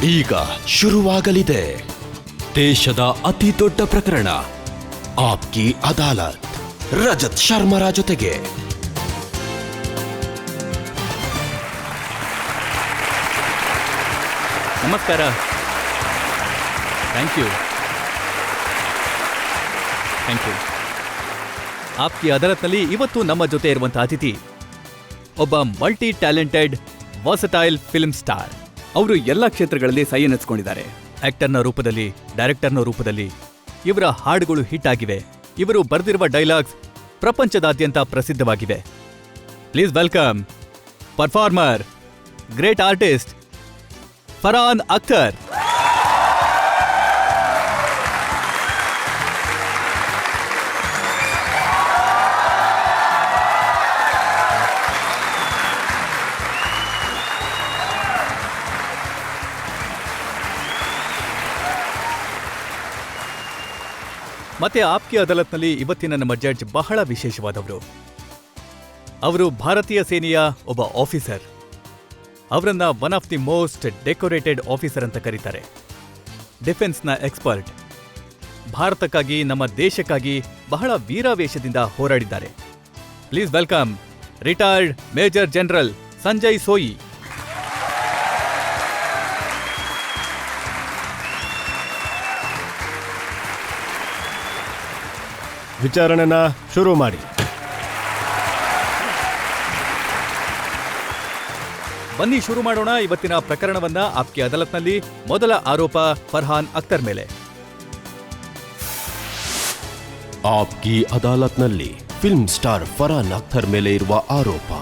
ಈಗ ಶುರುವಾಗಲಿದೆ ದೇಶದ ಅತಿ ದೊಡ್ಡ ಪ್ರಕರಣ ಆಪ್ಕಿ ಅದಾಲತ್. ರಜತ್ ಶರ್ಮರ ಜೊತೆಗೆ ನಮಸ್ಕಾರ. Thank you. ಆಪ್ಕಿ ಅದಾಲತ್ನಲ್ಲಿ ಇವತ್ತು ನಮ್ಮ ಜೊತೆ ಇರುವಂತಹ ಅತಿಥಿ ಒಬ್ಬ multi talented versatile film star. ಅವರು ಎಲ್ಲ ಕ್ಷೇತ್ರಗಳಲ್ಲಿ ಸೈ ಎನ್ನಿಸ್ಕೊಂಡಿದ್ದಾರೆ. ಆಕ್ಟರ್ನ ರೂಪದಲ್ಲಿ, ಡೈರೆಕ್ಟರ್ನ ರೂಪದಲ್ಲಿ. ಇವರ ಹಾಡುಗಳು ಹಿಟ್ ಆಗಿವೆ. ಇವರು ಬರೆದಿರುವ ಡೈಲಾಗ್ಸ್ ಪ್ರಪಂಚದಾದ್ಯಂತ ಪ್ರಸಿದ್ಧವಾಗಿವೆ. Please welcome performer, great artist Farhan Akhtar. ಮತ್ತೆ ಆಪ್ಕಿ ಅದಾಲತ್ನಲ್ಲಿ ಇವತ್ತಿನ ನಮ್ಮ ಜಡ್ಜ್ ಬಹಳ ವಿಶೇಷವಾದವರು. ಅವರು ಭಾರತೀಯ ಸೇನೆಯ ಒಬ್ಬ ಆಫೀಸರ್. ಅವರನ್ನ one of the most decorated officer ಅಂತ ಕರೀತಾರೆ. ಡಿಫೆನ್ಸ್ನ ಎಕ್ಸ್ಪರ್ಟ್. ಭಾರತಕ್ಕಾಗಿ, ನಮ್ಮ ದೇಶಕ್ಕಾಗಿ ಬಹಳ ವೀರಾವೇಶದಿಂದ ಹೋರಾಡಿದ್ದಾರೆ. Please welcome retired major general Sanjay Soi. ವಿಚಾರಣೆನ ಶುರು ಮಾಡಿ. ಬನ್ನಿ ಶುರು ಮಾಡೋಣ ಇವತ್ತಿನ ಪ್ರಕರಣವನ್ನ. ಆಪ್ಕಿ ಅದಾಲತ್ನಲ್ಲಿ ಮೊದಲ ಆರೋಪ ಫರ್ಹಾನ್ ಅಖ್ತರ್ ಮೇಲೆ. ಆಪ್ಕಿ ಅದಾಲತ್ನಲ್ಲಿ ಫಿಲ್ಮ್ ಸ್ಟಾರ್ ಫರ್ಹಾನ್ ಅಖ್ತರ್ ಮೇಲೆ ಇರುವ ಆರೋಪ.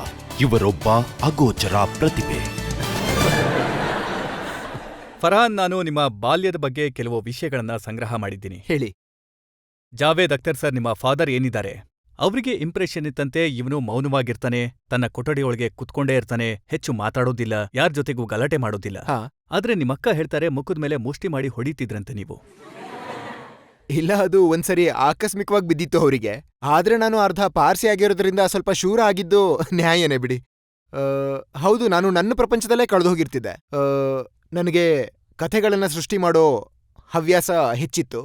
ಇವರೊಬ್ಬ ಅಗೋಚರ ಪ್ರತಿಭೆ. ಫರ್ಹಾನ್, ನಾನು ನಿಮ್ಮ ಬಾಲ್ಯದ ಬಗ್ಗೆ ಕೆಲವು ವಿಷಯಗಳನ್ನ ಸಂಗ್ರಹ ಮಾಡಿದ್ದೀನಿ. ಹೇಳಿ. ಜಾವೇದ್ ಅಖ್ತರ್ ಸರ್, ನಿಮ್ಮ ಫಾದರ್ ಏನಿದ್ದಾರೆ, ಅವರಿಗೆ ಇಂಪ್ರೆಷನ್ ಇತ್ತಂತೆ ಇವನು ಮೌನವಾಗಿರ್ತಾನೆ, ತನ್ನ ಕೊಠಡಿಯೊಳಗೆ ಕುತ್ಕೊಂಡೇ ಇರ್ತಾನೆ, ಹೆಚ್ಚು ಮಾತಾಡೋದಿಲ್ಲ, ಯಾರ ಜೊತೆಗೂ ಗಲಾಟೆ ಮಾಡೋದಿಲ್ಲ. ಆದ್ರೆ ನಿಮ್ಮಕ್ಕ ಹೇಳ್ತಾರೆ ಮುಖದ ಮೇಲೆ ಮುಷ್ಟಿ ಮಾಡಿ ಹೊಡಿತಿದ್ರಂತೆ ನೀವು. ಇಲ್ಲ, ಅದು ಒಂದ್ಸರಿ ಆಕಸ್ಮಿಕವಾಗಿ ಬಿದ್ದಿತ್ತು ಅವರಿಗೆ. ಆದ್ರೆ ನಾನು ಅರ್ಧ ಪಾರ್ಸಿ ಆಗಿರೋದ್ರಿಂದ ಸ್ವಲ್ಪ ಶೂರ ಆಗಿದ್ದು ನ್ಯಾಯನೇ ಬಿಡಿ. ಹೌದು, ನಾನು ನನ್ನ ಪ್ರಪಂಚದಲ್ಲೇ ಕಳೆದೋಗಿರ್ತಿದ್ದೆ. ನನಗೆ ಕಥೆಗಳನ್ನ ಸೃಷ್ಟಿ ಮಾಡೋ ಹವ್ಯಾಸ ಹೆಚ್ಚಿತ್ತು.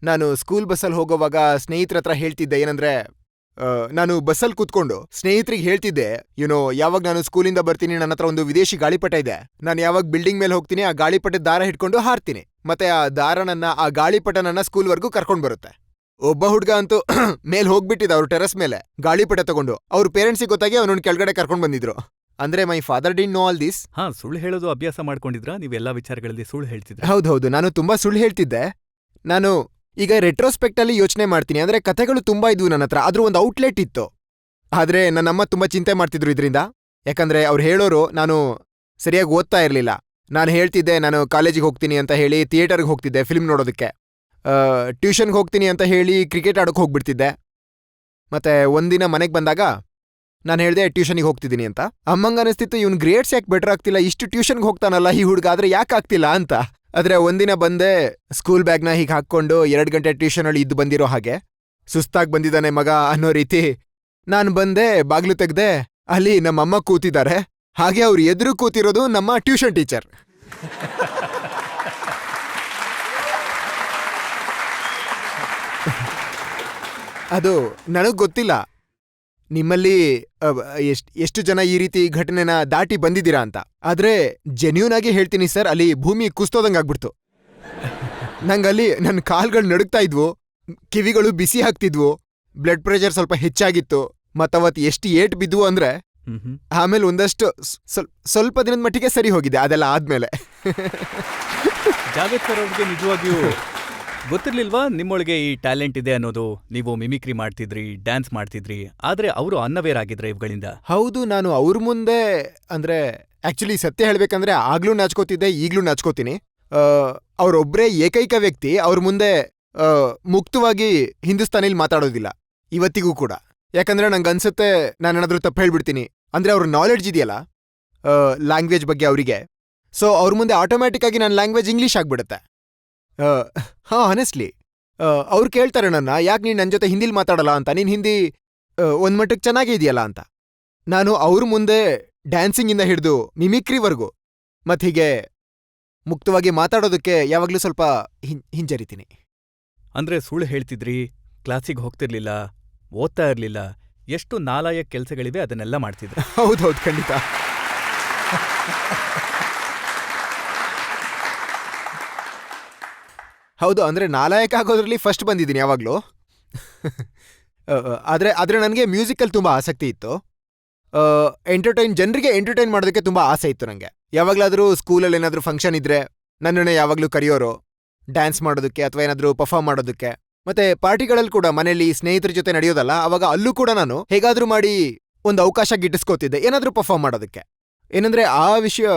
ನಾನು ಸ್ಕೂಲ್ ಬಸ್ಸಲ್ಲಿ ಹೋಗೋವಾಗ ಸ್ನೇಹಿತರ ಹತ್ರ ಹೇಳ್ತಿದ್ದೆ ಏನಂದ್ರೆ, ನಾನು ಬಸ್ಸಲ್ಲಿ ಕೂತ್ಕೊಂಡು ಸ್ನೇಹಿತರಿಗೆ ಹೇಳ್ತಿದ್ದೆ, ಯಾವಾಗ ನಾನು ಸ್ಕೂಲಿಂದ ಬರ್ತೀನಿ ನನ್ನ ಹತ್ರ ಒಂದು ವಿದೇಶಿ ಗಾಳಿಪಟ ಇದೆ, ನಾನು ಯಾವಾಗ ಬಿಲ್ಡಿಂಗ್ ಮೇಲೆ ಹೋಗ್ತೀನಿ ಆ ಗಾಳಿಪಟದ ದಾರ ಹಿಡ್ಕೊಂಡು ಹಾರ್ತೀನಿ, ಮತ್ತೆ ಆ ಗಾಳಿಪಟ ನನ್ನ ಸ್ಕೂಲ್ವರೆಗೂ ಕರ್ಕೊಂಡ್ ಬರುತ್ತೆ. ಒಬ್ಬ ಹುಡ್ಗ ಅಂತೂ ಮೇಲ್ ಹೋಗ್ಬಿಟ್ಟಿದ್ದ ಅವ್ರ ಟೆರಸ್ ಮೇಲೆ ಗಾಳಿಪಟ ತಗೊಂಡು. ಅವ್ರ ಪೇರೆಂಟ್ಸಿಗೆ ಗೊತ್ತಾಗಿ ಅವನನ್ನ ಕೆಳಗಡೆ ಕರ್ಕೊಂಡ್ ಬಂದಿದ್ರು. ಅಂದ್ರೆ my father did no all this. ಸುಳ್ಳು ಹೇಳೋದು ಅಭ್ಯಾಸ ಮಾಡ್ಕೊಂಡಿದ್ರ ನೀವೆಲ್ಲಾ ವಿಚಾರಗಳಲ್ಲಿ ಸುಳ್ಳು ಹೇಳ್ತಿದ್ರ? ಹೌದೌದು, ನಾನು ತುಂಬಾ ಸುಳ್ಳು ಹೇಳ್ತಿದ್ದೆ. ನಾನು ಈಗ ರೆಟ್ರೋಸ್ಪೆಕ್ಟ್ ಅಲ್ಲಿ ಯೋಚನೆ ಮಾಡ್ತೀನಿ. ಅಂದ್ರೆ ಕಥೆಗಳು ತುಂಬಾ ಇದ್ವು ನನ್ನ ಹತ್ರ, ಆದ್ರೂ ಒಂದು ಔಟ್ಲೆಟ್ ಇತ್ತು. ಆದ್ರೆ ನನ್ನಮ್ಮ ತುಂಬಾ ಚಿಂತೆ ಮಾಡ್ತಿದ್ರು ಇದರಿಂದ. ಯಾಕಂದ್ರೆ ಅವ್ರು ಹೇಳೋರು ನಾನು ಸರಿಯಾಗಿ ಓದ್ತಾ ಇರ್ಲಿಲ್ಲ. ನಾನು ಹೇಳ್ತಿದ್ದೆ ನಾನು ಕಾಲೇಜಿಗೆ ಹೋಗ್ತೀನಿ ಅಂತ ಹೇಳಿ ಥಿಯೇಟರ್ಗೆ ಹೋಗ್ತಿದ್ದೆ ಫಿಲ್ಮ್ ನೋಡೋದಕ್ಕೆ. ಟ್ಯೂಷನ್ಗೆ ಹೋಗ್ತೀನಿ ಅಂತ ಹೇಳಿ ಕ್ರಿಕೆಟ್ ಆಡೋಕೆ ಹೋಗ್ಬಿಡ್ತಿದ್ದೆ. ಮತ್ತೆ ಒಂದಿನ ಮನೆಗೆ ಬಂದಾಗ ನಾನು ಹೇಳ್ದೆ ಟ್ಯೂಷನಿಗೆ ಹೋಗ್ತಿದ್ದೀನಿ ಅಂತ. ಅಮ್ಮಂಗ ಅನಿಸ್ತಿತ್ತು, ಇವ್ನು ಗ್ರೇಡ್ಸ್ ಯಾಕೆ ಬೆಟರ್ ಆಗ್ತಿಲ್ಲ, ಇಷ್ಟು ಟ್ಯೂಷನ್ಗೆ ಹೋಗ್ತಾನಲ್ಲ ಈ ಹುಡುಗ, ಆದ್ರೆ ಯಾಕೆ ಆಗ್ತಿಲ್ಲ ಅಂತ. ಆದ್ರೆ ಒಂದಿನ ಬಂದೆ, ಸ್ಕೂಲ್ ಬ್ಯಾಗ್ನ ಹೀಗೆ ಹಾಕ್ಕೊಂಡು 2 ಗಂಟೆ ಟ್ಯೂಷನಲ್ಲಿ ಇದ್ದು ಬಂದಿರೋ ಹಾಗೆ, ಸುಸ್ತಾಗಿ ಬಂದಿದ್ದಾನೆ ಮಗ ಅನ್ನೋ ರೀತಿ ನಾನು ಬಂದೆ. ಬಾಗ್ಲು ತೆಗ್ದೆ, ಅಲ್ಲಿ ನಮ್ಮಮ್ಮ ಕೂತಿದ್ದಾರೆ. ಹಾಗೆ ಅವ್ರು ಎದುರು ಕೂತಿರೋದು ನಮ್ಮ ಟ್ಯೂಷನ್ ಟೀಚರ್. ಅದು ನನಗ್ ಗೊತ್ತಿಲ್ಲ ನಿಮ್ಮಲ್ಲಿ ಎಷ್ಟು ಜನ ಈ ರೀತಿ ಘಟನೆನ ದಾಟಿ ಬಂದಿದ್ದೀರಾ ಅಂತ. ಆದ್ರೆ ಜೆನ್ಯೂನ್ ಆಗಿ ಹೇಳ್ತೀನಿ ಸರ್, ಅಲ್ಲಿ ಭೂಮಿ ಕುಸ್ತೋದಂಗಾಗ್ಬಿಡ್ತು. ನಂಗಲ್ಲಿ ನನ್ನ ಕಾಲ್ಗಳು ನಡುಗ್ತಾ ಇದ್ವು, ಕಿವಿಗಳು ಬಿಸಿ ಆಗ್ತಿದ್ವು, ಬ್ಲಡ್ ಪ್ರೆಷರ್ ಸ್ವಲ್ಪ ಹೆಚ್ಚಾಗಿತ್ತು. ಮತ್ತವತ್ತು ಎಷ್ಟು ಏಟ್ ಬಿದ್ವು ಅಂದ್ರೆ ಆಮೇಲೆ ಒಂದಷ್ಟು ಸ್ವಲ್ಪ ದಿನದ ಮಟ್ಟಿಗೆ ಸರಿ ಹೋಗಿದೆ ಅದೆಲ್ಲ ಆದ್ಮೇಲೆ. ಜಾವೇದ್ ಸರ್ ಅವ್ರಿಗೆ ನಿಜವಾಗಿಯೂ ಗೊತ್ತಿರ್ಲಿಲ್ವಾ ನಿಮ್ಮೊಳಗೆ ಈ ಟ್ಯಾಲೆಂಟ್ ಇದೆ ಅನ್ನೋದು? ನೀವು ಮಿಮಿಕ್ರಿ ಮಾಡ್ತಿದ್ರಿ, ಡ್ಯಾನ್ಸ್ ಮಾಡ್ತಿದ್ರಿ, ಆದ್ರೆ ಅವರು ಅನ್ಅವೇರ್ ಆಗಿದ್ರೆ ಇವುಗಳಿಂದ. ಹೌದು, ನಾನು ಅವ್ರ ಮುಂದೆ ಅಂದ್ರೆ ಆಕ್ಚುಲಿ ಸತ್ಯ ಹೇಳ್ಬೇಕಂದ್ರೆ ಆಗ್ಲೂ ನಾಚ್ಕೋತಿದ್ದೆ, ಈಗ್ಲೂ ನಾಚ್ಕೋತೀನಿ. ಅವ್ರೊಬ್ರೇ ಏಕೈಕ ವ್ಯಕ್ತಿ ಅವ್ರ ಮುಂದೆ ಮುಕ್ತವಾಗಿ ಹಿಂದೂಸ್ತಾನಿಲ್ ಮಾತಾಡೋದಿಲ್ಲ ಇವತ್ತಿಗೂ ಕೂಡ. ಯಾಕಂದ್ರೆ ನಂಗನ್ಸುತ್ತೆ ನಾನೇನಾದ್ರೂ ತಪ್ಪು ಹೇಳ್ಬಿಡ್ತೀನಿ. ಅಂದ್ರೆ ಅವ್ರ ನಾಲೆಡ್ಜ್ ಇದೆಯಲ್ಲ ಲ್ಯಾಂಗ್ವೇಜ್ ಬಗ್ಗೆ ಅವರಿಗೆ, ಸೊ ಅವ್ರ ಮುಂದೆ ಆಟೋಮ್ಯಾಟಿಕ್ ಆಗಿ ನನ್ನ ಲ್ಯಾಂಗ್ವೇಜ್ ಇಂಗ್ಲೀಷ್ ಆಗ್ಬಿಡುತ್ತೆ. ಹಾನೆಸ್ಟ್ಲಿ ಅವ್ರು ಕೇಳ್ತಾರೆ ನನ್ನ, ಯಾಕೆ ನೀನು ನನ್ನ ಜೊತೆ ಹಿಂದಿಲಿ ಮಾತಾಡಲ್ಲ ಅಂತ, ನೀನು ಹಿಂದಿ ಒಂದ್ ಮಟ್ಟಕ್ಕೆ ಚೆನ್ನಾಗೇ ಇದೆಯಲ್ಲ ಅಂತ. ನಾನು ಅವ್ರ ಮುಂದೆ ಡ್ಯಾನ್ಸಿಂಗಿಂದ ಹಿಡಿದು ಮಿಮಿಕ್ರಿವರೆಗೂ ಮತ್ತ್ ಹೀಗೆ ಮುಕ್ತವಾಗಿ ಮಾತಾಡೋದಕ್ಕೆ ಯಾವಾಗ್ಲೂ ಸ್ವಲ್ಪ ಹಿಂಜರಿತೀನಿ. ಅಂದ್ರೆ ಸುಳ್ಳು ಹೇಳ್ತಿದ್ರಿ, ಕ್ಲಾಸಿಗೆ ಹೋಗ್ತಿರ್ಲಿಲ್ಲ, ಓದ್ತಾ ಇರ್ಲಿಲ್ಲ, ಎಷ್ಟು ನಾಲಾಯಕ್ ಕೆಲ್ಸಗಳಿವೆ ಅದನ್ನೆಲ್ಲ ಮಾಡ್ತಿದ್ರಿ. ಹೌದೌದು, ಖಂಡಿತ. ಹೌದು, ಅಂದ್ರೆ ನಾಲಾಯಕ ಆಗೋದ್ರಲ್ಲಿ ಫಸ್ಟ್ ಬಂದಿದ್ದೀನಿ ಯಾವಾಗ್ಲೂ. ಆದ್ರೆ ನನಗೆ ಮ್ಯೂಸಿಕಲ್ಲಿ ತುಂಬ ಆಸಕ್ತಿ ಇತ್ತು. ಜನರಿಗೆ ಎಂಟರ್ಟೈನ್ ಮಾಡೋದಕ್ಕೆ ತುಂಬ ಆಸೆ ಇತ್ತು ನನಗೆ. ಯಾವಾಗಲಾದರೂ ಸ್ಕೂಲಲ್ಲಿ ಏನಾದರೂ ಫಂಕ್ಷನ್ ಇದ್ರೆ ನನ್ನನ್ನೇ ಯಾವಾಗಲೂ ಕರೆಯೋರು ಡ್ಯಾನ್ಸ್ ಮಾಡೋದಕ್ಕೆ ಅಥವಾ ಏನಾದರೂ ಪರ್ಫಾರ್ಮ್ ಮಾಡೋದಕ್ಕೆ. ಮತ್ತೆ ಪಾರ್ಟಿಗಳಲ್ಲಿ ಕೂಡ ಮನೇಲಿ ಸ್ನೇಹಿತರ ಜೊತೆ ನಡೆಯೋದಲ್ಲ, ಅವಾಗ ಅಲ್ಲೂ ಕೂಡ ನಾನು ಹೇಗಾದ್ರೂ ಮಾಡಿ ಒಂದು ಅವಕಾಶ ಗಿಟ್ಟಿಸ್ಕೋತಿದ್ದೆ ಏನಾದರೂ ಪರ್ಫಾರ್ಮ್ ಮಾಡೋದಕ್ಕೆ. ಏನಂದ್ರೆ ಆ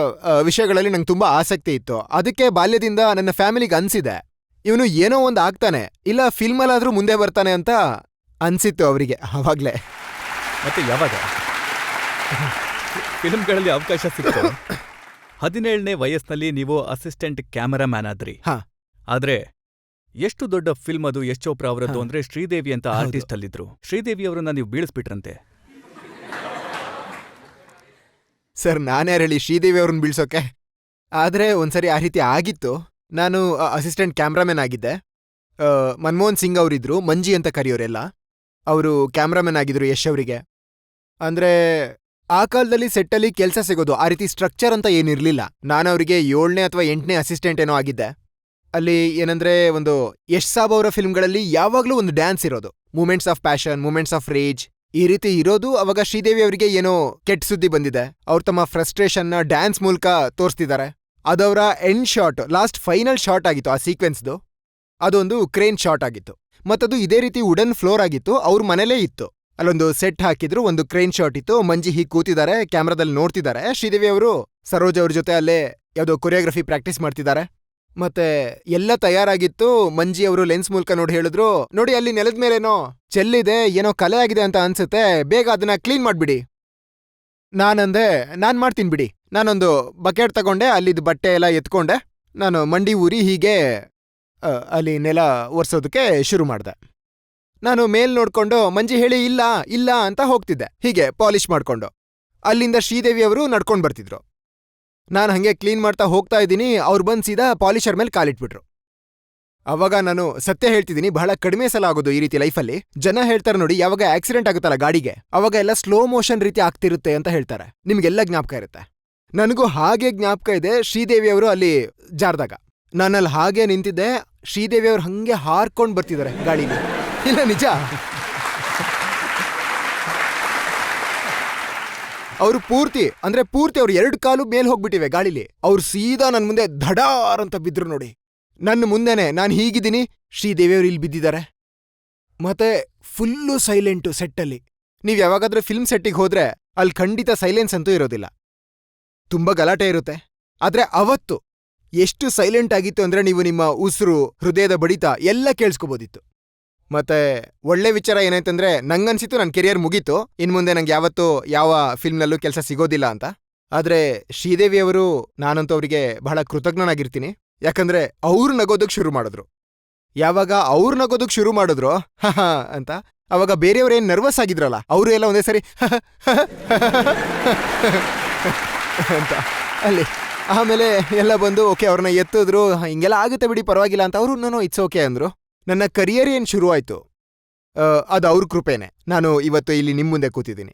ವಿಷಯಗಳಲ್ಲಿ ನಂಗೆ ತುಂಬ ಆಸಕ್ತಿ ಇತ್ತು. ಅದಕ್ಕೆ ಬಾಲ್ಯದಿಂದ ನನ್ನ ಫ್ಯಾಮಿಲಿಗೆ ಅನ್ಸಿದೆ, ಇವನು ಏನೋ ಒಂದು ಆಗ್ತಾನೆ, ಇಲ್ಲ ಫಿಲ್ಮಲ್ಲಾದ್ರೂ ಮುಂದೆ ಬರ್ತಾನೆ ಅಂತ ಅನ್ಸಿತ್ತು ಅವರಿಗೆ ಆವಾಗ್ಲೇ. ಮತ್ತೆ ಯಾವಾಗ ಫಿಲ್ಮ್ಗಳಲ್ಲಿ ಅವಕಾಶ ಸಿಕ್ತು? 17ನೇ ವಯಸ್ಸಿನಲ್ಲಿ ನೀವು ಅಸಿಸ್ಟೆಂಟ್ ಕ್ಯಾಮರಾಮ್ಯಾನ್ ಆದ್ರಿ. ಹಾ. ಆದ್ರೆ ಎಷ್ಟು ದೊಡ್ಡ ಫಿಲ್ಮ್ ಅದು ಯಶ್ ಚೋಪ್ರಾ ಅವರದ್ದು ಅಂದ್ರೆ ಶ್ರೀದೇವಿ ಅಂತ ಆರ್ಟಿಸ್ಟ್ ಅಲ್ಲಿದ್ರು. ಶ್ರೀದೇವಿ ಅವರನ್ನ ನೀವು ಬೀಳಿಸ್ಬಿಟ್ರಂತೆ. ಸರ್, ನಾನ್ಯಾರು ಹೇಳಿ ಶ್ರೀದೇವಿ ಅವ್ರನ್ನ ಬೀಳ್ಸೋಕೆ? ಆದ್ರೆ ಒಂದ್ಸರಿ ಆ ರೀತಿ ಆಗಿತ್ತು. ನಾನು ಅಸಿಸ್ಟೆಂಟ್ ಕ್ಯಾಮ್ರಾಮನ್ ಆಗಿದ್ದೆ. ಮನ್ಮೋಹನ್ ಸಿಂಗ್ ಅವರಿದ್ರು, ಮಂಜಿ ಅಂತ ಕರೆಯೋರೆಲ್ಲ. ಅವರು ಕ್ಯಾಮ್ರಾಮನ್ ಆಗಿದ್ರು ಯಶ್ ಅವರಿಗೆ. ಅಂದ್ರೆ ಆ ಕಾಲದಲ್ಲಿ ಸೆಟ್ಟಲ್ಲಿ ಕೆಲಸ ಸಿಗೋದು ಆ ರೀತಿ ಸ್ಟ್ರಕ್ಚರ್ ಅಂತ ಏನಿರ್ಲಿಲ್ಲ. ನಾನು ಅವರಿಗೆ 7ನೇ ಅಥವಾ 8ನೇ ಅಸಿಸ್ಟೆಂಟ್ ಏನೋ ಆಗಿದ್ದೆ. ಅಲ್ಲಿ ಏನಂದ್ರೆ ಒಂದು ಯಶ್ ಸಾಬ್ ಅವರ ಫಿಲ್ಮ್ಗಳಲ್ಲಿ ಯಾವಾಗ್ಲೂ ಒಂದು ಡ್ಯಾನ್ಸ್ ಇರೋದು, moments of passion, moments of rage, ಈ ರೀತಿ ಇರೋದು. ಅವಾಗ ಶ್ರೀದೇವಿ ಅವರಿಗೆ ಏನೋ ಕೆಟ್ಟ ಸುದ್ದಿ ಬಂದಿದೆ. ಅವ್ರು ತಮ್ಮ ಫ್ರಸ್ಟ್ರೇಷನ್ನ ಡ್ಯಾನ್ಸ್ ಮೂಲಕ ತೋರಿಸ್ತಿದ್ದಾರೆ. ಅದವರ end shot, last final shot ಆಗಿತ್ತು ಆ ಸೀಕ್ವೆನ್ಸ್ದು. ಅದೊಂದು ಕ್ರೇನ್ ಶಾಟ್ ಆಗಿತ್ತು. ಮತ್ತದು ಇದೇ ರೀತಿ ವುಡನ್ ಫ್ಲೋರ್ ಆಗಿತ್ತು. ಅವ್ರ ಮನೇಲೇ ಇತ್ತು. ಅಲ್ಲೊಂದು ಸೆಟ್ ಹಾಕಿದ್ರು, ಒಂದು ಕ್ರೇನ್ ಶಾಟ್ ಇತ್ತು. ಮಂಜಿ ಹೀಗೆ ಕೂತಿದ್ದಾರೆ, ಕ್ಯಾಮ್ರಾದಲ್ಲಿ ನೋಡ್ತಿದ್ದಾರೆ. ಶ್ರೀದೇವಿ ಅವರು ಸರೋಜ್ ಅವ್ರ ಜೊತೆ ಅಲ್ಲೇ ಯಾವುದೋ ಕೊರಿಯೋಗ್ರಫಿ ಪ್ರಾಕ್ಟೀಸ್ ಮಾಡ್ತಿದ್ದಾರೆ. ಮತ್ತೆ ಎಲ್ಲ ತಯಾರಾಗಿತ್ತು. ಮಂಜಿ ಅವರು ಲೆನ್ಸ್ ಮೂಲಕ ನೋಡಿ ಹೇಳಿದ್ರು, ನೋಡಿ ಅಲ್ಲಿ ನೆಲದ ಮೇಲೇನೋ ಚೆಲ್ಲಿದೆ, ಏನೋ ಕಲೆ ಆಗಿದೆ ಅಂತ ಅನ್ಸುತ್ತೆ, ಬೇಗ ಅದನ್ನ ಕ್ಲೀನ್ ಮಾಡ್ಬಿಡಿ. ನಾನಂದೆ, ನಾನ್ ಮಾಡ್ತೀನಿ ಬಿಡಿ. ನಾನೊಂದು ಬಕೆಟ್ ತಗೊಂಡೆ, ಅಲ್ಲಿದ್ದ ಬಟ್ಟೆ ಎಲ್ಲ ಎತ್ಕೊಂಡೆ, ನಾನು ಮಂಡಿ ಊರಿ ಹೀಗೆ ಅಲ್ಲಿ ನೆಲ ಒರೆಸೋದಕ್ಕೆ ಶುರು ಮಾಡ್ದೆ. ನಾನು ಮೇಲ್ ನೋಡ್ಕೊಂಡು ಮಂಜಿ ಹೇಳಿ ಇಲ್ಲ ಇಲ್ಲ ಅಂತ ಹೋಗ್ತಿದ್ದೆ, ಹೀಗೆ ಪಾಲಿಶ್ ಮಾಡ್ಕೊಂಡು. ಅಲ್ಲಿಂದ ಶ್ರೀದೇವಿ ಅವರು ನಡ್ಕೊಂಡು ಬರ್ತಿದ್ರು. ನಾನು ಹಂಗೆ ಕ್ಲೀನ್ ಮಾಡ್ತಾ ಹೋಗ್ತಾ ಇದ್ದೀನಿ, ಅವ್ರು ಬಂದು ಸೀದಾ ಪಾಲಿಶರ್ ಮೇಲೆ ಕಾಲಿಟ್ಬಿಟ್ರು. ಅವಾಗ ನಾನು ಸತ್ಯ ಹೇಳ್ತಿದ್ದೀನಿ, ಬಹಳ ಕಡಿಮೆ ಸಲ ಆಗೋದು ಈ ರೀತಿ ಲೈಫಲ್ಲಿ. ಜನ ಹೇಳ್ತಾರೆ ನೋಡಿ, ಯಾವಾಗ ಆಕ್ಸಿಡೆಂಟ್ ಆಗುತ್ತಲ್ಲ ಗಾಡಿಗೆ, ಅವಾಗ ಎಲ್ಲ ಸ್ಲೋ ಮೋಷನ್ ರೀತಿ ಆಗ್ತಿರುತ್ತೆ ಅಂತ ಹೇಳ್ತಾರೆ. ನಿಮ್ಗೆಲ್ಲ ಜ್ಞಾಪಕ ಇರುತ್ತೆ. ನನಗೂ ಹಾಗೆ ಜ್ಞಾಪಕ ಇದೆ. ಶ್ರೀದೇವಿ ಅವರು ಅಲ್ಲಿ ಜಾರ್ದಾಗ ನಾನಲ್ಲಿ ಹಾಗೆ ನಿಂತಿದ್ದೆ. ಶ್ರೀದೇವಿ ಅವ್ರು ಹಂಗೆ ಹಾರ್ಕೊಂಡು ಬರ್ತಿದ್ದಾರೆ ಗಾಡಿಲಿ. ಇಲ್ಲ, ನಿಜ. ಅವರು ಪೂರ್ತಿ ಅವ್ರು 2 ಕಾಲು ಮೇಲ್ ಹೋಗ್ಬಿಟ್ಟಿವೆ ಗಾಳಿಲಿ. ಅವ್ರು ಸೀದಾ ನನ್ ಮುಂದೆ ಧಡಾರ್ ಅಂತ ಬಿದ್ರು ನೋಡಿ. ನನ್ನ ಮುಂದೆನೆ ನಾನು ಹೀಗಿದ್ದೀನಿ, ಶ್ರೀದೇವಿಯವ್ರು ಇಲ್ಲಿ ಬಿದ್ದಿದ್ದಾರೆ. ಮತ್ತೆ ಫುಲ್ಲು ಸೈಲೆಂಟು ಸೆಟ್ಟಲ್ಲಿ. ನೀವ್ ಯಾವಾಗಾದ್ರೂ ಫಿಲ್ಮ್ ಸೆಟ್ಟಿಗೆ ಹೋದ್ರೆ ಅಲ್ಲಿ ಖಂಡಿತ ಸೈಲೆನ್ಸ್ ಅಂತೂ ಇರೋದಿಲ್ಲ, ತುಂಬಾ ಗಲಾಟೆ ಇರುತ್ತೆ. ಆದ್ರೆ ಅವತ್ತು ಎಷ್ಟು ಸೈಲೆಂಟ್ ಆಗಿತ್ತು ಅಂದ್ರೆ ನೀವು ನಿಮ್ಮ ಉಸಿರು, ಹೃದಯದ ಬಡಿತ ಎಲ್ಲ ಕೇಳಿಸ್ಕೋಬೋದಿತ್ತು. ಮತ್ತೆ ಒಳ್ಳೆ ವಿಚಾರ ಏನಾಯ್ತಂದ್ರೆ, ನಂಗನ್ಸಿತ್ತು ನನ್ನ ಕೆರಿಯರ್ ಮುಗೀತು, ಇನ್ಮುಂದೆ ನಂಗೆ ಯಾವತ್ತೂ ಯಾವ ಫಿಲ್ಮ್ನಲ್ಲೂ ಕೆಲಸ ಸಿಗೋದಿಲ್ಲ ಅಂತ. ಆದ್ರೆ ಶ್ರೀದೇವಿ ಅವರು, ನಾನಂತೂ ಅವರಿಗೆ ಬಹಳ ಕೃತಜ್ಞನಾಗಿರ್ತೀನಿ. ಯಾಕಂದ್ರೆ ಅವ್ರು ನಗೋದಕ್ಕೆ ಶುರು ಮಾಡಿದ್ರು. ಯಾವಾಗ ಅವ್ರು ನಗೋದಕ್ಕೆ ಶುರು ಮಾಡಿದ್ರು ಹಾ ಅಂತ, ಅವಾಗ ಬೇರೆಯವ್ರೇನ್ ನರ್ವಸ್ ಆಗಿದ್ರಲ್ಲ, ಅವರು ಎಲ್ಲ ಒಂದೇ ಸರಿ ಅಂತ ಅಲ್ಲಿ. ಆಮೇಲೆ ಎಲ್ಲ ಬಂದು ಓಕೆ ಅವ್ರನ್ನ ಎತ್ತಿದ್ರು, ಹಿಂಗೆಲ್ಲ ಆಗುತ್ತೆ ಬಿಡಿ ಪರವಾಗಿಲ್ಲ ಅಂತ. ಅವರು ನೋ ಇಟ್ಸ್ ಓಕೆ ಅಂದ್ರು. ನನ್ನ ಕರಿಯರ್ ಏನ್ ಶುರು ಆಯ್ತು, ಅದು ಅವ್ರ ಕೃಪೆನೆ ನಾನು ಇವತ್ತು ಇಲ್ಲಿ ನಿಮ್ಮ ಮುಂದೆ ಕೂತಿದ್ದೀನಿ.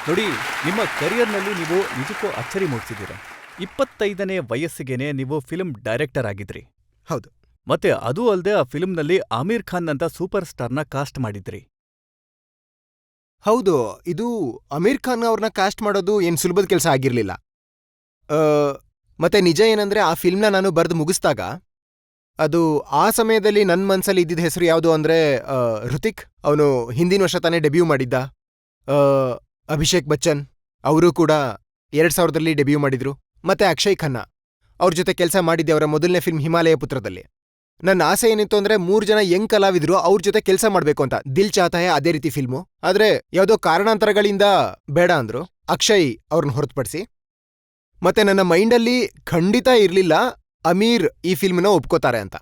ನೋಡಿ, ನಿಮ್ಮ ಕರಿಯರ್ನಲ್ಲಿ ನೀವು ನಿಜಕ್ಕೂ ಅಚ್ಚರಿ ಮೂಡಿಸಿದ್ದೀರ. 25ನೇ ವಯಸ್ಸಿಗೆನೆ ನೀವು ಫಿಲ್ಮ್ ಡೈರೆಕ್ಟರ್ ಆಗಿದ್ರಿ. ಹೌದು. ಮತ್ತೆ ಅದೂ ಅಲ್ಲದೆ ಆ ಫಿಲ್ಮ್ನಲ್ಲಿ ಆಮೀರ್ ಖಾನ್ ಅಂತ ಸೂಪರ್ ಸ್ಟಾರ್ನ ಕಾಸ್ಟ್ ಮಾಡಿದ್ರಿ. ಹೌದು, ಇದು ಆಮೀರ್ ಖಾನ್ ಅವ್ರನ್ನ ಕಾಸ್ಟ್ ಮಾಡೋದು ಏನ್ ಸುಲಭದ ಕೆಲಸ ಆಗಿರ್ಲಿಲ್ಲ. ಮತ್ತೆ ನಿಜ ಏನಂದ್ರೆ, ಆ ಫಿಲ್ಮ್ನ ನಾನು ಬರೆದು ಮುಗಿಸ್ದಾಗ ಅದು ಆ ಸಮಯದಲ್ಲಿ ನನ್ನ ಮನಸ್ಸಲ್ಲಿ ಇದ್ದಿದ್ದ ಹೆಸರು ಯಾವುದು ಅಂದ್ರೆ ಹೃತಿಕ್. ಅವನು ಹಿಂದಿನ ವರ್ಷ ತಾನೇ ಡೆಬ್ಯೂ ಮಾಡಿದ್ದ. ಅಭಿಷೇಕ್ ಬಚ್ಚನ್ ಅವರು ಕೂಡ 2000ರಲ್ಲಿ ಡೆಬ್ಯೂ ಮಾಡಿದ್ರು. ಮತ್ತೆ ಅಕ್ಷಯ್ ಖನ್ನಾ ಅವ್ರ ಜೊತೆ ಕೆಲಸ ಮಾಡಿದ್ದೆ ಅವರ ಮೊದಲನೇ ಫಿಲ್ಮ್ ಹಿಮಾಲಯ ಪುತ್ರದಲ್ಲಿ. ನನ್ನ ಆಸೆ ಏನಿತ್ತು ಅಂದ್ರೆ 3 ಜನ ಯಂಗ್ ಕಲಾವಿದ್ರು ಅವ್ರ ಜೊತೆ ಕೆಲಸ ಮಾಡ್ಬೇಕು ಅಂತ. ದಿಲ್ ಚಾಹತಾ ಹೈ ಅದೇ ರೀತಿ ಫಿಲ್ಮು. ಆದ್ರೆ ಯಾವುದೋ ಕಾರಣಾಂತರಗಳಿಂದ ಬೇಡ ಅಂದ್ರು ಅಕ್ಷಯ್ ಅವ್ರನ್ನ ಹೊರತುಪಡಿಸಿ. ಮತ್ತೆ ನನ್ನ ಮೈಂಡಲ್ಲಿ ಖಂಡಿತ ಇರ್ಲಿಲ್ಲ ಅಮೀರ್ ಈ ಫಿಲ್ಮ್ನ ಒಪ್ಕೋತಾರೆ ಅಂತ.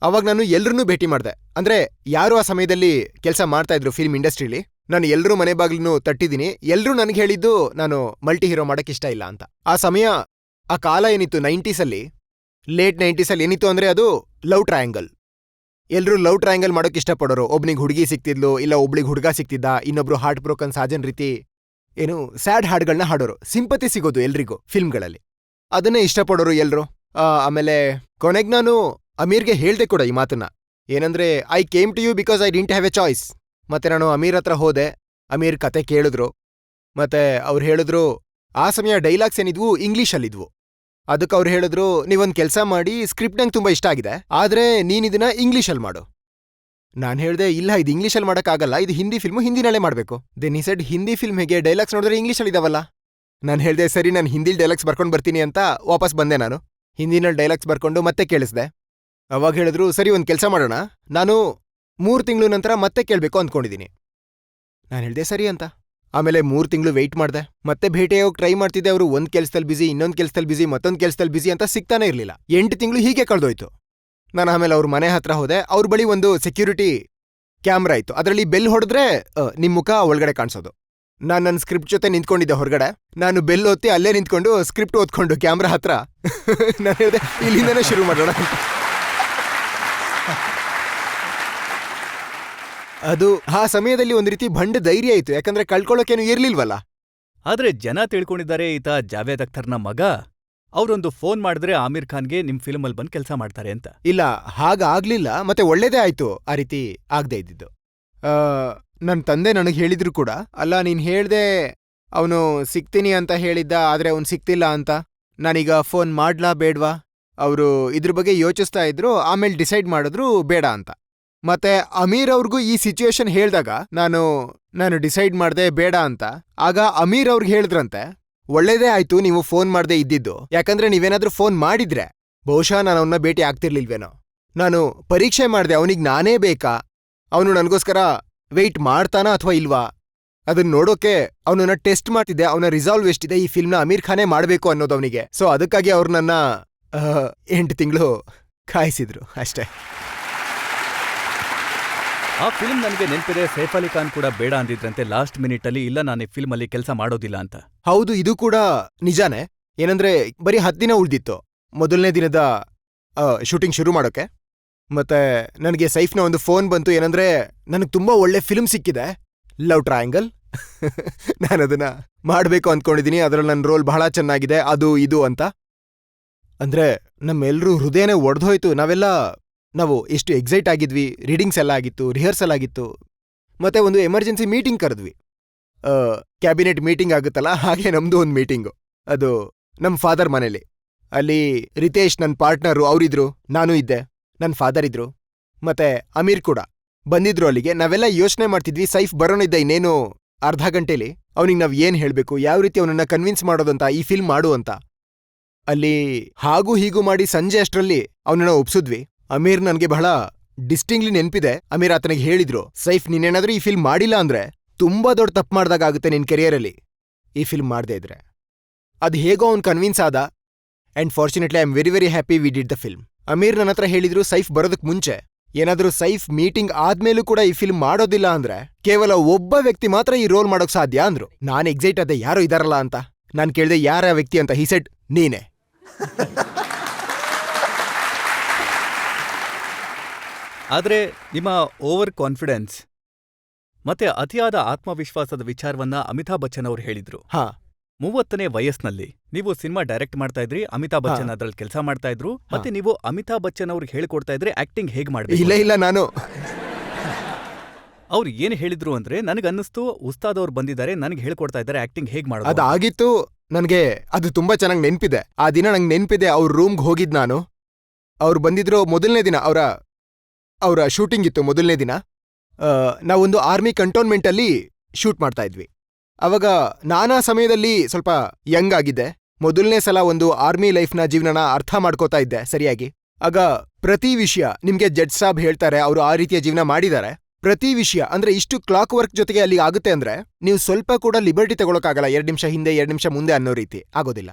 ಅವಾಗ ನಾನು ಎಲ್ರನ್ನೂ ಭೇಟಿ ಮಾಡಿದೆ. ಅಂದ್ರೆ ಯಾರು ಆ ಸಮಯದಲ್ಲಿ ಕೆಲಸ ಮಾಡ್ತಾ ಇದ್ರು ಫಿಲ್ಮ್ ಇಂಡಸ್ಟ್ರಿಲಿ. ನಾನು ಎಲ್ರೂ ಮನೆ ಬಾಗ್ಲೂ ತಟ್ಟಿದ್ದೀನಿ. ಎಲ್ರೂ ನನಗೆ ಹೇಳಿದ್ದು ನಾನು ಮಲ್ಟಿ ಹೀರೋ ಮಾಡಕ್ ಇಷ್ಟ ಇಲ್ಲ ಅಂತ. ಆ ಸಮಯ, ಆ ಕಾಲ ಏನಿತ್ತು 90sಲ್ಲಿ, ಲೇಟ್ 90s ಏನಿತ್ತು ಅಂದ್ರೆ ಅದು ಲವ್ ಟ್ರಯಾಂಗಲ್. ಎಲ್ರೂ ಲವ್ ಟ್ರಯಾಂಗಲ್ ಮಾಡೋಕೆ ಇಷ್ಟಪಡೋರು. ಒಬ್ನಿಗೆ ಹುಡುಗಿ ಸಿಕ್ತಿದ್ಲು, ಇಲ್ಲ ಒಬ್ಳಿಗೆ ಹುಡುಗ ಸಿಕ್ತಿದ್ದ, ಇನ್ನೊಬ್ರು ಹಾರ್ಟ್ ಬ್ರೋಕನ್ ಸಾಜನ್ ರೀತಿ ಏನು ಸ್ಯಾಡ್ ಹಾಡ್ಗಳನ್ನ ಹಾಡೋರು. ಸಿಂಪತಿ ಸಿಗೋದು ಎಲ್ರಿಗೂ ಫಿಲ್ಮ್ಗಳಲ್ಲಿ, ಅದನ್ನೇ ಇಷ್ಟಪಡೋರು ಎಲ್ರು. ಆಮೇಲೆ ಕೊನೆಗೆ ನಾನು ಅಮೀರ್ಗೆ ಹೇಳ್ದೆ ಕೂಡ ಈ ಮಾತನ್ನ, ಏನಂದ್ರೆ I came to you because I didn't have a choice. ಮತ್ತೆ ನಾನು ಅಮೀರ್ ಹತ್ರ ಹೋದೆ, ಅಮೀರ್ ಕತೆ ಕೇಳಿದ್ರು. ಮತ್ತೆ ಅವ್ರು ಹೇಳಿದ್ರು ಆ ಸಮಯ ಡೈಲಾಗ್ಸ್ ಏನಿದ್ವು ಇಂಗ್ಲೀಷಲ್ಲಿದ್ವು. ಅದಕ್ಕೆ ಅವ್ರು ಹೇಳಿದ್ರು, ನೀವೊಂದು ಕೆಲಸ ಮಾಡಿ, ಸ್ಕ್ರಿಪ್ಟ್ ನಂಗೆ ತುಂಬ ಇಷ್ಟ ಆಗಿದೆ, ಆದರೆ ನೀನಿದನ್ನ ಇಂಗ್ಲೀಷಲ್ಲಿ ಮಾಡು. ನಾನು ಹೇಳಿದೆ, ಇಲ್ಲ ಇದು ಇಂಗ್ಲೀಷಲ್ಲಿ ಮಾಡೋಕ್ಕಾಗಲ್ಲ, ಇದು ಹಿಂದಿ ಫಿಲ್ಮು, ಹಿಂದಿನಲ್ಲೇ ಮಾಡಬೇಕು. Then he said, Hindi film ಹೇಗೆ, ಡೈಲಾಗ್ಸ್ ನೋಡಿದ್ರೆ ಇಂಗ್ಲೀಷಲ್ಲಿ ಇದಾವಲ್ಲ. ನಾನು ಹೇಳಿದೆ, ಸರಿ ನಾನು ಹಿಂದಿಲಿ ಡೈಲಾಗ್ಸ್ ಬರ್ಕೊಂಡು ಬರ್ತೀನಿ ಅಂತ ವಾಪಸ್ ಬಂದೆ. ನಾನು ಹಿಂದಿನಲ್ಲಿ ಡೈಲಾಗ್ಸ್ ಬರ್ಕೊಂಡು ಮತ್ತೆ ಕೇಳಿಸ್ದೆ. ಅವಾಗ ಹೇಳಿದ್ರು, ಸರಿ ಒಂದು ಕೆಲಸ ಮಾಡೋಣ, ನಾನು 3 ತಿಂಗಳು ನಂತರ ಮತ್ತೆ ಕೇಳಬೇಕು ಅಂದ್ಕೊಂಡಿದ್ದೀನಿ. ನಾನು ಹೇಳಿದೆ ಸರಿ ಅಂತ. ಆಮೇಲೆ 3 ತಿಂಗಳು ವೆಯ್ಟ್ ಮಾಡಿದೆ, ಮತ್ತೆ ಭೇಟಿಯಾಗೋಕೆ ಟ್ರೈ ಮಾಡ್ತಿದ್ದೆ. ಅವರು ಒಂದು ಕೆಲಸದಲ್ಲಿ ಬಿಸಿ, ಇನ್ನೊಂದು ಕೆಲಸದಲ್ಲಿ ಬಿಸಿ, ಮತ್ತೊಂದು ಕೆಲಸದಲ್ಲಿ ಬಿಸಿ ಅಂತ ಸಿಗ್ತಾನೆ ಇರಲಿಲ್ಲ. 8 ತಿಂಗಳು ಹೀಗೆ ಕಳೆದೋಯ್ತು. ನಾನು ಆಮೇಲೆ ಅವ್ರ ಮನೆ ಹತ್ರ ಹೋದೆ. ಅವ್ರ ಬಳಿ ಒಂದು ಸೆಕ್ಯೂರಿಟಿ ಕ್ಯಾಮ್ರಾ ಇತ್ತು, ಅದರಲ್ಲಿ ಬೆಲ್ ಹೊಡೆದ್ರೆ ನಿಮ್ಮ ಮುಖ ಒಳಗಡೆ ಕಾಣಿಸೋದು. ನಾನು ನನ್ನ ಸ್ಕ್ರಿಪ್ಟ್ ಜೊತೆ ನಿಂತ್ಕೊಂಡಿದ್ದೆ ಹೊರಗಡೆ. ನಾನು ಬೆಲ್ ಒತ್ತಿ ಅಲ್ಲೇ ನಿಂತ್ಕೊಂಡು ಸ್ಕ್ರಿಪ್ಟ್ ಓದ್ಕೊಂಡು ಕ್ಯಾಮ್ರಾ ಹತ್ರ ನಾನು ಹೇಳಿದೆ, ಇಲ್ಲಿಂದನೇ ಶುರು ಮಾಡೋಣ. ಅದು ಆ ಸಮಯದಲ್ಲಿ ಒಂದು ರೀತಿ ಭಂಡ ಧೈರ್ಯ ಇತ್ತು, ಯಾಕಂದ್ರೆ ಕಳ್ಕೊಳ್ಳೋಕೇನು ಇರ್ಲಿಲ್ವಲ್ಲ. ಆದ್ರೆ ಜನ ತಿಳ್ಕೊಂಡಿದ್ದಾರೆ ಈತ ಜಾವೇದ್ ಅಖ್ತರ್ನ ಮಗ. ಅವ್ರೊಂದು ಫೋನ್ ಮಾಡಿದ್ರೆ ಆಮಿರ್ ಖಾನ್ಗೆ ನಿಮ್ ಫಿಲ್ಮಲ್ಲಿ ಬಂದು ಕೆಲಸ ಮಾಡ್ತಾರೆ ಅಂತ. ಇಲ್ಲ, ಹಾಗಾಗ್ಲಿಲ್ಲ. ಮತ್ತೆ ಒಳ್ಳೇದೇ ಆಯ್ತು ಆ ರೀತಿ ಆಗದೆ ಇದ್ದಿದ್ದು. ನನ್ನ ತಂದೆ ನನಗೆ ಹೇಳಿದ್ರು ಕೂಡ, ಅಲ್ಲ ನೀನ್ ಹೇಳ್ದೆ ಅವನು ಸಿಗ್ತೀನಿ ಅಂತ ಹೇಳಿದ್ದ, ಆದ್ರೆ ಅವನು ಸಿಗ್ತಿಲ್ಲ ಅಂತ. ನಾನೀಗ ಫೋನ್ ಮಾಡ್ಲಾ ಬೇಡ್ವಾ? ಅವರು ಇದ್ರ ಬಗ್ಗೆ ಯೋಚಿಸ್ತಾ ಇದ್ರು, ಆಮೇಲೆ ಡಿಸೈಡ್ ಮಾಡಿದ್ರು ಬೇಡ ಅಂತ. ಮತ್ತೆ ಅಮೀರ್ ಅವ್ರಿಗೂ ಈ ಸಿಚುವೇಶನ್ ಹೇಳ್ದಾಗ ನಾನು ಡಿಸೈಡ್ ಮಾಡ್ದೆ ಬೇಡ ಅಂತ. ಆಗ ಅಮೀರ್ ಅವ್ರಿಗೆ ಹೇಳಿದ್ರಂತೆ, ಒಳ್ಳೇದೇ ಆಯ್ತು ನೀವು ಫೋನ್ ಮಾಡ್ದೆ ಇದ್ದಿದ್ದು, ಯಾಕಂದ್ರೆ ನೀವೇನಾದ್ರೂ ಫೋನ್ ಮಾಡಿದ್ರೆ ಬಹುಶಃ ನಾನು ಅವನ್ನ ಭೇಟಿ ಆಗ್ತಿರ್ಲಿಲ್ವೇನೋ. ನಾನು ಪರೀಕ್ಷೆ ಮಾಡ್ದೆ, ಅವನಿಗೆ ನಾನೇ ಬೇಕಾ, ಅವನು ನನಗೋಸ್ಕರ ವೆಯ್ಟ್ ಮಾಡ್ತಾನಾ ಅಥವಾ ಇಲ್ವಾ, ಅದನ್ನ ನೋಡೋಕೆ ಅವನನ್ನ ಟೆಸ್ಟ್ ಮಾಡ್ತಿದ್ದೆ. ಅವನ ರಿಸಾಲ್ವ್ ಎಷ್ಟಿದೆ, ಈ ಫಿಲ್ಮ್ನ ಅಮೀರ್ ಖಾನೇ ಮಾಡಬೇಕು ಅನ್ನೋದು ಅವನಿಗೆ. ಸೊ ಅದಕ್ಕಾಗಿ ಅವ್ರು ನನ್ನ 8 ತಿಂಗಳು ಕಾಯಿಸಿದ್ರು ಅಷ್ಟೇ. ಆ ಫಿಲ್ಮ್ ನನಗೆ ನೆನಪಿದೆ, ಸೈಫ್ ಅಲಿ ಖಾನ್ ಕೂಡ ಬೇಡ ಅಂದಿದ್ರಂತೆ ಲಾಸ್ಟ್ ಮಿನಿಟ್ ಅಲ್ಲಿ, ಇಲ್ಲ ನಾನು ಈ ಫಿಲ್ಮ್ ಅಲ್ಲಿ ಕೆಲಸ ಮಾಡೋದಿಲ್ಲ ಅಂತ. ಹೌದು, ಇದು ಕೂಡ ನಿಜಾನೇ. ಏನಂದ್ರೆ ಬರೀ 10 ದಿನ ಉಳ್ದಿತ್ತು ಮೊದಲನೇ ದಿನದ ಶೂಟಿಂಗ್ ಶುರು ಮಾಡೋಕೆ. ಮತ್ತೆ ನನಗೆ ಸೈಫ್ನ ಒಂದು ಫೋನ್ ಬಂತು, ಏನಂದ್ರೆ ನನಗೆ ತುಂಬಾ ಒಳ್ಳೆ ಫಿಲ್ಮ್ ಸಿಕ್ಕಿದೆ, ಲವ್ ಟ್ರಯಾಂಗಲ್. ನಾನು ಅದನ್ನ ಮಾಡಬೇಕು ಅಂದ್ಕೊಂಡಿದ್ದೀನಿ, ಅದರಲ್ಲಿ ನನ್ನ ರೋಲ್ ಬಹಳ ಚೆನ್ನಾಗಿದೆ, ಅದು ಇದು ಅಂತ. ಅಂದ್ರೆ ನಮ್ಮೆಲ್ಲರೂ ಹೃದಯನೇ ಒಡೆದೋಯ್ತು. ನಾವು ಎಷ್ಟು ಎಕ್ಸೈಟ್ ಆಗಿದ್ವಿ. ರೀಡಿಂಗ್ಸ್ ಎಲ್ಲ ಆಗಿತ್ತು, ರಿಹರ್ಸಲ್ ಆಗಿತ್ತು, ಮತ್ತೆ ಒಂದು ಎಮರ್ಜೆನ್ಸಿ ಮೀಟಿಂಗ್ ಕರೆದ್ವಿ. ಕ್ಯಾಬಿನೆಟ್ ಮೀಟಿಂಗ್ ಆಗುತ್ತಲ್ಲ, ಹಾಗೆ ನಮ್ದು ಒಂದು ಮೀಟಿಂಗು. ಅದು ನಮ್ಮ ಫಾದರ್ ಮನೇಲಿ. ಅಲ್ಲಿ ರಿತೇಶ್ ನನ್ನ ಪಾರ್ಟ್ನರು ಅವರಿದ್ರು, ನಾನು ಇದ್ದೆ, ನನ್ನ ಫಾದರ್ ಇದ್ರು, ಮತ್ತೆ ಅಮೀರ್ ಕೂಡ ಬಂದಿದ್ರು ಅಲ್ಲಿಗೆ. ನಾವೆಲ್ಲ ಯೋಚನೆ ಮಾಡ್ತಿದ್ವಿ, ಸೈಫ್ ಬರೋನಿದ್ದ ಇನ್ನೇನು ಅರ್ಧ ಗಂಟೆಲಿ, ಅವನಿಗೆ ನಾವು ಏನ್ ಹೇಳ್ಬೇಕು, ಯಾವ ರೀತಿ ಅವನನ್ನ ಕನ್ವಿನ್ಸ್ ಮಾಡೋದಂತ, ಈ ಫಿಲ್ಮ್ ಮಾಡು ಅಂತ. ಅಲ್ಲಿ ಹಾಗೂ ಹೀಗೂ ಮಾಡಿ ಸಂಜೆ ಅಷ್ಟರಲ್ಲಿ ಅವನನ್ನ ಒಪ್ಸಿದ್ವಿ. ಅಮೀರ್ ನನಗೆ ಬಹಳ ಡಿಸ್ಟಿಂಗ್ಲಿ ನೆನ್ಪಿದೆ. ಅಮೀರ್ ಆತನಿಗೆ ಹೇಳಿದ್ರು, ಸೈಫ್ ನೀನೇನಾದ್ರೂ ಈ ಫಿಲ್ಮ್ ಮಾಡಿಲ್ಲ ಅಂದ್ರೆ ತುಂಬಾ ದೊಡ್ಡ ತಪ್ಪು ಮಾಡ್ದಾಗುತ್ತೆ ನಿನ್ ಕೆರಿಯರಲ್ಲಿ, ಈ ಫಿಲ್ಮ್ ಮಾಡದೇ ಇದ್ರೆ. ಅದು ಹೇಗೋ ಅವ್ನು ಕನ್ವಿನ್ಸ್ ಆದ. And fortunately I am very very happy we did the film. Aamir ನನ್ನ ಹತ್ರ ಹೇಳಿದ್ರು, ಸೈಫ್ ಬರೋದಕ್ ಮುಂಚೆ ಏನಾದ್ರೂ ಸೈಫ್ ಮೀಟಿಂಗ್ ಆದ್ಮೇಲೂ ಕೂಡ ಈ ಫಿಲ್ಮ್ ಮಾಡೋದಿಲ್ಲ ಅಂದ್ರೆ ಕೇವಲ ಒಬ್ಬ ವ್ಯಕ್ತಿ ಮಾತ್ರ ಈ ರೋಲ್ ಮಾಡೋಕ್ ಸಾಧ್ಯ ಅಂದ್ರು. ನಾನು ಎಕ್ಸೈಟ್ ಆದೆ, ಯಾರೋ ಇದಾರಲ್ಲ ಅಂತ. ನಾನು ಕೇಳಿದೆ ಯಾರ ವ್ಯಕ್ತಿ ಅಂತ. ಹಿ ಸೆಡ್, ನೀನೆ. ಆದ್ರೆ ನಿಮ್ಮ ಓವರ್ ಕಾನ್ಫಿಡೆನ್ಸ್ ಮತ್ತೆ ಅತಿಯಾದ ಆತ್ಮವಿಶ್ವಾಸದ ವಿಚಾರವನ್ನ ಅಮಿತಾಬ್ ಬಚ್ಚನ್ ಅವರು ಹೇಳಿದ್ರು. ಹಾ, 30ನೇ ವಯಸ್ಸಿನಲ್ಲಿ ನೀವು ಸಿನಿಮಾ ಡೈರೆಕ್ಟ್ ಮಾಡ್ತಾ ಇದ್ರಿ, ಅಮಿತಾಬ್ ಬಚ್ಚನ್ ಅದ್ರಲ್ಲಿ ಕೆಲಸ ಮಾಡ್ತಾ ಇದ್ರು, ಮತ್ತೆ ನೀವು ಅಮಿತಾಬ್ ಬಚ್ಚನ್ ಅವ್ರಿಗೆ ಹೇಳ್ಕೊಡ್ತಾ ಇದ್ರಿ ಆಕ್ಟಿಂಗ್ ಹೇಗ್ ಮಾಡ್ಬೇಕು. ಇಲ್ಲ ನಾನು ಅವ್ರು ಏನ್ ಹೇಳಿದ್ರು ಅಂದ್ರೆ, ನನಗನ್ನಿಸ್ತು ಉಸ್ತಾದ್ ಅವ್ರು ಬಂದಿದ್ದಾರೆ, ನನಗೆ ಹೇಳ್ಕೊಡ್ತಾ ಇದ್ದಾರೆ ಆಕ್ಟಿಂಗ್ ಹೇಗ್ ಮಾಡೋದು. ಅದಾಗಿತ್ತು. ನನಗೆ ಅದು ತುಂಬಾ ಚೆನ್ನಾಗಿ ನೆನ್ಪಿದೆ. ಆ ದಿನ ನಂಗೆ ನೆನ್ಪಿದೆ. ಅವ್ರ ರೂಮ್ಗೆ ಹೋಗಿದ್ ನಾನು. ಅವ್ರು ಬಂದಿದ್ರು ಮೊದಲನೇ ದಿನ, ಅವರ ಶೂಟಿಂಗ್ ಇತ್ತು ಮೊದಲನೇ ದಿನ. ನಾವೊಂದು ಆರ್ಮಿ ಕಂಟೋನ್ಮೆಂಟಲ್ಲಿ ಶೂಟ್ ಮಾಡ್ತಾ ಇದ್ವಿ. ಅವಾಗ ನಾನಾ ಸಮಯದಲ್ಲಿ ಸ್ವಲ್ಪ ಯಂಗ್ ಆಗಿದ್ದೆ. ಮೊದಲನೇ ಸಲ ಒಂದು ಆರ್ಮಿ ಲೈಫ್ನ ಜೀವನನ ಅರ್ಥ ಮಾಡ್ಕೋತಾ ಇದ್ದೆ ಸರಿಯಾಗಿ. ಆಗ ಪ್ರತಿ ವಿಷಯ ನಿಮ್ಗೆ ಜಡ್ಜ್ ಸಾಬ್ ಹೇಳ್ತಾರೆ, ಅವರು ಆ ರೀತಿಯ ಜೀವನ ಮಾಡಿದ್ದಾರೆ. ಪ್ರತಿ ವಿಷಯ ಅಂದ್ರೆ ಇಷ್ಟು ಕ್ಲಾಕ್ ವರ್ಕ್ ಜೊತೆಗೆ ಅಲ್ಲಿ ಆಗುತ್ತೆ ಅಂದ್ರೆ ನೀವು ಸ್ವಲ್ಪ ಕೂಡ ಲಿಬರ್ಟಿ ತಗೊಳಕ್ಕಾಗಲ್ಲ. 2 ನಿಮಿಷ ಹಿಂದೆ 2 ನಿಮಿಷ ಮುಂದೆ ಅನ್ನೋ ರೀತಿ ಆಗೋದಿಲ್ಲ.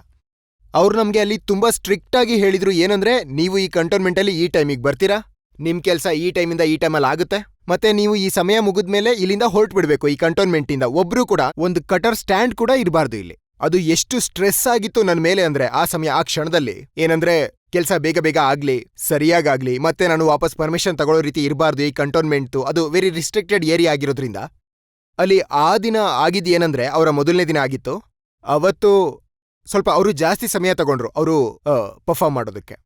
ಅವ್ರು ನಮ್ಗೆ ಅಲ್ಲಿ ತುಂಬಾ ಸ್ಟ್ರಿಕ್ಟ್ ಆಗಿ ಹೇಳಿದ್ರು, ಏನಂದ್ರೆ ನೀವು ಈ ಕಂಟೋನ್ಮೆಂಟಲ್ಲಿ ಈ ಟೈಮಿಗೆ ಬರ್ತೀರಾ, ನಿಮ್ ಕೆಲ್ಸ ಈ ಟೈಮಿಂದ ಈ ಟೈಮಲ್ಲಿ ಆಗುತ್ತೆ, ಮತ್ತೆ ನೀವು ಈ ಸಮಯ ಮುಗಿದ್ಮೇಲೆ ಇಲ್ಲಿಂದ ಹೊರಟು ಬಿಡ್ಬೇಕು ಈ ಕಂಟೋನ್ಮೆಂಟಿಂದ. ಒಬ್ರು ಕೂಡ ಒಂದು ಕಟರ್ ಸ್ಟ್ಯಾಂಡ್ ಕೂಡ ಇರಬಾರ್ದು ಇಲ್ಲಿ. ಅದು ಎಷ್ಟು ಸ್ಟ್ರೆಸ್ ಆಗಿತ್ತು ನನ್ನ ಮೇಲೆ ಅಂದ್ರೆ ಆ ಸಮಯ, ಆ ಕ್ಷಣದಲ್ಲಿ. ಏನಂದ್ರೆ ಕೆಲಸ ಬೇಗ ಬೇಗ ಆಗ್ಲಿ, ಸರಿಯಾಗ್ಲಿ, ಮತ್ತೆ ನಾನು ವಾಪಸ್ ಪರ್ಮಿಷನ್ ತಗೊಳ್ಳೋ ರೀತಿ ಇರಬಾರ್ದು. ಈ ಕಂಟೋನ್ಮೆಂಟ್ದು ಅದು ವೆರಿ ರಿಸ್ಟ್ರಿಕ್ಟೆಡ್ ಏರಿಯಾ ಆಗಿರೋದ್ರಿಂದ ಅಲ್ಲಿ ಆ ದಿನ ಆಗಿದ್ದೇನಂದ್ರೆ ಅವರ ಮೊದಲನೇ ದಿನ ಆಗಿತ್ತು. ಅವತ್ತು ಸ್ವಲ್ಪ ಅವರು ಜಾಸ್ತಿ ಸಮಯ ತಗೊಂಡ್ರು ಅವರು ಪರ್ಫಾರ್ಮ್ ಮಾಡೋದಕ್ಕೆ.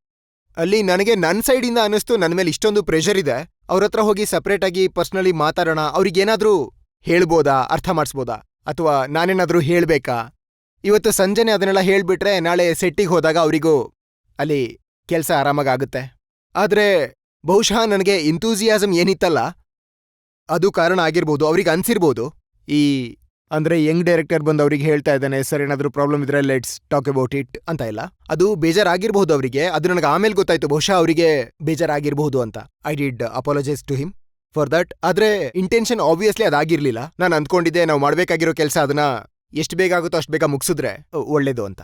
ಅಲ್ಲಿ ನನಗೆ ನನ್ನ ಸೈಡಿಂದ ಅನ್ನಿಸ್ತು ನನ್ನ ಮೇಲೆ ಇಷ್ಟೊಂದು ಪ್ರೆಷರ್ ಇದೆ, ಅವ್ರ ಹತ್ರ ಹೋಗಿ ಸಪ್ರೇಟ್ ಆಗಿ ಪರ್ಸ್ನಲಿ ಮಾತಾಡೋಣ, ಅವ್ರಿಗೇನಾದ್ರೂ ಹೇಳ್ಬೋದಾ, ಅರ್ಥ ಮಾಡಿಸ್ಬೋದಾ, ಅಥವಾ ನಾನೇನಾದ್ರೂ ಹೇಳ್ಬೇಕಾ. ಇವತ್ತು ಸಂಜೆನೆ ಅದನ್ನೆಲ್ಲ ಹೇಳ್ಬಿಟ್ರೆ ನಾಳೆ ಸೆಟ್ಟಿಗೆ ಹೋದಾಗ ಅವರಿಗೂ ಅಲ್ಲಿ ಕೆಲಸ ಆರಾಮಾಗುತ್ತೆ. ಆದ್ರೆ ಬಹುಶಃ ನನಗೆ ಇಂಥೂಸಿಯಾಸಮ್ ಏನಿತ್ತಲ್ಲ ಅದು ಕಾರಣ ಆಗಿರ್ಬೋದು. ಅವ್ರಿಗೆ ಅನ್ಸಿರ್ಬೋದು, ಈ ಅಂದ್ರೆ ಯಂಗ್ ಡೈರೆಕ್ಟರ್ ಬಂದು ಅವ್ರಿಗೆ ಹೇಳ್ತಾ ಇದ್ದಾನೆ ಸರ್ ಏನಾದ್ರೂ ಪ್ರಾಬ್ಲಮ್ ಇದ್ರೆ ಲೆಟ್ಸ್ ಟಾಕ್ ಅಬೌಟ್ ಇಟ್ ಅಂತ ಇಲ್ಲ. ಅದು ಬೇಜಾರಾಗಿರ್ಬಹುದು ಅವರಿಗೆ. ಅದು ನನಗೆ ಆಮೇಲೆ ಗೊತ್ತಾಯ್ತು, ಬಹುಶಃ ಅವರಿಗೆ ಬೇಜಾರಾಗಿರ್ಬಹುದು ಅಂತ. I did apologise to him for that. ಆದ್ರೆ ಇಂಟೆನ್ಷನ್ ಆಬ್ವಿಯಸ್ಲಿ ಅದಾಗಿರ್ಲಿಲ್ಲ. ನಾನು ಅಂದ್ಕೊಂಡಿದ್ದೆ ನಾವು ಮಾಡ್ಬೇಕಾಗಿರೋ ಕೆಲಸ ಅದನ್ನ ಎಷ್ಟು ಬೇಗ ಆಗುತ್ತೋ ಅಷ್ಟು ಬೇಗ ಮುಗಿಸಿದ್ರೆ ಒಳ್ಳೇದು ಅಂತ.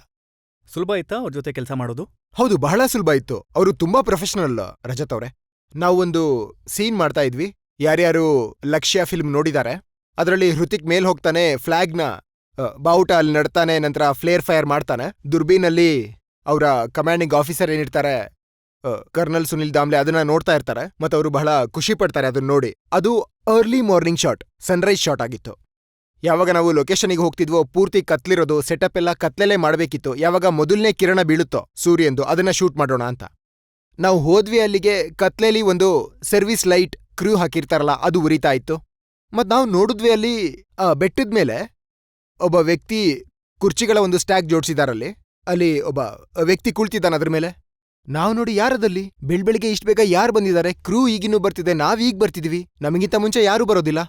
ಸುಲಭ ಆಯ್ತಾ ಅವ್ರ ಜೊತೆ ಕೆಲಸ ಮಾಡೋದು? ಹೌದು, ಬಹಳ ಸುಲಭ ಇತ್ತು. ಅವರು ತುಂಬಾ ಪ್ರೊಫೆಷನಲ್ ರಜತ್ ಅವ್ರೆ. ನಾವೊಂದು ಸೀನ್ ಮಾಡ್ತಾ ಇದ್ವಿ. ಯಾರ್ಯಾರು ಲಕ್ಷ್ಯ ಫಿಲ್ಮ್ ನೋಡಿದ್ದಾರೆ ಅದರಲ್ಲಿ ಹೃತಿಕ್ ಮೇಲ್ ಹೋಗ್ತಾನೆ, ಫ್ಲಾಗ್ನ ಬಾವುಟ ಅಲ್ಲಿ ನಡ್ತಾನೆ, ನಂತರ ಫ್ಲೇರ್ ಫೈರ್ ಮಾಡ್ತಾನೆ. ದುರ್ಬೀನಲ್ಲಿ ಅವರ ಕಮಾಂಡಿಂಗ್ ಆಫೀಸರ್ ಏನಿರ್ತಾರೆ ಕರ್ನಲ್ ಸುನಿಲ್ ದಾಮ್ಲೆ ಅದನ್ನ ನೋಡ್ತಾ ಇರ್ತಾರೆ. ಮತ್ತೆ ಅವರು ಬಹಳ ಖುಷಿ ಪಡ್ತಾರೆ ಅದನ್ನ ನೋಡಿ. ಅದು early morning shot, Sunrise shot ಆಗಿತ್ತು. ಯಾವಾಗ ನಾವು ಲೊಕೇಶನ್ಗೆ ಹೋಗ್ತಿದ್ವೋ ಪೂರ್ತಿ ಕತ್ಲಿರೋದು, ಸೆಟಪ್ ಎಲ್ಲ ಕತ್ಲೆಲ್ಲೇ ಮಾಡಬೇಕಿತ್ತು. ಯಾವಾಗ ಮೊದಲನೇ ಕಿರಣ ಬೀಳುತ್ತೋ ಸೂರ್ಯಂದು ಅದನ್ನ ಶೂಟ್ ಮಾಡೋಣ ಅಂತ ನಾವು ಹೋದ್ವಿ. ಅಲ್ಲಿಗೆ ಕತ್ಲೆಲಿ ಒಂದು ಸರ್ವಿಸ್ ಲೈಟ್ ಕ್ರೂ ಹಾಕಿರ್ತಾರಲ್ಲ ಅದು ಉರಿತಾ ಇತ್ತು. ಮತ್ ನಾವು ನೋಡಿದ್ವಿ ಅಲ್ಲಿ ಬೆಟ್ಟದ ಮೇಲೆ ಒಬ್ಬ ವ್ಯಕ್ತಿ ಕುರ್ಚಿಗಳ ಒಂದು ಸ್ಟ್ಯಾಕ್ ಜೋಡಿಸಿದಾರಲ್ಲಿ. ಅಲ್ಲಿ ಒಬ್ಬ ವ್ಯಕ್ತಿ ಕುಳಿತಿದ್ದಾನ ಅದ್ರ ಮೇಲೆ. ನಾವು ನೋಡಿ ಯಾರದಲ್ಲಿ ಬೆಳ್ಬೆಳಿಗ್ಗೆ ಇಷ್ಟು ಬೇಗ ಯಾರು ಬಂದಿದ್ದಾರೆ, ಕ್ರೂ ಈಗಿನ್ನೂ ಬರ್ತಿದೆ, ನಾವೀಗ ಬರ್ತಿದೀವಿ, ನಮಗಿಂತ ಮುಂಚೆ ಯಾರೂ ಬರೋದಿಲ್ಲ.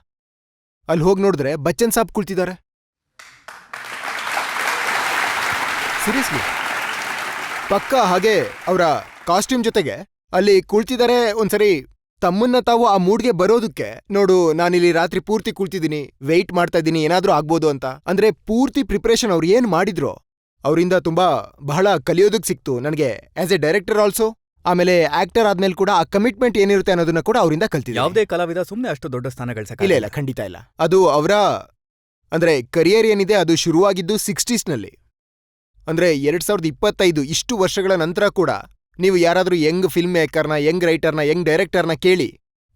ಅಲ್ಲಿ ಹೋಗಿ ನೋಡಿದ್ರೆ ಬಚ್ಚನ್ ಸಾಬ್ ಕುಳಿತಿದ್ದಾರೆ. ಸೀರಿಯಸ್ಲಿ ಪಕ್ಕ ಹಾಗೆ ಅವರ ಕಾಸ್ಟ್ಯೂಮ್ ಜೊತೆಗೆ ಅಲ್ಲಿ ಕುಳಿತಿದ್ದಾರೆ. ಒಂದ್ಸರಿ ತಮ್ಮನ್ನ ತಾವು ಆ ಮೂಡ್ಗೆ ಬರೋದಕ್ಕೆ, ನೋಡು ನಾನಿಲ್ಲಿ ರಾತ್ರಿ ಪೂರ್ತಿ ಕುಳಿತಿದ್ದೀನಿ, ವೆಯ್ಟ್ ಮಾಡ್ತಾ ಇದ್ದೀನಿ ಏನಾದ್ರೂ ಆಗ್ಬೋದು ಅಂತ. ಅಂದ್ರೆ ಪೂರ್ತಿ ಪ್ರಿಪರೇಷನ್ ಅವ್ರು ಏನ್ ಮಾಡಿದ್ರು ಅವರಿಂದ ತುಂಬಾ ಬಹಳ ಕಲಿಯೋದಕ್ಕೆ ಸಿಕ್ತು ನನಗೆ ಆಸ್ ಎ ಡೈರೆಕ್ಟರ್ ಆಲ್ಸೋ. ಆಮೇಲೆ ಆಕ್ಟರ್ ಆದ್ಮೇಲೆ ಕೂಡ ಆ ಕಮಿಟ್ಮೆಂಟ್ ಏನಿರುತ್ತೆ ಅನ್ನೋದನ್ನ ಕೂಡ ಅವರಿಂದ ಕಲ್ತಿದ್ದೆ. ಯಾವುದೇ ಕಲಾವಿದ ಸುಮ್ಮನೆ ಅಷ್ಟು ದೊಡ್ಡ ಸ್ಥಾನ ಗಳಿಸಕ್ಕೆ ಇಲ್ಲ, ಖಂಡಿತ ಇಲ್ಲ. ಅದು ಅವರ ಅಂದ್ರೆ ಕರಿಯರ್ ಏನಿದೆ ಅದು ಶುರುವಾಗಿದ್ದು 60s. ಅಂದ್ರೆ 2025 ಇಷ್ಟು ವರ್ಷಗಳ ನಂತರ ಕೂಡ ನೀವು ಯಾರಾದ್ರೂ ಯಂಗ್ ಫಿಲ್ಮ್ ಮೇಕರ್ನ, ಯಂಗ್ ರೈಟರ್ನ, ಯಂಗ್ ಡೈರೆಕ್ಟರ್ನ ಕೇಳಿ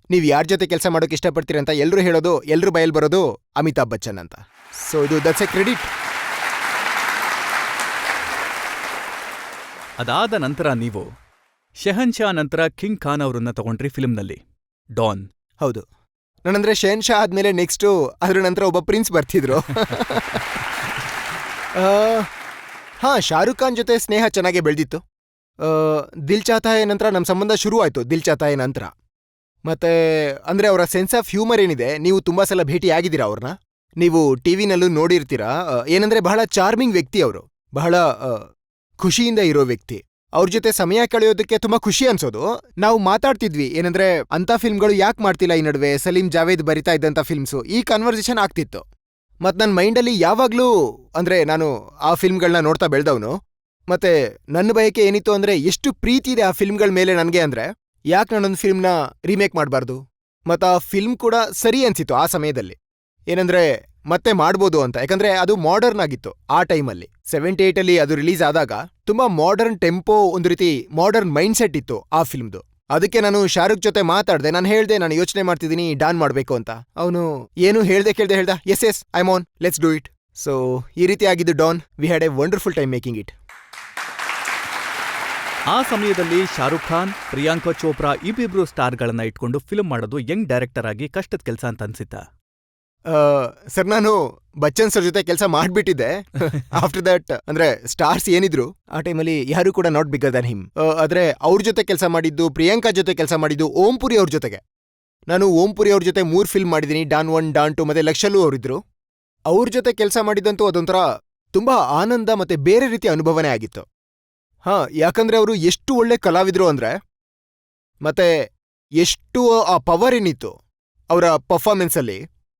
ನೀವು ಯಾರ ಜೊತೆ ಕೆಲಸ ಮಾಡೋಕೆ ಇಷ್ಟಪಡ್ತೀರಿ ಅಂತ ಎಲ್ಲರೂ ಹೇಳೋದು, ಎಲ್ಲರೂ ಬಯಲ್ ಬರೋದು ಅಮಿತಾಬ್ ಬಚ್ಚನ್ ಅಂತ. ಸೊ ಇದು ದಟ್ಸ್ ಎ ಕ್ರೆಡಿಟ್. ಅದಾದ ನಂತರ ನೀವು ಶೆಹನ್ಶಾ ನಂತರ ಕಿಂಗ್ ಖಾನ್ ಅವರನ್ನ ತಗೊಂಡ್ರಿ ಫಿಲ್ಮ್ನಲ್ಲಿ ಡಾನ್. ಹೌದು, ನಾನಂದ್ರೆ ಶೆಹನ್ಶಾ ಆದ್ಮೇಲೆ ನೆಕ್ಸ್ಟು ಅದ್ರ ನಂತರ ಒಬ್ಬ ಪ್ರಿನ್ಸ್ ಬರ್ತಿದ್ರು. ಶಾರುಖ್ ಖಾನ್ ಜೊತೆ ಸ್ನೇಹ ಚೆನ್ನಾಗೇ ಬೆಳೆದಿತ್ತು. ದಿಲ್ ಚಾಹತಾ ಹೈ ನಂತರ ನಮ್ಮ ಸಂಬಂಧ ಶುರು ಆಯ್ತು. ದಿಲ್ ಚಾಹತಾ ಹೈ ನಂತರ ಮತ್ತೆ ಅಂದ್ರೆ ಅವರ ಸೆನ್ಸ್ ಆಫ್ ಹ್ಯೂಮರ್ ಏನಿದೆ, ನೀವು ತುಂಬಾ ಸಲ ಭೇಟಿ ಆಗಿದ್ದೀರಾ ಅವ್ರನ್ನ, ನೀವು ಟಿವಿನಲ್ಲೂ ನೋಡಿರ್ತೀರಾ. ಏನಂದ್ರೆ ಬಹಳ ಚಾರ್ಮಿಂಗ್ ವ್ಯಕ್ತಿ ಅವರು, ಬಹಳ ಖುಷಿಯಿಂದ ಇರೋ ವ್ಯಕ್ತಿ. ಅವ್ರ ಜೊತೆ ಸಮಯ ಕಳೆಯೋದಕ್ಕೆ ತುಂಬಾ ಖುಷಿ ಅನ್ಸೋದು. ನಾವು ಮಾತಾಡ್ತಿದ್ವಿ ಏನಂದ್ರೆ ಅಂತ ಫಿಲ್ಮ್ಗಳು ಯಾಕೆ ಮಾಡ್ತಿಲ್ಲ ಈ ನಡುವೆ, ಸಲೀಂ ಜಾವೇದ್ ಬರಿತಾ ಇದ್ದಂತ ಫಿಲ್ಮ್ಸು, ಈ ಕನ್ವರ್ಸೇಷನ್ ಆಗ್ತಿತ್ತು. ಮತ್ ನನ್ನ ಮೈಂಡಲ್ಲಿ ಯಾವಾಗ್ಲೂ ಅಂದ್ರೆ ನಾನು ಆ ಫಿಲ್ಮ್ಗಳನ್ನ ನೋಡ್ತಾ ಬೆಳೆದವನು. ಮತ್ತೆ ನನ್ನ ಬಯಕೆ ಏನಿತ್ತು ಅಂದ್ರೆ ಎಷ್ಟು ಪ್ರೀತಿ ಇದೆ ಆ ಫಿಲ್ಮ್ಗಳ ಮೇಲೆ ನನಗೆ, ಅಂದ್ರೆ ಯಾಕೆ ನಾನೊಂದು ಫಿಲ್ಮ್ನ ರೀಮೇಕ್ ಮಾಡಬಾರ್ದು. ಮತ್ತು ಆ ಫಿಲ್ಮ್ ಕೂಡ ಸರಿ ಅನ್ಸಿತ್ತು ಆ ಸಮಯದಲ್ಲಿ, ಏನಂದ್ರೆ ಮತ್ತೆ ಮಾಡ್ಬೋದು ಅಂತ. ಯಾಕಂದ್ರೆ ಅದು ಮಾಡರ್ನ್ ಆಗಿತ್ತು ಆ ಟೈಮಲ್ಲಿ. 78 ಅದು ರಿಲೀಸ್ ಆದಾಗ ತುಂಬಾ ಮಾಡರ್ನ್ ಟೆಂಪೋ, ಒಂದು ರೀತಿ ಮಾಡರ್ನ್ ಮೈಂಡ್ ಸೆಟ್ ಇತ್ತು ಆ ಫಿಲ್ಮ್ದು. ಅದಕ್ಕೆ ನಾನು ಶಾರುಖ್ ಜೊತೆ ಮಾತಾಡ್ದೆ. ನಾನು ಹೇಳ್ದೆ ನಾನು ಯೋಚನೆ ಮಾಡ್ತಿದ್ದೀನಿ ಡಾನ್ ಮಾಡ್ಬೇಕು ಅಂತ. ಅವನು ಏನು ಹೇಳ್ದೆ S I'm on, let's do it. So ಈ ರೀತಿ ಆಗಿದ್ದು Don. We had A wonderful time making it. ಆ ಸಮಯದಲ್ಲಿ ಶಾರುಖ್ ಖಾನ್, ಪ್ರಿಯಾಂಕಾ ಚೋಪ್ರಾ ಇಬ್ಬಿಬ್ರು ಸ್ಟಾರ್ಗಳನ್ನ ಇಟ್ಕೊಂಡು ಫಿಲ್ಮ್ ಮಾಡೋದು ಯಂಗ್ ಡೈರೆಕ್ಟರ್ ಆಗಿ ಕಷ್ಟದ ಕೆಲಸ ಅಂತ ಅನ್ಸಿತ್ತ? ಸರ್ ನಾನು ಬಚ್ಚನ್ ಸರ್ ಜೊತೆ ಕೆಲಸ ಮಾಡ್ಬಿಟ್ಟಿದ್ದೆ. ಆಫ್ಟರ್ ದಟ್ ಅಂದ್ರೆ ಸ್ಟಾರ್ಸ್ ಏನಿದ್ರು ಆ ಟೈಮಲ್ಲಿ ಯಾರು ಕೂಡ ನಾಟ್ ಬಿಗರ್ ದನ್ ಹಿಮ್. ಆದ್ರೆ ಅವ್ರ ಜೊತೆ ಕೆಲಸ ಮಾಡಿದ್ದು, ಪ್ರಿಯಾಂಕಾ ಜೊತೆ ಕೆಲಸ ಮಾಡಿದ್ದು, ಓಂಪುರಿ ಅವ್ರ ಜೊತೆಗೆ. ನಾನು ಓಂಪುರಿ ಅವ್ರ ಜೊತೆ 3 ಫಿಲ್ಮ್ ಮಾಡಿದ್ದೀನಿ, ಡಾನ್ 1, ಡಾನ್ 2 ಮತ್ತೆ ಲಕ್ಷಲ್ಲೂ ಅವರಿದ್ರು. ಅವ್ರ ಜೊತೆ ಕೆಲಸ ಮಾಡಿದ್ದಂತೂ ಅದೊಂಥರ ತುಂಬಾ ಆನಂದ ಮತ್ತೆ ಬೇರೆ ರೀತಿಯ ಅನುಭವನೇ ಆಗಿತ್ತು. ಯಾಕಂದ್ರೆ ಅವರು ಎಷ್ಟು ಒಳ್ಳೆ ಕಲಾವಿದ್ರು ಅಂದ್ರೆ, ಮತ್ತೆ ಎಷ್ಟು ಆ ಪವರ್ ಏನಿತ್ತು ಅವರ ಪರ್ಫಾರ್ಮೆನ್ಸ್ ಅಲ್ಲಿ.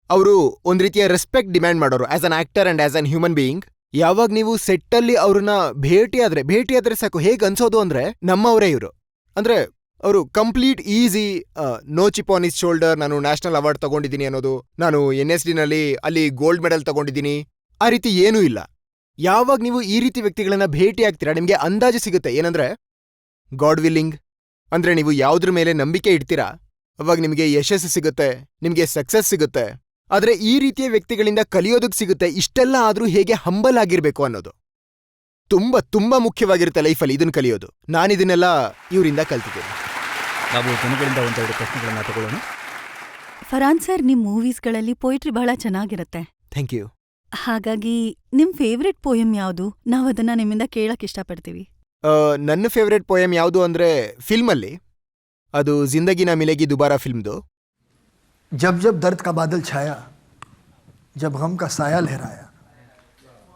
ಅವರು ಒಂದ್ ರೀತಿಯ ರೆಸ್ಪೆಕ್ಟ್ ಡಿಮ್ಯಾಂಡ್ ಮಾಡೋರು as an actor and as an human being. ಯಾವಾಗ ನೀವು ಸೆಟ್ಟಲ್ಲಿ ಅವ್ರನ್ನ ಭೇಟಿಯಾದ್ರೆ ಸಾಕು ಹೇಗ್ ಅನ್ಸೋದು ಅಂದ್ರೆ ನಮ್ಮವರೇ ಇವರು. ಅಂದ್ರೆ ಅವರು complete easy, no chip on his shoulder, ನಾನು ನ್ಯಾಷನಲ್ ಅವಾರ್ಡ್ ತಗೊಂಡಿದ್ದೀನಿ ಅನ್ನೋದು, ನಾನು NSD ನಲ್ಲಿ ಅಲ್ಲಿ ಗೋಲ್ಡ್ ಮೆಡಲ್ ತಗೊಂಡಿದ್ದೀನಿ, ಆ ರೀತಿ ಏನೂ ಇಲ್ಲ. ಯಾವಾಗ ನೀವು ಈ ರೀತಿ ವ್ಯಕ್ತಿಗಳನ್ನ ಭೇಟಿ ಆಗ್ತೀರಾ ನಿಮ್ಗೆ ಅಂದಾಜು ಸಿಗುತ್ತೆ ಏನಂದ್ರೆ ಗಾಡ್ ವಿಲ್ಲಿಂಗ್ ಅಂದ್ರೆ ನೀವು ಯಾವ್ದ್ರ ಮೇಲೆ ನಂಬಿಕೆ ಇಡ್ತೀರಾ ಅವಾಗ ನಿಮಗೆ ಯಶಸ್ಸು ಸಿಗುತ್ತೆ, ನಿಮಗೆ ಸಕ್ಸಸ್ ಸಿಗುತ್ತೆ. ಆದ್ರೆ ಈ ರೀತಿಯ ವ್ಯಕ್ತಿಗಳಿಂದ ಕಲಿಯೋದಕ್ಕೆ ಸಿಗುತ್ತೆ ಇಷ್ಟೆಲ್ಲ ಆದ್ರೂ ಹೇಗೆ ಹಂಬಲ್ ಆಗಿರ್ಬೇಕು ಅನ್ನೋದು ತುಂಬಾ ತುಂಬಾ ಮುಖ್ಯವಾಗಿರುತ್ತೆ ಲೈಫಲ್ಲಿ. ಇದನ್ನ ಕಲಿಯೋದು ನಾನಿದನ್ನೆಲ್ಲ ಇವರಿಂದ ಕಲ್ತಿದ್ದೀನಿ. ನಾವು ಜನಗಳಿಂದ ಒಂದೆರಡು ಪ್ರಶ್ನೆಗಳನ್ನ ತಗೊಳ್ಳೋಣ. ಫರಾನ್ ಸರ್, ನಿಮ್ ಮೂವೀಸ್ಗಳಲ್ಲಿ ಪೋಯಿಟ್ರಿ ಬಹಳ ಚೆನ್ನಾಗಿರುತ್ತೆ. Thank you. ಹಾಗಾಗಿ ನಿಮ್ ಫೇವ್ರೆಟ್ ಪೋಯಮ್ ಯಾವುದು? ನಾವದನ್ನ ನಿಮ್ಮಿಂದ ಕೇಳಕ್ ಇಷ್ಟಪಡ್ತೀವಿ. ನನ್ನ ಫೇವ್ರೆಟ್ ಪೋಯಮ್ ಯಾವುದು ಅಂದ್ರೆ ಫಿಲ್ಮಲ್ಲಿ ಅದು ಜಿಂದಗಿ ನಾ ಮಿಲೇಗಿ ದುಬಾರಾ ಫಿಲ್ಮ್ದು. जब जब दर्द का बादल छाया, जब गम का साया लहराया,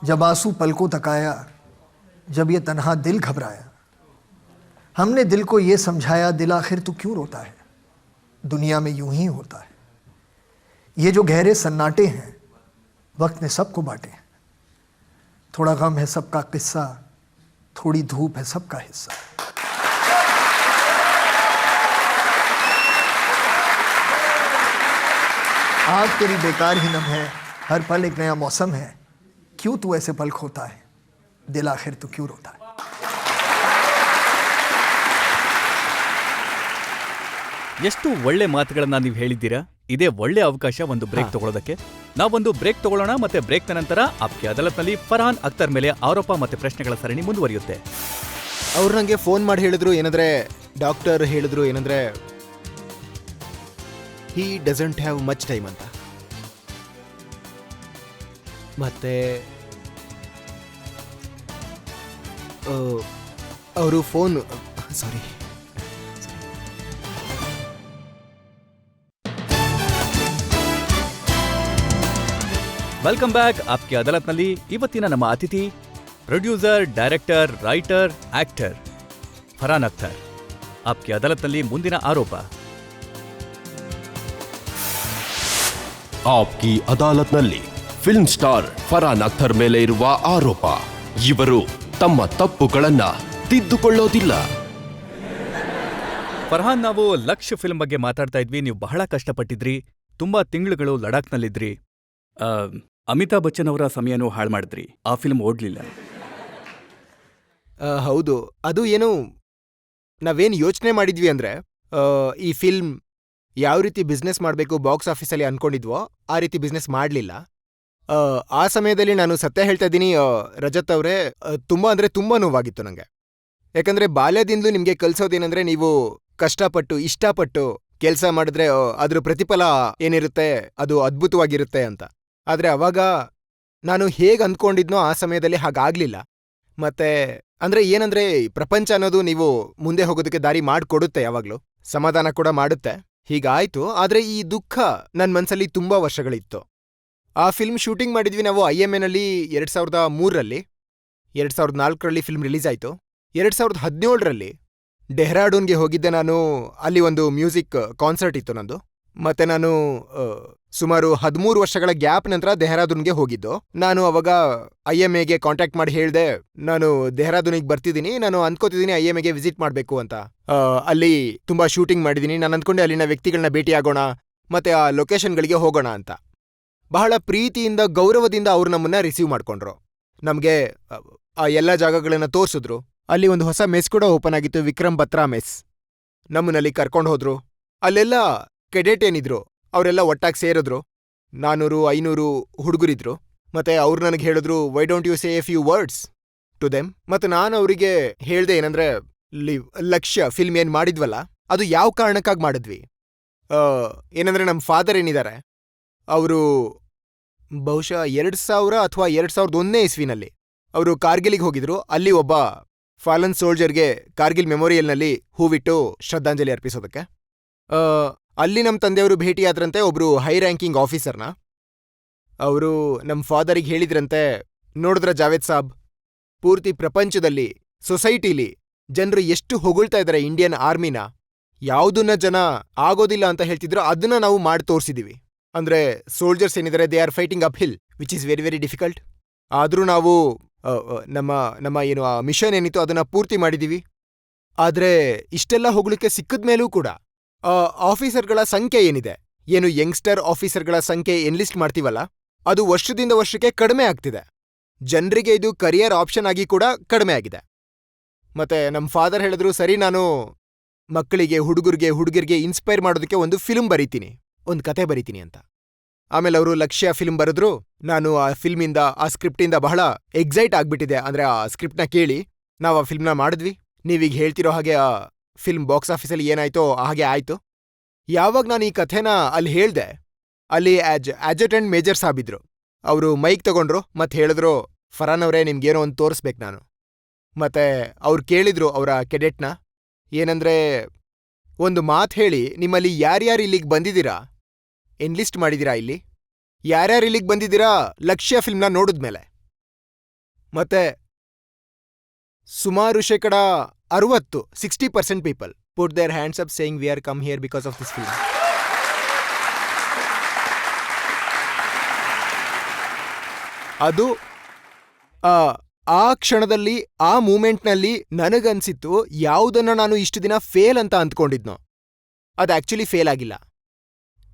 जब आंसू पलकों तक आया, जब ये तन्हा दिल घबराया, हमने दिल को ये समझाया, दिल आखिर तू क्यों रोता है, दुनिया में यूं ही होता है, ये जो गहरे सन्नाटे हैं वक्त ने सबको बांटे हैं, थोड़ा गम है सबका किस्सा, थोड़ी धूप है सबका हिस्सा. आज तेरी बेकार ही नम है, हर पल एक नया मौसम है, क्यों तू ऐसे पल खोता है, दिल आखिर तू क्यों रोता है. ಎಷ್ಟು ಒಳ್ಳೆ ಮಾತುಗಳನ್ನ ನೀವು ಹೇಳಿದ್ದೀರಾ. ಇದೇ ಒಳ್ಳೆ ಅವಕಾಶ ಒಂದು ಬ್ರೇಕ್ ತಗೊಳ್ಳೋದಕ್ಕೆ. ನಾವೊಂದು ಬ್ರೇಕ್ ತಗೊಳ್ಳೋಣ. ಮತ್ತೆ ಬ್ರೇಕ್ನ ನಂತರ ಆಪ್ಕಿ ಅದಾಲತ್ನಲ್ಲಿ ಫರ್ಹಾನ್ ಅಖ್ತರ್ ಮೇಲೆ ಆರೋಪ ಮತ್ತೆ ಪ್ರಶ್ನೆಗಳ ಸರಣಿ ಮುಂದುವರಿಯುತ್ತೆ. ಅವ್ರು ನಂಗೆ ಫೋನ್ ಮಾಡಿ ಹೇಳಿದ್ರು ಏನಂದ್ರೆ, ಡಾಕ್ಟರ್ ಹೇಳಿದ್ರು ಏನಂದ್ರೆ he doesn't have much time ಅಂತ. ಮತ್ತೆ ಅವರು phone sorry welcome back Aapki ಅದಾಲತ್ನಲ್ಲಿ. ಇವತ್ತಿನ ನಮ್ಮ ಅತಿಥಿ producer, director, writer, actor Farhan Akhtar. Aapki ಅದಾಲತ್ನಲ್ಲಿ ಮುಂದಿನ ಆರೋಪ. ಆಪ್ಕಿ ಅದಾಲತ್ನಲ್ಲಿ ಫಿಲ್ಮ್ ಸ್ಟಾರ್ ಫರ್ಹಾನ್ ಅಖ್ತರ್ ಮೇಲೆ ಇರುವ ಆರೋಪ. ಇವರು ತಮ್ಮ ತಪ್ಪುಗಳನ್ನ ತಿದ್ದುಕೊಳ್ಳೋದಿಲ್ಲ. ಫರ್ಹಾನ್, ನಾವು ಲಕ್ಷ ಫಿಲ್ಮ್ ಬಗ್ಗೆ ಮಾತಾಡ್ತಾ ಇದ್ವಿ. ನೀವು ಬಹಳ ಕಷ್ಟಪಟ್ಟಿದ್ರಿ, ತುಂಬಾ ತಿಂಗಳುಗಳು ಲಡಾಖ್ನಲ್ಲಿದ್ರಿ. ಅಮಿತಾಬ್ ಬಚ್ಚನ್ ಅವರ ಸಮಯನೂ ಹಾಳು ಮಾಡಿದ್ರಿ, ಆ ಫಿಲ್ಮ್ ಓಡ್ಲಿಲ್ಲ. ಹೌದು, ಅದು ಏನು ನಾವೇನು ಯೋಚನೆ ಮಾಡಿದ್ವಿ ಅಂದ್ರೆ ಈ ಫಿಲ್ಮ್ ಯಾವ ರೀತಿ ಬಿಸ್ನೆಸ್ ಮಾಡಬೇಕು ಬಾಕ್ಸ್ ಆಫೀಸಲ್ಲಿ ಅನ್ಕೊಂಡಿದ್ವೋ ಆ ರೀತಿ ಬಿಸ್ನೆಸ್ ಮಾಡಲಿಲ್ಲ. ಆ ಸಮಯದಲ್ಲಿ ನಾನು ಸತ್ಯ ಹೇಳ್ತಾ ಇದ್ದೀನಿ ರಜತ್ ಅವರೇ, ತುಂಬಾ ಅಂದ್ರೆ ತುಂಬಾ ನೋವಾಗಿತ್ತು ನನಗೆ. ಯಾಕಂದ್ರೆ ಬಾಲ್ಯದಿಂದಲೂ ನಿಮಗೆ ಕಲ್ಸೋದೇನೆಂದ್ರೆ ನೀವು ಕಷ್ಟಪಟ್ಟು ಇಷ್ಟಪಟ್ಟು ಕೆಲಸ ಮಾಡಿದ್ರೆ ಅದ್ರ ಪ್ರತಿಫಲ ಏನಿರುತ್ತೆ ಅದು ಅದ್ಭುತವಾಗಿರುತ್ತೆ ಅಂತ. ಆದ್ರೆ ಅವಾಗ ನಾನು ಹೇಗೆ ಅಂದ್ಕೊಂಡಿದ್ನೋ ಆ ಸಮಯದಲ್ಲಿ ಹಾಗಾಗ್ಲಿಲ್ಲ. ಮತ್ತೆ ಅಂದ್ರೆ ಏನಂದ್ರೆ ಪ್ರಪಂಚ ಅನ್ನೋದು ನೀವು ಮುಂದೆ ಹೋಗೋದಕ್ಕೆ ದಾರಿ ಮಾಡಿಕೊಡುತ್ತೆ, ಯಾವಾಗ್ಲೂ ಸಮಾಧಾನ ಕೂಡ ಮಾಡುತ್ತೆ. ಹೀಗಾಯ್ತು. ಆದ್ರೆ ಈ ದುಃಖ ನನ್ನ ಮನಸ್ಸಲ್ಲಿ ತುಂಬಾ ವರ್ಷಗಳಿತ್ತು. ಆ ಫಿಲ್ಮ್ ಶೂಟಿಂಗ್ ಮಾಡಿದ್ವಿ ನಾವು IMAನಲ್ಲಿ 2003ರಲ್ಲಿ. 2004ರಲ್ಲಿ ಫಿಲ್ಮ್ ರಿಲೀಸ್ ಆಯ್ತು. 2017ರಲ್ಲಿ ಡೆಹ್ರಾಡೂನ್ಗೆ ಹೋಗಿದ್ದೆ ನಾನು. ಅಲ್ಲಿ ಒಂದು ಮ್ಯೂಸಿಕ್ ಕಾನ್ಸರ್ಟ್ ಇತ್ತು ನಂದು. ಮತ್ತೆ ನಾನು ಸುಮಾರು 13 ವರ್ಷಗಳ ಗ್ಯಾಪ್ ನಂತರ ಡೆಹ್ರಾಡೂನ್ಗೆ ಹೋಗಿದ್ದು. ನಾನು ಅವಾಗ IMAಗೆ ಕಾಂಟ್ಯಾಕ್ಟ್ ಮಾಡಿ ಹೇಳ್ದೆ, ನಾನು ಡೆಹ್ರಾಡೂನಿಗೆ ಬರ್ತಿದ್ದೀನಿ, ನಾನು ಅನ್ಕೋತಿದ್ದೀನಿ IMAಗೆ ವಿಸಿಟ್ ಮಾಡಬೇಕು ಅಂತ. ಅಲ್ಲಿ ತುಂಬಾ ಶೂಟಿಂಗ್ ಮಾಡಿದ್ದೀನಿ, ನಾನು ಅಂದ್ಕೊಂಡೆ ಅಲ್ಲಿನ ವ್ಯಕ್ತಿಗಳನ್ನ ಭೇಟಿಯಾಗೋಣ ಮತ್ತೆ ಆ ಲೊಕೇಶನ್ಗಳಿಗೆ ಹೋಗೋಣ ಅಂತ. ಬಹಳ ಪ್ರೀತಿಯಿಂದ ಗೌರವದಿಂದ ಅವ್ರು ನಮ್ಮನ್ನ ರಿಸೀವ್ ಮಾಡ್ಕೊಂಡ್ರು. ನಮಗೆ ಆ ಎಲ್ಲ ಜಾಗಗಳನ್ನ ತೋರಿಸಿದ್ರು. ಅಲ್ಲಿ ಒಂದು ಹೊಸ ಮೆಸ್ ಕೂಡ ಓಪನ್ ಆಗಿತ್ತು, ವಿಕ್ರಮ್ ಬತ್ರಾ ಮೆಸ್. ನಮ್ಮನ್ನಲ್ಲಿ ಕರ್ಕೊಂಡು ಹೋದ್ರು. ಅಲ್ಲೆಲ್ಲ ಕೆಡೆಟ್ ಏನಿದ್ರು ಅವರೆಲ್ಲ ಒಟ್ಟಾಗಿ ಸೇರಿದ್ರು. 400-500 ಹುಡುಗರಿದ್ರು. ಮತ್ತೆ ಅವ್ರು ನನಗೆ ಹೇಳಿದ್ರು, why don't you say a few words to them. ಮತ್ತೆ ನಾನು ಅವರಿಗೆ ಹೇಳ್ದೆ ಏನಂದ್ರೆ, ಲಕ್ಷ್ಯ ಫಿಲ್ಮ್ ಏನ್ ಮಾಡಿದ್ವಲ್ಲ ಅದು ಯಾವ ಕಾರಣಕ್ಕಾಗಿ ಮಾಡಿದ್ವಿ. ಏನಂದ್ರೆ ನಮ್ಮ ಫಾದರ್ ಏನಿದ್ದಾರೆ ಅವರು ಬಹುಶಃ 2000 ಅಥವಾ 2001ನೇ ಇಸ್ವಿನಲ್ಲಿ ಅವರು ಕಾರ್ಗಿಲಿಗೆ ಹೋಗಿದ್ರು. ಅಲ್ಲಿ ಒಬ್ಬ ಫಾಲನ್ ಸೋಲ್ಜರ್ಗೆ ಕಾರ್ಗಿಲ್ ಮೆಮೋರಿಯಲ್ನಲ್ಲಿ ಹೂವಿಟ್ಟು ಶ್ರದ್ಧಾಂಜಲಿ ಅರ್ಪಿಸೋದಕ್ಕೆ ಅಲ್ಲಿ ನಮ್ಮ ತಂದೆಯವರು ಭೇಟಿಯಾದ್ರಂತೆ ಒಬ್ರು ಹೈ ರ್ಯಾಂಕಿಂಗ್ ಆಫೀಸರ್ನ. ಅವರು ನಮ್ಮ ಫಾದರಿಗೆ ಹೇಳಿದ್ರಂತೆ, ನೋಡಿದ್ರ ಜಾವೇದ್ ಸಾಬ್, ಪೂರ್ತಿ ಪ್ರಪಂಚದಲ್ಲಿ ಸೊಸೈಟಿಲಿ ಜನರು ಎಷ್ಟು ಹೊಗಳ್ತಾ ಇದ್ದಾರೆ ಇಂಡಿಯನ್ ಆರ್ಮಿನ, ಯಾವುದನ್ನ ಜನ ಆಗೋದಿಲ್ಲ ಅಂತ ಹೇಳ್ತಿದ್ರು ಅದನ್ನ ನಾವು ಮಾಡಿ ತೋರಿಸಿದೀವಿ. ಅಂದ್ರೆ ಸೋಲ್ಜರ್ಸ್ ಏನಿದ್ದಾರೆ they are fighting up hill which is very very difficult. ಆದ್ರೂ ನಾವು ನಮ್ಮ ಏನು ಆ ಮಿಷನ್ ಏನಿತ್ತು ಅದನ್ನ ಪೂರ್ತಿ ಮಾಡಿದೀವಿ. ಆದ್ರೆ ಇಷ್ಟೆಲ್ಲ ಹೊಗಳಿಕೆ ಸಿಕ್ಕಿದ್ಮೇಲೂ ಕೂಡ ಆಫೀಸರ್ಗಳ ಸಂಖ್ಯೆ ಏನಿದೆ, ಏನು ಯಂಗ್ಸ್ಟರ್ ಆಫೀಸರ್ಗಳ ಸಂಖ್ಯೆ ಎನ್ಲಿಸ್ಟ್ ಮಾಡ್ತೀವಲ್ಲ ಅದು ವರ್ಷದಿಂದ ವರ್ಷಕ್ಕೆ ಕಡಿಮೆ ಆಗ್ತಿದೆ. ಜನರಿಗೆ ಇದು ಕರಿಯರ್ ಆಪ್ಷನ್ ಆಗಿ ಕೂಡ ಕಡಿಮೆ ಆಗಿದೆ. ಮತ್ತೆ ನಮ್ಮ ಫಾದರ್ ಹೇಳಿದ್ರು, ಸರಿ ನಾನು ಮಕ್ಕಳಿಗೆ, ಹುಡುಗರಿಗೆ ಇನ್ಸ್ಪೈರ್ ಮಾಡೋದಕ್ಕೆ ಒಂದು ಫಿಲ್ಮ್ ಬರೀತೀನಿ, ಒಂದು ಕತೆ ಬರೀತೀನಿ ಅಂತ. ಆಮೇಲೆ ಅವರು ಲಕ್ಷ್ಯ ಫಿಲ್ಮ್ ಬರೆದ್ರು. ನಾನು ಆ ಫಿಲ್ಮಿಂದ, ಆ ಸ್ಕ್ರಿಪ್ಟಿಂದ ಬಹಳ ಎಕ್ಸೈಟ್ ಆಗ್ಬಿಟ್ಟಿದೆ. ಅಂದ್ರೆ ಆ ಸ್ಕ್ರಿಪ್ಟ್ನ ಕೇಳಿ ನಾವು ಆ ಫಿಲ್ಮ್ನ ಮಾಡಿದ್ವಿ. ನೀವೀಗ ಹೇಳ್ತಿರೋ ಹಾಗೆ ಆ ಫಿಲ್ಮ್ ಬಾಕ್ಸ್ ಆಫೀಸಲ್ಲಿ ಏನಾಯ್ತೋ ಹಾಗೆ ಆಯ್ತು. ಯಾವಾಗ ನಾನು ಈ ಕಥೆನ ಅಲ್ಲಿ ಹೇಳ್ದೆ, ಅಲ್ಲಿ ಅಡ್ಜಟೆಂಟ್ ಮೇಜರ್ ಸಾಬಿದ್ರು. ಅವರು ಮೈಕ್ ತಗೊಂಡ್ರು ಮತ್ತೆ ಹೇಳಿದ್ರು, ಫರಾನ್ ಅವರೇ, ನಿಮ್ಗೇನೋ ಒಂದು ತೋರಿಸ್ಬೇಕು ನಾನು. ಮತ್ತೆ ಅವ್ರು ಕೇಳಿದ್ರು ಅವರ ಕೆಡೆಟ್ನ, ಏನಂದ್ರೆ ಒಂದು ಮಾತು ಹೇಳಿ, ನಿಮ್ಮಲ್ಲಿ ಯಾರ್ಯಾರು ಇಲ್ಲಿಗೆ ಬಂದಿದ್ದೀರಾ, ಎನ್ಲಿಸ್ಟ್ ಮಾಡಿದ್ದೀರಾ, ಇಲ್ಲಿ ಯಾರ್ಯಾರು ಇಲ್ಲಿಗೆ ಬಂದಿದ್ದೀರಾ ಲಕ್ಷ್ಯ ಫಿಲ್ಮ್ನ ನೋಡಿದ್ಮೇಲೆ. ಮತ್ತೆ ಸುಮಾರು 60% people put their hands up saying we are come here because of this film. ಅದು ಆ ಕ್ಷಣದಲ್ಲಿ, ಆ ಮೂಮೆಂಟ್ನಲ್ಲಿ ನನಗನ್ಸಿತ್ತು, ಯಾವುದನ್ನ ನಾನು ಇಷ್ಟು ದಿನ ಫೇಲ್ ಅಂತ ಅಂದ್ಕೊಂಡಿದ್ನೋ ಅದು ಆಕ್ಚುಲಿ ಫೇಲ್ ಆಗಿಲ್ಲ.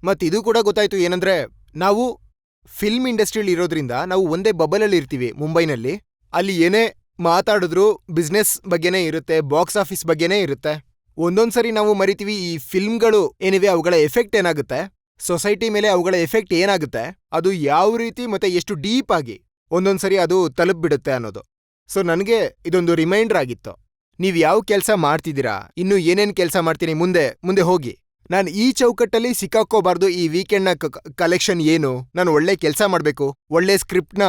ಮತ್ತಿದು ಕೂಡ ಗೊತ್ತಾಯ್ತು, ಏನಂದ್ರೆ ನಾವು ಫಿಲ್ಮ್ ಇಂಡಸ್ಟ್ರಿಯಲ್ಲಿ ಇರೋದ್ರಿಂದ ನಾವು ಒಂದೇ ಬಬಲಲ್ಲಿ ಇರ್ತೀವಿ ಮುಂಬೈನಲ್ಲಿ. ಅಲ್ಲಿ ಏನೇ ಮಾತಾಡಿದ್ರು ಬಿಸ್ನೆಸ್ ಬಗ್ಗೆನೇ ಇರುತ್ತೆ, ಬಾಕ್ಸ್ ಆಫೀಸ್ ಬಗ್ಗೆನೇ ಇರುತ್ತೆ. ಒಂದೊಂದ್ಸರಿ ನಾವು ಮರಿತೀವಿ ಈ ಫಿಲ್ಮ್ಗಳು ಏನಿವೆ ಅವುಗಳ ಎಫೆಕ್ಟ್ ಏನಾಗುತ್ತೆ, ಸೊಸೈಟಿ ಮೇಲೆ ಅವುಗಳ ಎಫೆಕ್ಟ್ ಏನಾಗುತ್ತೆ, ಅದು ಯಾವ ರೀತಿ ಮತ್ತೆ ಎಷ್ಟು ಡೀಪ್ ಆಗಿ ಒಂದೊಂದ್ಸರಿ ಅದು ತಲುಪ್ಬಿಡುತ್ತೆ ಅನ್ನೋದು. ಸೊ ನನಗೆ ಇದೊಂದು ರಿಮೈಂಡರ್ ಆಗಿತ್ತು, ನೀವು ಯಾವ ಕೆಲಸ ಮಾಡ್ತಿದ್ದೀರಾ, ಇನ್ನು ಏನೇನು ಕೆಲಸ ಮಾಡ್ತೀನಿ, ಮುಂದೆ ಹೋಗಿ. ನಾನು ಈ ಚೌಕಟ್ಟಲ್ಲಿ ಸಿಕ್ಕಾಕೋಬಾರ್ದು. ಈ ವೀಕೆಂಡ್ನ ಕಲೆಕ್ಷನ್ ಏನು, ನಾನು ಒಳ್ಳೆ ಕೆಲಸ ಮಾಡಬೇಕು, ಒಳ್ಳೆ ಸ್ಕ್ರಿಪ್ಟ್ನ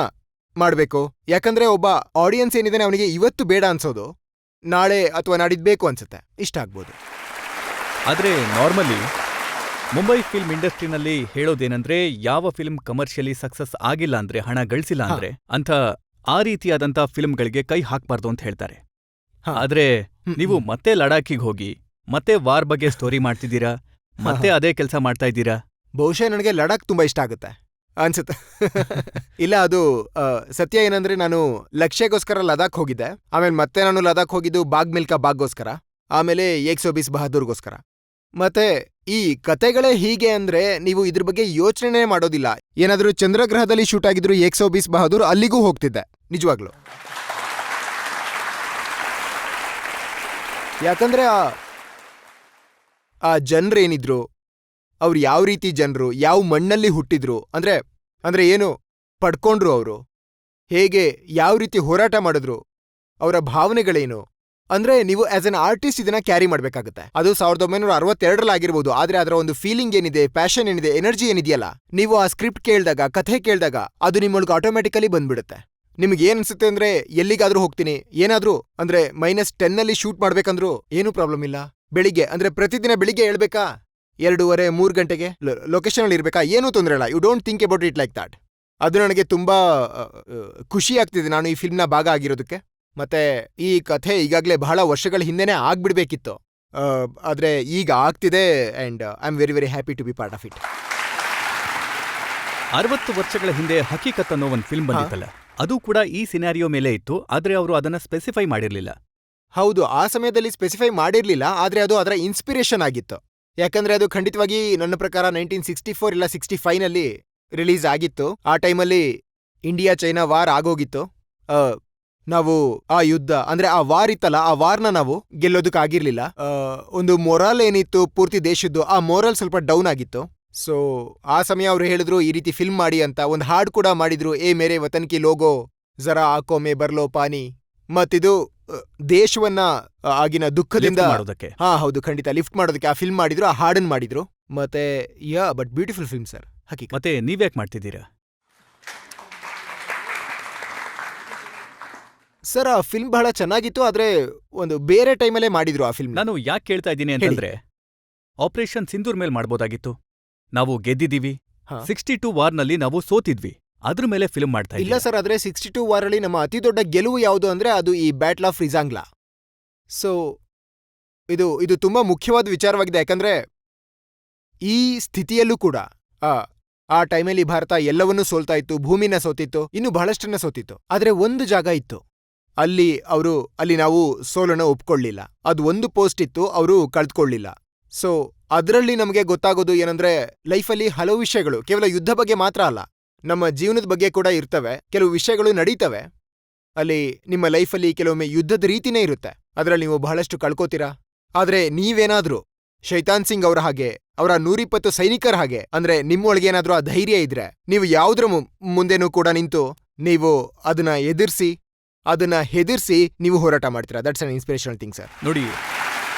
ಮಾಡಬೇಕು. ಯಾಕಂದ್ರೆ ಒಬ್ಬ ಆಡಿಯನ್ಸ್ ಏನಿದೆ ಅವನಿಗೆ ಇವತ್ತು ಬೇಡ ಅನ್ಸೋದು ನಾಳೆ ಅಥವಾ ನಾಡಿದ್ದು ಬೇಕು ಅನ್ಸುತ್ತೆ, ಇಷ್ಟ ಆಗ್ಬೋದು. ಆದರೆ ನಾರ್ಮಲಿ ಮುಂಬೈ ಫಿಲ್ಮ್ ಇಂಡಸ್ಟ್ರಿನಲ್ಲಿ ಹೇಳೋದೇನಂದ್ರೆ, ಯಾವ ಫಿಲ್ಮ್ ಕಮರ್ಷಿಯಲಿ ಸಕ್ಸಸ್ ಆಗಿಲ್ಲ ಅಂದ್ರೆ, ಹಣ ಗಳಿಸಿಲ್ಲ ಅಂದ್ರೆ, ಅಂತ ಆ ರೀತಿಯಾದಂಥ ಫಿಲ್ಮ್ಗಳಿಗೆ ಕೈ ಹಾಕ್ಬಾರ್ದು ಅಂತ ಹೇಳ್ತಾರೆ. ಆದ್ರೆ ನೀವು ಮತ್ತೆ ಲಡಾಖಿಗೆ ಹೋಗಿ ಮತ್ತೆ ವಾರ್ ಬಗ್ಗೆ ಸ್ಟೋರಿ ಮಾಡ್ತಿದ್ದೀರಾ, ಮತ್ತೆ ಅದೇ ಕೆಲಸ ಮಾಡ್ತಾ ಇದ್ದೀರಾ. ಬಹುಶಃ ನನಗೆ ಲಡಾಖ್ ತುಂಬಾ ಇಷ್ಟ ಆಗುತ್ತೆ ಅನ್ಸುತ್ತೆ. ಇಲ್ಲ, ಅದು ಸತ್ಯ. ಏನಂದ್ರೆ ನಾನು ಲಕ್ಷ್ಯಕ್ಕೋಸ್ಕರ ಲದಾಖ್ ಹೋಗಿದ್ದೆ, ಆಮೇಲೆ ಮತ್ತೆ ನಾನು ಲದಾಖ್ ಹೋಗಿದ್ದು ಬಾಗ್ ಮಿಲ್ಕಾ ಬಾಗ್ಗೋಸ್ಕರ, ಆಮೇಲೆ 120 ಬಹದ್ದೂರ್ಗೋಸ್ಕರ. ಮತ್ತೆ ಈ ಕತೆಗಳೇ ಹೀಗೆ ಅಂದ್ರೆ ನೀವು ಇದ್ರ ಬಗ್ಗೆ ಯೋಚನೆ ಮಾಡೋದಿಲ್ಲ. ಏನಾದ್ರೂ ಚಂದ್ರಗ್ರಹದಲ್ಲಿ ಶೂಟ್ ಆಗಿದ್ರು 120 ಬಹದ್ದೂರ್, ಅಲ್ಲಿಗೂ ಹೋಗ್ತಿದ್ದೆ ನಿಜವಾಗ್ಲು. ಯಾಕಂದ್ರೆ ಆ ಜನರೇನಿದ್ರು, ಅವ್ರು ಯಾವ ರೀತಿ ಜನರು, ಯಾವ ಮಣ್ಣಲ್ಲಿ ಹುಟ್ಟಿದ್ರು, ಅಂದ್ರೆ ಏನು ಪಡ್ಕೊಂಡ್ರು ಅವರು, ಹೇಗೆ ಯಾವ ರೀತಿ ಹೋರಾಟ ಮಾಡಿದ್ರು, ಅವರ ಭಾವನೆಗಳೇನು, ಅಂದ್ರೆ ನೀವು ಆಸ್ ಅನ್ ಆರ್ಟಿಸ್ಟ್ ಇದನ್ನ ಕ್ಯಾರಿ ಮಾಡ್ಬೇಕಾಗುತ್ತೆ. ಅದು 1962 ಆಗಿರ್ಬೋದು, ಆದ್ರೆ ಅದರ ಒಂದು ಫೀಲಿಂಗ್ ಏನಿದೆ, ಪ್ಯಾಷನ್ ಏನಿದೆ, ಎನರ್ಜಿ ಏನಿದೆಯಲ್ಲ, ನೀವು ಆ ಸ್ಕ್ರಿಪ್ಟ್ ಕೇಳಿದಾಗ, ಕಥೆ ಕೇಳಿದಾಗ ಅದು ನಿಮ್ಮೊಳಗೆ ಆಟೋಮ್ಯಾಟಿಕಲಿ ಬಂದ್ಬಿಡುತ್ತೆ. ನಿಮ್ಗೆ ಏನ್ ಅನ್ಸುತ್ತೆ ಅಂದ್ರೆ, ಎಲ್ಲಿಗಾದ್ರೂ ಹೋಗ್ತೀನಿ, ಏನಾದ್ರೂ ಅಂದ್ರೆ -10 ಶೂಟ್ ಮಾಡ್ಬೇಕಂದ್ರೂ ಏನೂ ಪ್ರಾಬ್ಲಮ್ ಇಲ್ಲ. ಬೆಳಿಗ್ಗೆ ಅಂದ್ರೆ ಪ್ರತಿದಿನ ಬೆಳಿಗ್ಗೆ ಹೇಳ್ಬೇಕಾ, 2:30-3 ಗಂಟೆಗೆ ಲೊಕೇಶನ್ ಅಲ್ಲಿ ಇರ್ಬೇಕಾ, ಏನೂ ತೊಂದರೆ ಇಲ್ಲ. You don't think about it like that. ಅದು ನನಗೆ ತುಂಬಾ ಖುಷಿ ಆಗ್ತಿದೆ ನಾನು ಈ ಫಿಲ್ಮ್ನ ಭಾಗ ಆಗಿರೋದಕ್ಕೆ. ಮತ್ತೆ ಈ ಕಥೆ ಈಗಾಗಲೇ ಬಹಳ ವರ್ಷಗಳ ಹಿಂದೆನೇ ಆಗ್ಬಿಡ್ಬೇಕಿತ್ತು, ಆದ್ರೆ ಈಗ ಆಗ್ತಿದೆ. And I am very very happy to be part of it. 60 ವರ್ಷಗಳ ಹಿಂದೆ ಹಕೀಕತ್ ಅನ್ನೋ ಒಂದು ಫಿಲ್ಮ್ ಬಂದಿತ್ತಲ್ಲ, ಅದು ಕೂಡ ಈ ಸಿನಾರಿಯೋ ಮೇಲೆ ಇತ್ತು, ಆದ್ರೆ ಅವರು ಅದನ್ನ ಸ್ಪೆಸಿಫೈ ಮಾಡಿರ್ಲಿಲ್ಲ. ಹೌದು, ಆ ಸಮಯದಲ್ಲಿ ಸ್ಪೆಸಿಫೈ ಮಾಡಿರ್ಲಿಲ್ಲ, ಆದ್ರೆ ಅದು ಅದರ ಇನ್ಸ್ಪಿರೇಷನ್ ಆಗಿತ್ತು. ಯಾಕಂದ್ರೆ ಅದು ಖಂಡಿತವಾಗಿ ನನ್ನ ಪ್ರಕಾರ 1964 ಇಲ್ಲ 65ನಲ್ಲಿ ರಿಲೀಸ್ ಆಗಿತ್ತು. ಆ ಟೈಮಲ್ಲಿ ಇಂಡಿಯಾ ಚೈನಾ ವಾರ್ ಆಗೋಗಿತ್ತು. ನಾವು ಆ ಯುದ್ಧ ಅಂದ್ರೆ ಆ ವಾರ್ ಇತ್ತಲ್ಲ, ಆ ವಾರ್ನ ನಾವು ಗೆಲ್ಲೋದಕ್ಕಾಗಿರ್ಲಿಲ್ಲ. ಒಂದು ಮೊರಲ್ ಏನಿತ್ತು ಪೂರ್ತಿ ದೇಶದ್ದು, ಆ ಮೊರಲ್ ಸ್ವಲ್ಪ ಡೌನ್ ಆಗಿತ್ತು. ಸೊ ಆ ಸಮಯ ಅವ್ರು ಹೇಳಿದ್ರು ಈ ರೀತಿ ಫಿಲ್ಮ್ ಮಾಡಿ ಅಂತ. ಒಂದು ಹಾಡ್ ಕೂಡ ಮಾಡಿದ್ರು, ಏ ಮೇರೆ ವತನ್ ಕಿ ಲೋಗೋ ಜರಾ ಆಕೋ ಮೇ ಬರ್ಲೋ ಪಾನಿ. ಮತ್ತಿದು ದೇಶವನ್ನ ಆಗಿನ ದುಃಖದಿಂದ ಮಾಡೋದಕ್ಕೆ, ಹೌದು, ಖಂಡಿತ ಲಿಫ್ಟ್ ಮಾಡೋದಕ್ಕೆ ಆ ಫಿಲ್ಮ್ ಮಾಡಿದ್ರು, ಆ ಹಾಡನ್ ಮಾಡಿದ್ರು. ಮತ್ತೆ ಬಟ್ ಬ್ಯೂಟಿಫುಲ್ ಫಿಲ್ಮ್ ಸರ್, ಹಕೀಕತ್. ಮತ್ತೆ ನೀವ್ಯಾಕೆ ಮಾಡ್ತಿದ್ದೀರಾ ಸರ್? ಆ ಫಿಲ್ಮ್ ಬಹಳ ಚೆನ್ನಾಗಿತ್ತು, ಆದ್ರೆ ಒಂದು ಬೇರೆ ಟೈಮಲ್ಲೇ ಮಾಡಿದ್ರು ಆ ಫಿಲ್ಮ್. ನಾನು ಯಾಕೆ ಕೇಳ್ತಾ ಇದ್ದೀನಿ ಅಂತಂದ್ರೆ, ಆಪರೇಷನ್ ಸಿಂಧೂರ್ ಮೇಲ್ ಮಾಡ್ಬೋದಾಗಿತ್ತು. ನಾವು ಗೆದ್ದಿದೀವಿ. 62 ವಾರ್ನಲ್ಲಿ ನಾವು ಸೋತಿದ್ವಿ, ಅದ್ರ ಮೇಲೆ ಫಿಲ್ಮ್ ಮಾಡ್ತಾ ಇಲ್ಲ ಸರ್. ಆದ್ರೆ 62 ವಾರಲ್ಲಿ ನಮ್ಮ ಅತಿ ದೊಡ್ಡ ಗೆಲುವು ಯಾವುದು ಅಂದ್ರೆ ಅದು ಈ ಬ್ಯಾಟಲ್ ಆಫ್ ರಿಜಾಂಗ್ಲಾ. ಸೊ ಇದು ತುಂಬಾ ಮುಖ್ಯವಾದ ವಿಚಾರವಾಗಿದೆ. ಯಾಕಂದ್ರೆ ಈ ಸ್ಥಿತಿಯಲ್ಲೂ ಕೂಡ ಆ ಟೈಮಲ್ಲಿ ಭಾರತ ಎಲ್ಲವನ್ನೂ ಸೋಲ್ತಾ ಇತ್ತು, ಭೂಮಿನ ಸೋತಿತ್ತು, ಇನ್ನು ಬಹಳಷ್ಟನ್ನ ಸೋತಿತ್ತು. ಆದ್ರೆ ಒಂದು ಜಾಗ ಇತ್ತು, ಅಲ್ಲಿ ನಾವು ಸೋಲನ್ನು ಒಪ್ಕೊಳ್ಳಿಲ್ಲ. ಅದು ಒಂದು ಪೋಸ್ಟ್ ಇತ್ತು, ಅವರು ಕಳ್ದ್ಕೊಳ್ಳಿಲ್ಲ. ಸೊ ಅದರಲ್ಲಿ ನಮಗೆ ಗೊತ್ತಾಗೋದು ಏನಂದ್ರೆ, ಲೈಫಲ್ಲಿ ಹಲವು ವಿಷಯಗಳು ಕೇವಲ ಯುದ್ಧ ಬಗ್ಗೆ ಮಾತ್ರ ಅಲ್ಲ, ನಮ್ಮ ಜೀವನದ ಬಗ್ಗೆ ಕೂಡ ಇರ್ತವೆ. ಕೆಲವು ವಿಷಯಗಳು ನಡೀತವೆ ಅಲ್ಲಿ. ನಿಮ್ಮ ಲೈಫಲ್ಲಿ ಕೆಲವೊಮ್ಮೆ ಯುದ್ಧದ ರೀತಿನೇ ಇರುತ್ತೆ. ಅದ್ರಲ್ಲಿ ನೀವು ಬಹಳಷ್ಟು ಕಳ್ಕೋತೀರಾ. ಆದ್ರೆ ನೀವೇನಾದ್ರೂ ಶೈತಾನ್ ಸಿಂಗ್ ಅವರ ಹಾಗೆ, ಅವರ 120 ಸೈನಿಕರ ಹಾಗೆ, ಅಂದ್ರೆ ನಿಮ್ಮೊಳಗೇನಾದ್ರೂ ಆ ಧೈರ್ಯ ಇದ್ರೆ, ನೀವು ಯಾವುದ್ರ ಮುಂದೆನೂ ಕೂಡ ನಿಂತು ನೀವು ಅದನ್ನ ಹೆದರ್ಸಿ ನೀವು ಹೋರಾಟ ಮಾಡ್ತೀರಾ. That's an inspirational thing sir.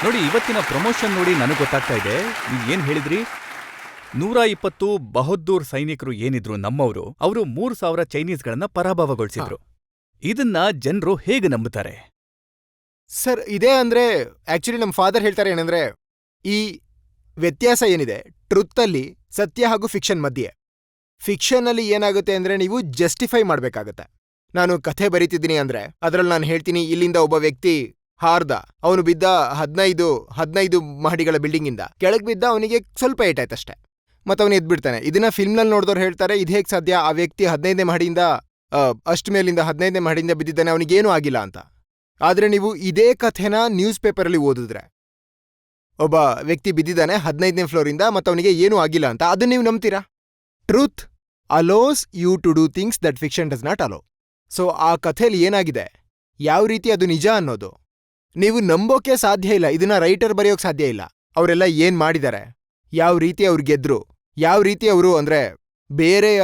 ನೋಡಿ ಇವತ್ತಿನ ಪ್ರಮೋಷನ್ ನೋಡಿ ನನಗೆ ಗೊತ್ತಾಗ್ತಾ ಇದೆ. ನೀವು ಏನ್ ಹೇಳಿದ್ರಿ, 120 ಬಹದ್ದೂರ್ ಸೈನಿಕರು ಏನಿದ್ರು ನಮ್ಮವರು, ಅವರು 3000 ಚೈನೀಸ್ಗಳನ್ನ ಪರಾಭವಗೊಳಿಸಿದ್ರು. ಇದನ್ನ ಜನರು ಹೇಗೆ ನಂಬುತ್ತಾರೆ? ಸರ್ ಇದೇ ಅಂದ್ರೆ ಆಕ್ಚುಲಿ ನಮ್ಮ ಫಾದರ್ ಹೇಳ್ತಾರೆ ಏನಂದ್ರೆ, ಈ ವ್ಯತ್ಯಾಸ ಏನಿದೆ ಟ್ರುತ್ತಲ್ಲಿ, ಸತ್ಯ ಹಾಗೂ ಫಿಕ್ಷನ್ ಮಧ್ಯೆ. ಫಿಕ್ಷನಲ್ಲಿ ಏನಾಗುತ್ತೆ ಅಂದ್ರೆ ನೀವು ಜಸ್ಟಿಫೈ ಮಾಡ್ಬೇಕಾಗತ್ತೆ. ನಾನು ಕಥೆ ಬರೀತಿದ್ದೀನಿ ಅಂದ್ರೆ ಅದ್ರಲ್ಲಿ ನಾನು ಹೇಳ್ತೀನಿ, ಇಲ್ಲಿಂದ ಒಬ್ಬ ವ್ಯಕ್ತಿ ಹಾರ್ದ, ಅವನು ಬಿದ್ದ 15 ಮಹಡಿಗಳ ಬಿಲ್ಡಿಂಗಿಂದ ಕೆಳಗೆ ಬಿದ್ದ, ಅವನಿಗೆ ಸ್ವಲ್ಪ ಏಟಾಯ್ತಷ್ಟೇ, ಮತ್ತವನು ಎದ್ಬಿಡ್ತಾನೆ. ಇದನ್ನ ಫಿಲ್ಮ್ನಲ್ಲಿ ನೋಡಿದವ್ರು ಹೇಳ್ತಾರೆ, ಇದು ಹೇಗೆ ಸಾಧ್ಯ, ಆ ವ್ಯಕ್ತಿ 15ನೇ ಮಹಡಿಯಿಂದ ಅಷ್ಟು ಮೇಲಿಂದ 15ನೇ ಮಹಡಿಯಿಂದ ಬಿದ್ದಿದ್ದಾನೆ, ಅವನಿಗೇನೂ ಆಗಿಲ್ಲ ಅಂತ. ಆದ್ರೆ ನೀವು ಇದೇ ಕಥೆನ ನ್ಯೂಸ್ ಪೇಪರಲ್ಲಿ ಓದಿದ್ರೆ, ಒಬ್ಬ ವ್ಯಕ್ತಿ ಬಿದ್ದಿದ್ದಾನೆ 15ನೇ ಫ್ಲೋರಿಂದ ಮತ್ತವನಿಗೆ ಏನೂ ಆಗಿಲ್ಲ ಅಂತ, ಅದನ್ನ ನೀವು ನಂಬ್ತೀರಾ? Truth allows you to do things that fiction does not allow. So ಆ ಕಥೆಯಲ್ಲಿ ಏನಾಗಿದೆ, ಯಾವ ರೀತಿ ಅದು ನಿಜ ಅನ್ನೋದು ನೀವು ನಂಬೋಕೆ ಸಾಧ್ಯ ಇಲ್ಲ. ಇದನ್ನ ರೈಟರ್ ಬರೆಯೋಕೆ ಸಾಧ್ಯ ಇಲ್ಲ. ಅವರೆಲ್ಲ ಏನ್ ಮಾಡಿದ್ದಾರೆ, ಯಾವ ರೀತಿ ಅವ್ರು ಗೆದ್ರು, ಯಾವ ರೀತಿ ಅವರು ಅಂದ್ರೆ ಬೇರೆಯ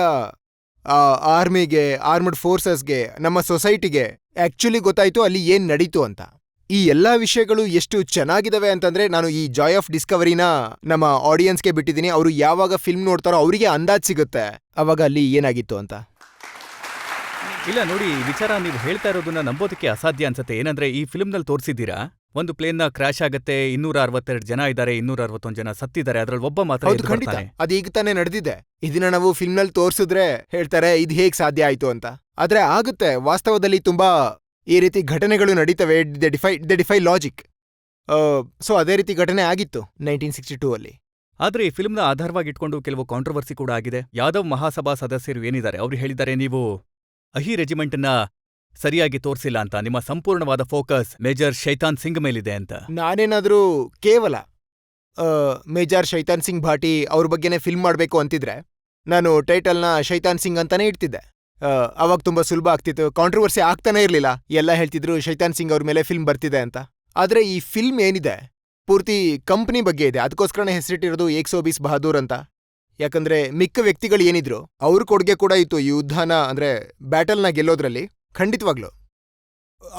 ಆರ್ಮಿಗೆ, ಆರ್ಮಡ್ ಫೋರ್ಸಸ್ಗೆ, ನಮ್ಮ ಸೊಸೈಟಿಗೆ ಆಕ್ಚುಲಿ ಗೊತ್ತಾಯ್ತು ಅಲ್ಲಿ ಏನ್ ನಡೀತು ಅಂತ. ಈ ಎಲ್ಲಾ ವಿಷಯಗಳು ಎಷ್ಟು ಚೆನ್ನಾಗಿದಾವೆ ಅಂತಂದ್ರೆ, ನಾನು ಈ ಜಾಯ್ ಆಫ್ ಡಿಸ್ಕವರಿನ ನಮ್ಮ ಆಡಿಯನ್ಸ್ಗೆ ಬಿಟ್ಟಿದ್ದೀನಿ. ಅವರು ಯಾವಾಗ ಫಿಲ್ಮ್ ನೋಡ್ತಾರೋ ಅವರಿಗೆ ಅಂದಾಜ್ ಸಿಗುತ್ತೆ ಅವಾಗ ಅಲ್ಲಿ ಏನಾಗಿತ್ತು ಅಂತ. ಇಲ್ಲ ನೋಡಿ, ಈ ವಿಚಾರ ನೀವು ಹೇಳ್ತಾ ಇರೋದನ್ನ ನಂಬೋದಕ್ಕೆ ಅಸಾಧ್ಯ ಅನ್ಸುತ್ತೆ. ಏನಂದ್ರೆ ಈ ಫಿಲ್ಮ್ನಲ್ಲಿ ತೋರಿಸಿದ್ದೀರಾ, ಒಂದು ಪ್ಲೇನ್ನ ಕ್ರಾಶ್ ಆಗತ್ತೆ, 262 ಜನ ಇದ್ದಾರೆ, 261 ಜನ ಸತ್ತಿದ್ದಾರೆ, ಅದ್ರಲ್ಲಿ ಒಬ್ಬ ಮಾತ್ರ ಹೌದು, ಖಂಡಿತ ಅದು ಈಗ ತಾನೇ ನಡೆದಿದೆ. ಇದನ್ನ ನಾವು ಫಿಲ್ಮ್ನಲ್ಲಿ ತೋರಿಸಿದ್ರೆ ಹೇಳ್ತಾರೆ ಇದು ಹೇಗ್ ಸಾಧ್ಯ ಆಯ್ತು ಅಂತ. ಆದ್ರೆ ಆಗುತ್ತೆ, ವಾಸ್ತವದಲ್ಲಿ ತುಂಬಾ ಈ ರೀತಿ ಘಟನೆಗಳು ನಡೀತವೆ. ದೆ ಡಿಫೈ ಲಾಜಿಕ್. ಸೊ ಅದೇ ರೀತಿ ಘಟನೆ ಆಗಿತ್ತು 1962 ಅಲ್ಲಿ. ಆದ್ರೆ ಈ ಫಿಲ್ಮ್ನ ಆಧಾರವಾಗಿ ಇಟ್ಕೊಂಡು ಕೆಲವು ಕಾಂಟ್ರವರ್ಸಿ ಕೂಡ ಆಗಿದೆ. ಯಾದವ್ ಮಹಾಸಭಾ ಸದಸ್ಯರು ಏನಿದ್ದಾರೆ ಅವರು ಹೇಳಿದ್ದಾರೆ, ನೀವು ಅಹಿ ರೆಜಿಮೆಂಟ್ನ ಸರಿಯಾಗಿ ತೋರಿಸಿಲ್ಲ ಅಂತ, ನಿಮ್ಮ ಸಂಪೂರ್ಣವಾದ ಫೋಕಸ್ ಮೇಜರ್ ಶೈತಾನ್ ಸಿಂಗ್ ಮೇಲಿದೆ ಅಂತ. ನಾನೇನಾದ್ರೂ ಕೇವಲ ಮೇಜರ್ ಶೈತಾನ್ ಸಿಂಗ್ ಭಾಟಿ ಅವ್ರ ಬಗ್ಗೆನೇ ಫಿಲ್ಮ್ ಮಾಡಬೇಕು ಅಂತಿದ್ರೆ ನಾನು ಟೈಟಲ್ನ ಶೈತಾನ್ ಸಿಂಗ್ ಅಂತಾನೆ ಇಡ್ತಿದ್ದೆ. ಅವಾಗ ತುಂಬಾ ಸುಲಭ ಆಗ್ತಿತ್ತು, ಕಾಂಟ್ರವರ್ಸಿ ಆಗ್ತಾನೆ ಇರ್ಲಿಲ್ಲ. ಎಲ್ಲ ಹೇಳ್ತಿದ್ರು ಶೈತಾನ್ ಸಿಂಗ್ ಅವ್ರ ಮೇಲೆ ಫಿಲ್ಮ್ ಬರ್ತಿದೆ ಅಂತ. ಆದ್ರೆ ಈ ಫಿಲ್ಮ್ ಏನಿದೆ ಪೂರ್ತಿ ಕಂಪ್ನಿ ಬಗ್ಗೆ ಇದೆ. ಅದಕ್ಕೋಸ್ಕರನೇ ಹೆಸರಿಟ್ಟಿರೋದು 120 ಬಹದ್ದೂರ್ ಅಂತ. ಯಾಕಂದ್ರೆ ಮಿಕ್ಕ ವ್ಯಕ್ತಿಗಳು ಏನಿದ್ರು ಅವ್ರ ಕೊಡುಗೆ ಕೂಡ ಇತ್ತು ಈ ಯುದ್ಧನ ಅಂದ್ರೆ ಬ್ಯಾಟಲ್ನ ಗೆಲ್ಲೋದ್ರಲ್ಲಿ. ಖಂಡಿತವಾಗ್ಲು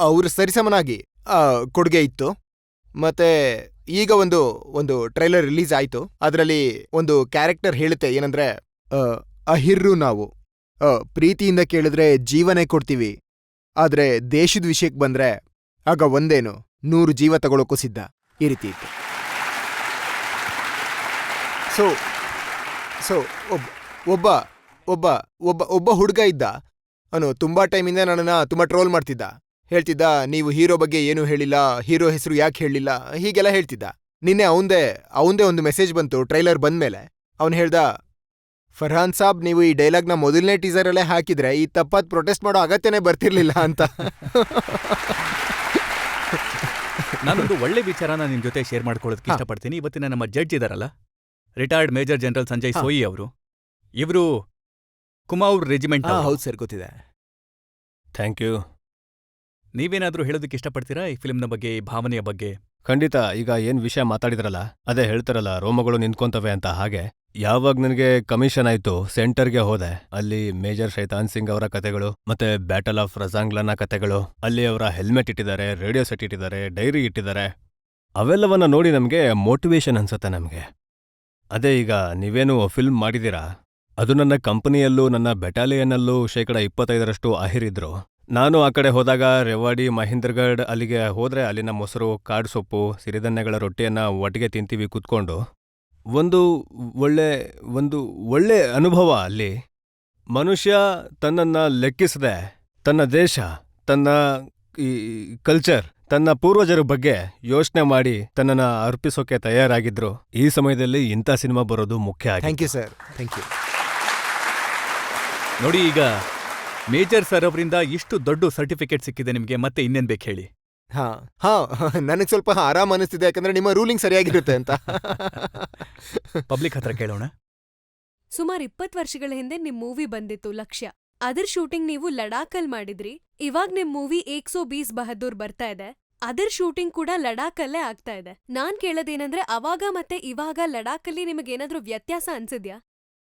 ಅವ್ರ ಸರಿಸಮನಾಗಿ ಕೊಡುಗೆ ಇತ್ತು. ಮತ್ತೆ ಈಗ ಒಂದು ಟ್ರೈಲರ್ ರಿಲೀಸ್ ಆಯ್ತು. ಅದರಲ್ಲಿ ಒಂದು ಕ್ಯಾರೆಕ್ಟರ್ ಹೇಳುತ್ತೆ ಏನಂದ್ರೆ, ಅಹಿರ್ರು ನಾವು ಪ್ರೀತಿಯಿಂದ ಕೇಳಿದ್ರೆ ಜೀವನೇ ಕೊಡ್ತೀವಿ, ಆದ್ರೆ ದೇಶದ ವಿಷಯಕ್ಕೆ ಬಂದ್ರೆ ಆಗ ಒಂದೇನು 100 ಜೀವ ತಗೊಳಕ್ಕೂ ಸಿದ್ಧ. ಈ ರೀತಿ ಇತ್ತು. ಸೊ ಒಬ್ಬ ಒಬ್ಬ ಒಬ್ಬ ಒಬ್ಬ ಹುಡುಗ ಇದ್ದ. ಅವನು ತುಂಬಾ ಟೈಮಿಂದ ನನ್ನನ್ನ ತುಂಬಾ ಟ್ರೋಲ್ ಮಾಡ್ತಿದ್ದ. ಹೇಳ್ತಿದ್ದ, ನೀವು ಹೀರೋ ಬಗ್ಗೆ ಏನೂ ಹೇಳಿಲ್ಲ, ಹೀರೋ ಹೆಸರು ಯಾಕೆ ಹೇಳಿಲ್ಲ, ಹೀಗೆಲ್ಲ ಹೇಳ್ತಿದ್ದ. ನಿನ್ನೆ ಅವಂದೇ ಒಂದು ಮೆಸೇಜ್ ಬಂತು ಟ್ರೈಲರ್ ಬಂದ್ಮೇಲೆ. ಅವನು ಹೇಳ್ದ, ಫರ್ಹಾನ್ ಸಾಬ್, ನೀವು ಈ ಡೈಲಾಗ್ನ ಮೊದಲನೇ ಟೀಸರಲ್ಲೇ ಹಾಕಿದ್ರೆ ಈ ತಪ್ಪಾದ ಪ್ರೊಟೆಸ್ಟ್ ಮಾಡೋ ಅಗತ್ಯನೇ ಬರ್ತಿರ್ಲಿಲ್ಲ ಅಂತ. ನಾನೊಂದು ಒಳ್ಳೆ ವಿಚಾರನ ನಿಮ್ ಜೊತೆ ಶೇರ್ ಮಾಡ್ಕೊಳ್ಳೋದಕ್ಕೆ ಇಷ್ಟಪಡ್ತೀನಿ. ಇವತ್ತಿನ ನಮ್ಮ ಜಡ್ಜ್ ಇದಾರಲ್ಲ, retired major general Sanjay Soi ಅವರು, ಇವರು ಕುಮಾऊರ್ ರೆಜಿಮೆಂಟ್. ಹೌದು ಸರ್, ಗೊತ್ತಿದೆ. Thank you. ನೀವೇನಾದ್ರೂ ಹೇಳೋದಕ್ಕೆ ಇಷ್ಟಪಡ್ತೀರಾ ಈ ಫಿಲ್ಮ್ನ ಬಗ್ಗೆ, ಈ ಭಾವನೆಯ ಬಗ್ಗೆ? ಖಂಡಿತ. ಈಗ ಏನ್ ವಿಷಯ ಮಾತಾಡಿದ್ರಲ್ಲ, ಅದೇ ಹೇಳ್ತಾರಲ್ಲ ರೋಮಗಳು ನಿಂತ್ಕೊಂತವೆ ಅಂತ. ಹಾಗೆ ಯಾವಾಗ ನನಗೆ ಕಮಿಷನ್ ಆಯ್ತು, ಸೆಂಟರ್ಗೆ ಹೋದೆ. ಅಲ್ಲಿ ಮೇಜರ್ ಶೈತಾನ್ ಸಿಂಗ್ ಅವರ ಕತೆಗಳು, ಮತ್ತೆ ಬ್ಯಾಟಲ್ ಆಫ್ ರಜಾಂಗ್ಲನ ಕತೆಗಳು, ಅಲ್ಲಿ ಅವರ ಹೆಲ್ಮೆಟ್ ಇಟ್ಟಿದ್ದಾರೆ, ರೇಡಿಯೋ ಸೆಟ್ ಇಟ್ಟಿದ್ದಾರೆ, ಡೈರಿ ಇಟ್ಟಿದ್ದಾರೆ. ಅವೆಲ್ಲವನ್ನ ನೋಡಿ ನಮಗೆ ಮೋಟಿವೇಶನ್ ಅನ್ಸುತ್ತೆ ನಮಗೆ. ಅದೇ ಈಗ ನೀವೇನು ಫಿಲ್ಮ್ ಮಾಡಿದೀರಾ, ಅದು ನನ್ನ ಕಂಪನಿಯಲ್ಲೂ ನನ್ನ ಬೆಟಾಲಿಯನ್ನಲ್ಲೂ 25% ಅಹಿರಿದ್ರು. ನಾನು ಆ ಕಡೆ ಹೋದಾಗ ರೆವಾಡಿ, ಮಹೇಂದ್ರಗಢ್ ಅಲ್ಲಿಗೆ ಹೋದ್ರೆ ಅಲ್ಲಿನ ಮೊಸರು, ಕಾಡು ಸೊಪ್ಪು, ಸಿರಿಧಾನ್ಯಗಳ ರೊಟ್ಟಿಯನ್ನ ಒಟ್ಟಿಗೆ ತಿಂತೀವಿ ಕೂತ್ಕೊಂಡು. ಒಂದು ಒಳ್ಳೆ ಅನುಭವ ಅಲ್ಲಿ. ಮನುಷ್ಯ ತನ್ನನ್ನ ಲೆಕ್ಕಿಸದೆ ತನ್ನ ದೇಶ, ತನ್ನ ಈ ಕಲ್ಚರ್, ತನ್ನ ಪೂರ್ವಜರ ಬಗ್ಗೆ ಯೋಚನೆ ಮಾಡಿ ತನ್ನನ್ನ ಅರ್ಪಿಸೋಕೆ ತಯಾರಾಗಿದ್ರು. ಈ ಸಮಯದಲ್ಲಿ ಇಂಥ ಸಿನಿಮಾ ಬರೋದು ಮುಖ್ಯ ಆಗಿದೆ. Thank you sir, thank you. ನೋಡಿ, ಈಗ ಮೇಜರ್ ಸರ್ ಅವರಿಂದ ಇಷ್ಟು ದೊಡ್ಡ ಸರ್ಟಿಫಿಕೇಟ್ ಸಿಕ್ಕಿದೆ ನಿಮ್ಗೆ, ಮತ್ತೆ ಇನ್ನೇನ್ ಬೇಕು ಹೇಳಿ? ಹಾ, ನನಗೆ ಸ್ವಲ್ಪ ಆರಾಮ್ ಅನಿಸ್ತಿದೆ, ಯಾಕಂದ್ರೆ ನಿಮ್ಮ ರೂಲಿಂಗ್ ಸರಿಯಾಗಿರುತ್ತೆ ಅಂತ. ಪಬ್ಲಿಕ್ ಹತ್ರ ಕೇಳೋಣ. ಸುಮಾರು 20 ವರ್ಷಗಳ ಹಿಂದೆ ನಿಮ್ ಮೂವಿ ಬಂದಿತ್ತು ಲಕ್ಷ್ಯ. ಅದ್ರ ಶೂಟಿಂಗ್ ನೀವು ಲಡಾಖಲ್ ಮಾಡಿದ್ರಿ. ಇವಾಗ್ ನಿಮ್ ಮೂವಿ 120 ಬಹದ್ದೂರ್ ಬರ್ತಾ ಇದೆ. ಅದರ್ ಶೂಟಿಂಗ್ ಕೂಡ ಲಡಾಖಲ್ಲೇ ಆಗ್ತಾ ಇದೆ. ನಾನ್ ಕೇಳೋದೇನಂದ್ರೆ ಅವಾಗ ಮತ್ತೆ ಇವಾಗ ಲಡಾಖಲ್ಲಿ ನಿಮಗೇನಾದ್ರೂ ವ್ಯತ್ಯಾಸ ಅನ್ಸಿದ್ಯಾ?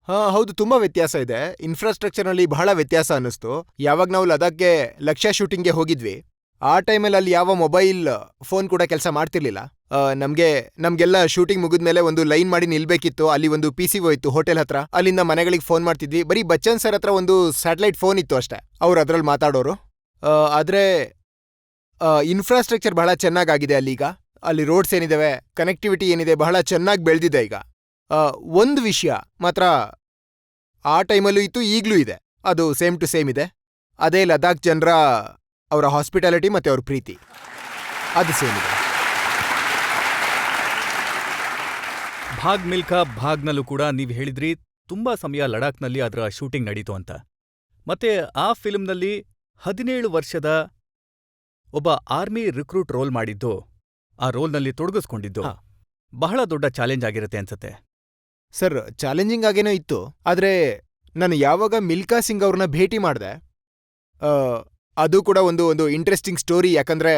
ಹಾ ಹೌದು, ತುಂಬಾ ವ್ಯತ್ಯಾಸ ಇದೆ. ಇನ್ಫ್ರಾಸ್ಟ್ರಕ್ಚರ್ನಲ್ಲಿ ಬಹಳ ವ್ಯತ್ಯಾಸ ಅನ್ನಿಸ್ತು. ಯಾವಾಗ ನಾವು ಲದಾಖ್ಗೆ ಲಕ್ಷ್ಯ ಶೂಟಿಂಗ್ಗೆ ಹೋಗಿದ್ವಿ, ಆ ಟೈಮಲ್ಲಿ ಅಲ್ಲಿ ಯಾವ ಮೊಬೈಲ್ ಫೋನ್ ಕೂಡ ಕೆಲಸ ಮಾಡ್ತಿರ್ಲಿಲ್ಲ. ನಮ್ಗೆಲ್ಲ ಶೂಟಿಂಗ್ ಮುಗಿದ್ಮೇಲೆ ಒಂದು ಲೈನ್ ಮಾಡಿ ನಿಲ್ಬೇಕಿತ್ತು. ಅಲ್ಲಿ ಒಂದು PCO ಇತ್ತು ಹೋಟೆಲ್ ಹತ್ರ. ಅಲ್ಲಿಂದ ಮನೆಗಳಿಗೆ ಫೋನ್ ಮಾಡ್ತಿದ್ವಿ. ಬರೀ ಬಚ್ಚನ್ ಸರ್ ಹತ್ರ ಒಂದು ಸ್ಯಾಟಲೈಟ್ ಫೋನ್ ಇತ್ತು ಅಷ್ಟೇ, ಅವ್ರು ಅದ್ರಲ್ಲಿ ಮಾತಾಡೋರು. ಆದ್ರೆ ಇನ್ಫ್ರಾಸ್ಟ್ರಕ್ಚರ್ ಬಹಳ ಚೆನ್ನಾಗಾಗಿದೆ ಅಲ್ಲೀಗ. ಅಲ್ಲಿ ರೋಡ್ಸ್ ಏನಿದಾವೆ, ಕನೆಕ್ಟಿವಿಟಿ ಏನಿದೆ, ಬಹಳ ಚೆನ್ನಾಗಿ ಬೆಳೆದಿದೆ ಈಗ. ಒಂದು ವಿಷಯ ಮಾತ್ರ ಆ ಟೈಮಲ್ಲೂ ಇತ್ತು, ಈಗ್ಲೂ ಇದೆ. ಅದು ಸೇಮ್ ಟು ಸೇಮ್ ಇದೆ. ಅದೇ ಲದಾಖ್ ಜನರ ಅವರ ಹಾಸ್ಪಿಟಾಲಿಟಿ ಮತ್ತೆ ಅವ್ರ ಪ್ರೀತಿ, ಅದು ಸೇಮ್ ಇದೆ. ಭಾಗ್ ಮಿಲ್ಖಾ ಭಾಗ್ನಲ್ಲೂ ಕೂಡ ನೀವು ಹೇಳಿದ್ರಿ ತುಂಬಾ ಸಮಯ ಲಡಾಖ್ನಲ್ಲಿ ಅದರ ಶೂಟಿಂಗ್ ನಡೀತು ಅಂತ. ಮತ್ತೆ ಆ ಫಿಲ್ಮ್ನಲ್ಲಿ 17 ವರ್ಷದ ಒಬ್ಬ ಆರ್ಮಿ ರಿಕ್ರೂಟ್ ರೋಲ್ ಮಾಡಿದ್ದು, ಆ ರೋಲ್ನಲ್ಲಿ ತೊಡಗಿಸ್ಕೊಂಡಿದ್ದು ಬಹಳ ದೊಡ್ಡ ಚಾಲೆಂಜ್ ಆಗಿರುತ್ತೆ ಅನ್ಸತ್ತೆ. ಸರ್, ಚಾಲೆಂಜಿಂಗ್ ಆಗೇನೋ ಇತ್ತು. ಆದ್ರೆ ನಾನು ಯಾವಾಗ ಮಿಲ್ಖಾ ಸಿಂಗ್ ಅವ್ರನ್ನ ಭೇಟಿ ಮಾಡಿದೆ, ಅದು ಕೂಡ ಒಂದು ಇಂಟ್ರೆಸ್ಟಿಂಗ್ ಸ್ಟೋರಿ. ಯಾಕಂದ್ರೆ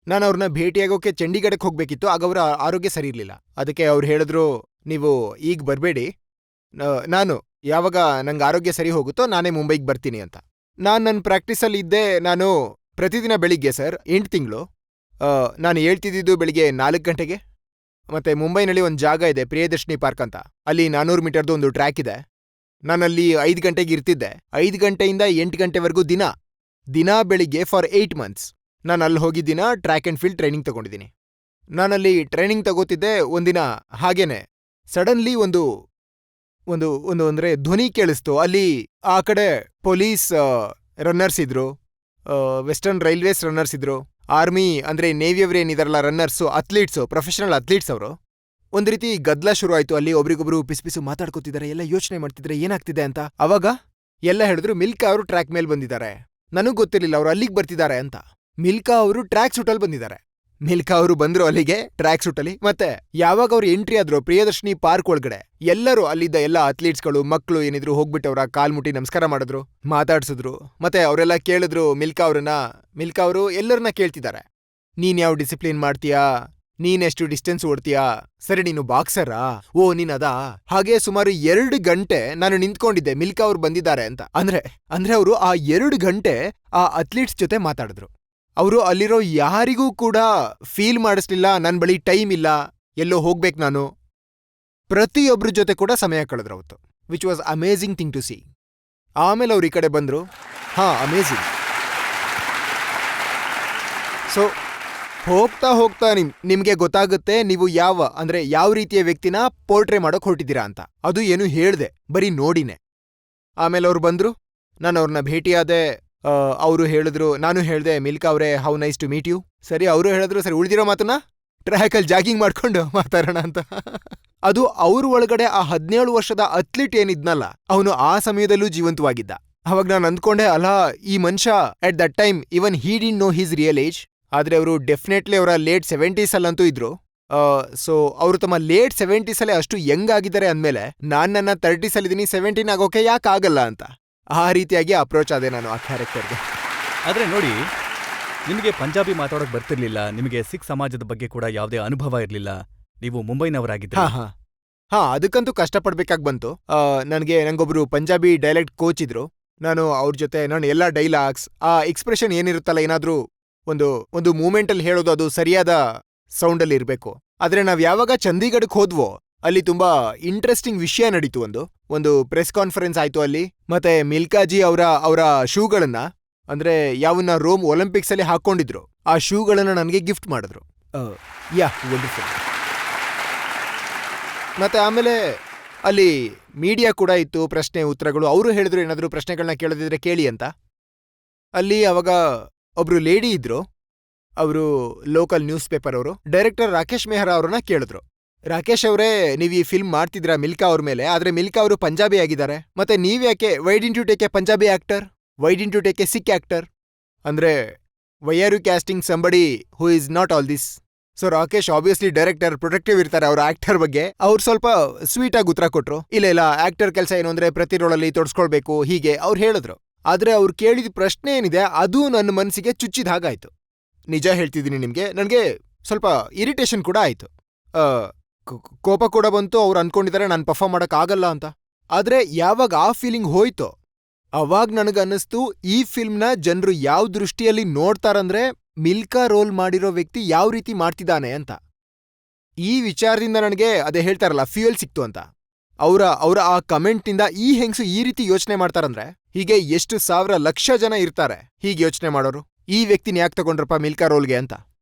ನಾನು ಅವ್ರನ್ನ ಭೇಟಿಯಾಗೋಕೆ ಚಂಡೀಗಢಕ್ಕೆ ಹೋಗ್ಬೇಕಿತ್ತು. ಆಗ ಅವರ ಆರೋಗ್ಯ ಸರಿ ಇರಲಿಲ್ಲ. ಅದಕ್ಕೆ ಅವ್ರು ಹೇಳಿದ್ರು, ನೀವು ಈಗ ಬರಬೇಡಿ, ನಾನು ಯಾವಾಗ ನಂಗೆ ಆರೋಗ್ಯ ಸರಿ ಹೋಗುತ್ತೋ ನಾನೇ ಮುಂಬೈಗೆ ಬರ್ತೀನಿ ಅಂತ. ನನ್ನ ಪ್ರಾಕ್ಟೀಸಲ್ಲಿ ಇದ್ದೆ. ನಾನು ಪ್ರತಿದಿನ ಬೆಳಿಗ್ಗೆ ಸರ್ 8 ತಿಂಗಳು ನಾನು ಹೇಳ್ತಿದ್ದಿದ್ದು ಬೆಳಿಗ್ಗೆ 4 ಗಂಟೆಗೆ. ಮತ್ತೆ ಮುಂಬೈನಲ್ಲಿ ಒಂದು ಜಾಗ ಇದೆ, ಪ್ರಿಯದರ್ಶಿನಿ ಪಾರ್ಕ್ ಅಂತ. ಅಲ್ಲಿ 400 ಮೀಟರ್ದು ಒಂದು ಟ್ರ್ಯಾಕ್ ಇದೆ. ನಾನಲ್ಲಿ 5 ಗಂಟೆಗೆ ಇರ್ತಿದ್ದೆ. 5 ಗಂಟೆಯಿಂದ 8 ಗಂಟೆವರೆಗೂ ದಿನ ಬೆಳಿಗ್ಗೆ ಫಾರ್ 8 months ನಾನು ಅಲ್ಲಿ ಹೋಗಿದ್ದಿನ ಟ್ರ್ಯಾಕ್ ಆ್ಯಂಡ್ ಫೀಲ್ಡ್ ಟ್ರೈನಿಂಗ್ ತಗೊಂಡಿದ್ದೀನಿ. ನಾನಲ್ಲಿ ಟ್ರೈನಿಂಗ್ ತಗೋತಿದ್ದೆ. ಒಂದಿನ ಹಾಗೇನೆ ಸಡನ್ಲಿ ಒಂದು ಅಂದ್ರೆ ಧ್ವನಿ ಕೇಳಿಸ್ತು. ಅಲ್ಲಿ ಆ ಕಡೆ ಪೊಲೀಸ್ ರನ್ನರ್ಸ್ ಇದ್ರು, ವೆಸ್ಟರ್ನ್ ರೈಲ್ವೇಸ್ ರನ್ನರ್ಸ್ ಇದ್ರು, ಆರ್ಮಿ ಅಂದ್ರೆ ನೇವಿಯವ್ರು ಏನಿದಾರಲ್ಲ ರನ್ನರ್ಸು, ಅಥ್ಲೀಟ್ಸು, ಪ್ರೊಫೆಷನಲ್ ಅಥ್ಲೀಟ್ಸ್ ಅವರು. ಒಂದ್ ರೀತಿ ಗದ್ದಲ ಶುರು ಆಯ್ತು. ಅಲ್ಲಿ ಒಬ್ರಿಗೊಬ್ರು ಪಿಸು ಮಾತಾಡ್ಕೊತಿದ್ದಾರೆ, ಎಲ್ಲ ಯೋಚನೆ ಮಾಡ್ತಿದ್ರೆ ಏನಾಗ್ತಿದೆ ಅಂತ. ಅವಾಗ ಎಲ್ಲ ಹೇಳಿದ್ರು ಮಿಲ್ಖಾ ಅವರು ಟ್ರ್ಯಾಕ್ ಮೇಲೆ ಬಂದಿದ್ದಾರೆ. ನನಗ್ ಗೊತ್ತಿರ್ಲಿಲ್ಲ ಅವ್ರು ಅಲ್ಲಿಗೆ ಬರ್ತಿದ್ದಾರೆ ಅಂತ. ಮಿಲ್ಖಾ ಅವರು ಟ್ರ್ಯಾಕ್ ಸೂಟಲ್ಲಿ ಬಂದಿದ್ದಾರೆ. ಮಿಲ್ಖಾ ಅವರು ಬಂದ್ರು ಅಲ್ಲಿಗೆ ಟ್ರ್ಯಾಕ್ ಸೂಟಲ್ಲಿ. ಮತ್ತೆ ಯಾವಾಗ ಅವ್ರು ಎಂಟ್ರಿ ಆದ್ರು ಪ್ರಿಯದರ್ಶಿನಿ ಪಾರ್ಕ್ ಒಳಗಡೆ, ಎಲ್ಲರೂ ಅಲ್ಲಿದ್ದ ಎಲ್ಲ ಅಥ್ಲೀಟ್ಸ್ಗಳು, ಮಕ್ಕಳು ಏನಿದ್ರು ಹೋಗ್ಬಿಟ್ಟು ಅವರ ಕಾಲ್ ಮುಟ್ಟಿ ನಮಸ್ಕಾರ ಮಾಡಿದ್ರು, ಮಾತಾಡ್ಸಿದ್ರು. ಮತ್ತೆ ಅವರೆಲ್ಲ ಕೇಳಿದ್ರು ಮಿಲ್ಖಾ ಅವ್ರನ್ನ. ಮಿಲ್ಖಾ ಅವರು ಎಲ್ಲರನ್ನ ಕೇಳ್ತಿದ್ದಾರೆ, ನೀನ್ ಯಾವ ಡಿಸಿಪ್ಲಿನ್ ಮಾಡ್ತೀಯಾ, ನೀನೆಷ್ಟು ಡಿಸ್ಟೆನ್ಸ್ ಓಡ್ತೀಯಾ, ಸರಿ ನೀನು ಬಾಕ್ಸರಾ, ಓ ನೀನದಾ. ಹಾಗೆ ಸುಮಾರು 2 ಗಂಟೆ ನಾನು ನಿಂತ್ಕೊಂಡಿದ್ದೆ ಮಿಲ್ಖಾ ಅವ್ರು ಬಂದಿದ್ದಾರೆ ಅಂತ. ಅಂದ್ರೆ ಅವರು ಆ 2 ಗಂಟೆ ಆ ಅಥ್ಲೀಟ್ಸ್ ಜೊತೆ ಮಾತಾಡಿದ್ರು. ಅವರು ಅಲ್ಲಿರೋ ಯಾರಿಗೂ ಕೂಡ ಫೀಲ್ ಮಾಡಿಸ್ಲಿಲ್ಲ ನನ್ ಬಳಿ ಟೈಮ್ ಇಲ್ಲ, ಎಲ್ಲೋ ಹೋಗ್ಬೇಕು ನಾನು. ಪ್ರತಿಯೊಬ್ರ ಜೊತೆ ಕೂಡ ಸಮಯ ಕಳೆದ್ರು ಅವತ್ತು, which was amazing thing to see. ಆಮೇಲೆ ಅವ್ರು ಈ ಕಡೆ ಬಂದ್ರು. ಅಮೇಝಿಂಗ್. ಸೊ ಹೋಗ್ತಾ ನಿಮ್ಗೆ ಗೊತ್ತಾಗುತ್ತೆ ನೀವು ಯಾವ ರೀತಿಯ ವ್ಯಕ್ತಿನ ಪೋರ್ಟ್ರೇ ಮಾಡೋಕ್ ಹೊರಟಿದ್ದೀರಾ ಅಂತ. ಅದು ಏನು ಹೇಳ್ದೆ, ಬರೀ ನೋಡಿನೇ. ಆಮೇಲೆ ಅವ್ರು ಬಂದ್ರು, ನಾನು ಅವ್ರನ್ನ ಭೇಟಿಯಾದೆ. ಅವರು ಹೇಳಿದ್ರು, ನಾನು ಹೇಳ್ದೆ ಮಿಲ್ಖಾ ಅವರೇ how nice to meet you. ಸರಿ, ಅವರು ಹೇಳಿದ್ರು ಸರಿ ಉಳಿದಿರೋ ಮಾತನ್ನ ಟ್ರ್ಯಾಕಲ್ಲಿ ಜಾಗಿಂಗ್ ಮಾಡ್ಕೊಂಡು ಮಾತಾಡೋಣ ಅಂತ. ಅದು ಅವ್ರ ಒಳಗಡೆ ಆ 17 ವರ್ಷದ ಅಥ್ಲೀಟ್ ಏನಿದ್ನಲ್ಲ, ಅವನು ಆ ಸಮಯದಲ್ಲೂ ಜೀವಂತವಾಗಿದ್ದ. ಅವಾಗ ನಾನು ಅಂದ್ಕೊಂಡೆ, ಅಲ್ಲ ಈ ಮನುಷ್ಯ at that time even he didn't know his real age. ಆದ್ರೆ ಅವರು ಡೆಫಿನೆಟ್ಲಿ ಅವರ ಲೇಟ್ 70s ಅಲ್ಲಂತೂ ಇದ್ರು. ಸೊ ಅವರು ತಮ್ಮ ಲೇಟ್ 70s ಅಲ್ಲೇ ಅಷ್ಟು ಯಂಗ್ ಆಗಿದ್ದಾರೆ ಅಂದ್ಮೇಲೆ ನನ್ನ 30s ಅಲ್ಲಿದ್ದೀನಿ, 17 ಆಗೋಕೆ ಯಾಕಾಗಲ್ಲ ಅಂತ. ಆ ರೀತಿಯಾಗಿ ಅಪ್ರೋಚ್ ಆದೆ ನಾನು ಆ ಕ್ಯಾರೆಕ್ಟರ್ಗೆ. ಆದ್ರೆ ನೋಡಿ, ನಿಮಗೆ ಪಂಜಾಬಿ ಮಾತಾಡೋಕ್ ಬರ್ತಿರ್ಲಿಲ್ಲ, ನಿಮಗೆ ಸಿಖ್ ಸಮಾಜದ ಬಗ್ಗೆ ಕೂಡ ಯಾವುದೇ ಅನುಭವ ಇರ್ಲಿಲ್ಲ, ನೀವು ಮುಂಬೈನವರಾಗಿದ್ದ. ಅದಕ್ಕಂತೂ ಕಷ್ಟಪಡ್ಬೇಕಾಗಿ ಬಂತು. ನಂಗೊಬ್ರು ಪಂಜಾಬಿ ಡೈಲೆಕ್ಟ್ ಕೋಚ್ ಇದ್ರು. ನಾನು ಅವ್ರ ಜೊತೆ ನಾನು ಎಲ್ಲ ಡೈಲಾಗ್ಸ್, ಆ ಎಕ್ಸ್ಪ್ರೆಷನ್ ಏನಿರುತ್ತಲ್ಲ, ಏನಾದ್ರೂ ಒಂದು ಮೂಮೆಂಟಲ್ಲಿ ಹೇಳೋದು ಅದು ಸರಿಯಾದ ಸೌಂಡಲ್ಲಿ ಇರಬೇಕು. ಆದ್ರೆ ನಾವ್ ಯಾವಾಗ ಚಂಡೀಗಢಕ್ಕೆ ಹೋದ್ವೋ ಅಲ್ಲಿ ತುಂಬಾ ಇಂಟ್ರೆಸ್ಟಿಂಗ್ ವಿಷಯ ನಡೀತು. ಒಂದು ಪ್ರೆಸ್ ಕಾನ್ಫರೆನ್ಸ್ ಆಯ್ತು ಅಲ್ಲಿ. ಮತ್ತೆ ಮಿಲ್ಖಾಜಿ ಅವರ ಶೂಗಳನ್ನ, ಅಂದ್ರೆ ಯಾವನ್ನ ರೋಮ್ ಒಲಿಂಪಿಕ್ಸ್ ಅಲ್ಲಿ ಹಾಕೊಂಡಿದ್ರು, ಆ ಶೂಗಳನ್ನ ನನಗೆ ಗಿಫ್ಟ್ ಮಾಡಿದ್ರು. ವಂಡರ್ಫುಲ್. ಮತ್ತೆ ಆಮೇಲೆ ಅಲ್ಲಿ ಮೀಡಿಯಾ ಕೂಡ ಇತ್ತು, ಪ್ರಶ್ನೆ ಉತ್ತರಗಳು. ಅವರು ಹೇಳಿದ್ರು ಏನಾದ್ರು ಪ್ರಶ್ನೆಗಳನ್ನ ಕೇಳದಿದ್ರೆ ಕೇಳಿ ಅಂತ. ಅಲ್ಲಿ ಅವಾಗ ಒಬ್ರು ಲೇಡಿ ಇದ್ರು, ಅವರು ಲೋಕಲ್ ನ್ಯೂಸ್ ಪೇಪರ್ ಅವರು. ಡೈರೆಕ್ಟರ್ ರಾಕೇಶ್ ಮೆಹ್ರಾ ಅವ್ರನ್ನ ಕೇಳಿದ್ರು, ರಾಕೇಶ್ ಅವರೇ ನೀವು ಈ ಫಿಲ್ಮ್ ಮಾಡ್ತಿದ್ರಾ ಮಿಲ್ಖಾ ಅವ್ರ ಮೇಲೆ, ಆದ್ರೆ ಮಿಲ್ಖಾ ಅವರು ಪಂಜಾಬಿ ಆಗಿದ್ದಾರೆ, ಮತ್ತೆ ನೀವ್ಯಾಕೆ why didn't you take a Punjabi actor, why didn't you take a Sikh actor, ಅಂದ್ರೆ why are you casting somebody who is not all this. So Rakesh obviously director protective ಇರ್ತಾರೆ ಅವ್ರ ಆಕ್ಟರ್ ಬಗ್ಗೆ. ಅವ್ರು ಸ್ವಲ್ಪ ಸ್ವೀಟ್ ಆಗಿ ಉತ್ತರ ಕೊಟ್ರು. ಇಲ್ಲ ಆಕ್ಟರ್ ಕೆಲಸ ಏನು ಅಂದ್ರೆ ಪ್ರತಿ ರೋಳಲ್ಲಿ ತೊಡಸ್ಕೊಳ್ಬೇಕು ಹೀಗೆ ಅವ್ರು ಹೇಳಿದ್ರು. ಆದ್ರೆ ಅವ್ರು ಕೇಳಿದ ಪ್ರಶ್ನೆ ಏನಿದೆ ಅದು ನನ್ನ ಮನಸ್ಸಿಗೆ ಚುಚ್ಚಿದ ಹಾಗಾಯ್ತು. ನಿಜ ಹೇಳ್ತಿದ್ದೀನಿ ನಿಮ್ಗೆ, ನನಗೆ ಸ್ವಲ್ಪ ಇರಿಟೇಷನ್ ಕೂಡ ಆಯ್ತು. ಕೋಪ ಕೂಡ ಬಂತು. ಅವ್ರು ಅನ್ಕೊಂಡಿದ್ದಾರೆ ನಾನು ಪರ್ಫಾರ್ಮ್ ಮಾಡಕ್ ಆಗಲ್ಲ ಅಂತ. ಆದ್ರೆ ಯಾವಾಗ ಆ ಫೀಲಿಂಗ್ ಹೋಯ್ತೋ ಅವಾಗ್ ನನಗನ್ನಿಸ್ತು ಈ ಫಿಲ್ಮ್ನ ಜನರು ಯಾವ ದೃಷ್ಟಿಯಲ್ಲಿ ನೋಡ್ತಾರಂದ್ರೆ ಮಿಲ್ಕಾ ರೋಲ್ ಮಾಡಿರೋ ವ್ಯಕ್ತಿ ಯಾವ ರೀತಿ ಮಾಡ್ತಿದ್ದಾನೆ ಅಂತ. ಈ ವಿಚಾರದಿಂದ ನನಗೆ ಅದೇ ಹೇಳ್ತಾರಲ್ಲ ಫ್ಯೂಯಲ್ ಸಿಕ್ತು ಅಂತ. ಅವರ ಆ ಕಮೆಂಟ್ನಿಂದ ಈ ಹೆಂಗ್ಸು ಈ ರೀತಿ ಯೋಚನೆ ಮಾಡ್ತಾರಂದ್ರೆ ಹೀಗೆ ಎಷ್ಟು ಸಾವಿರ ಲಕ್ಷ ಜನ ಇರ್ತಾರೆ ಹೀಗೆ ಯೋಚನೆ ಮಾಡೋರು, ಈ ವ್ಯಕ್ತಿನ ಯಾಕೆ ತಗೊಂಡ್ರಪ್ಪ ಮಿಲ್ಕಾ ರೋಲ್ಗೆ ಅಂತ.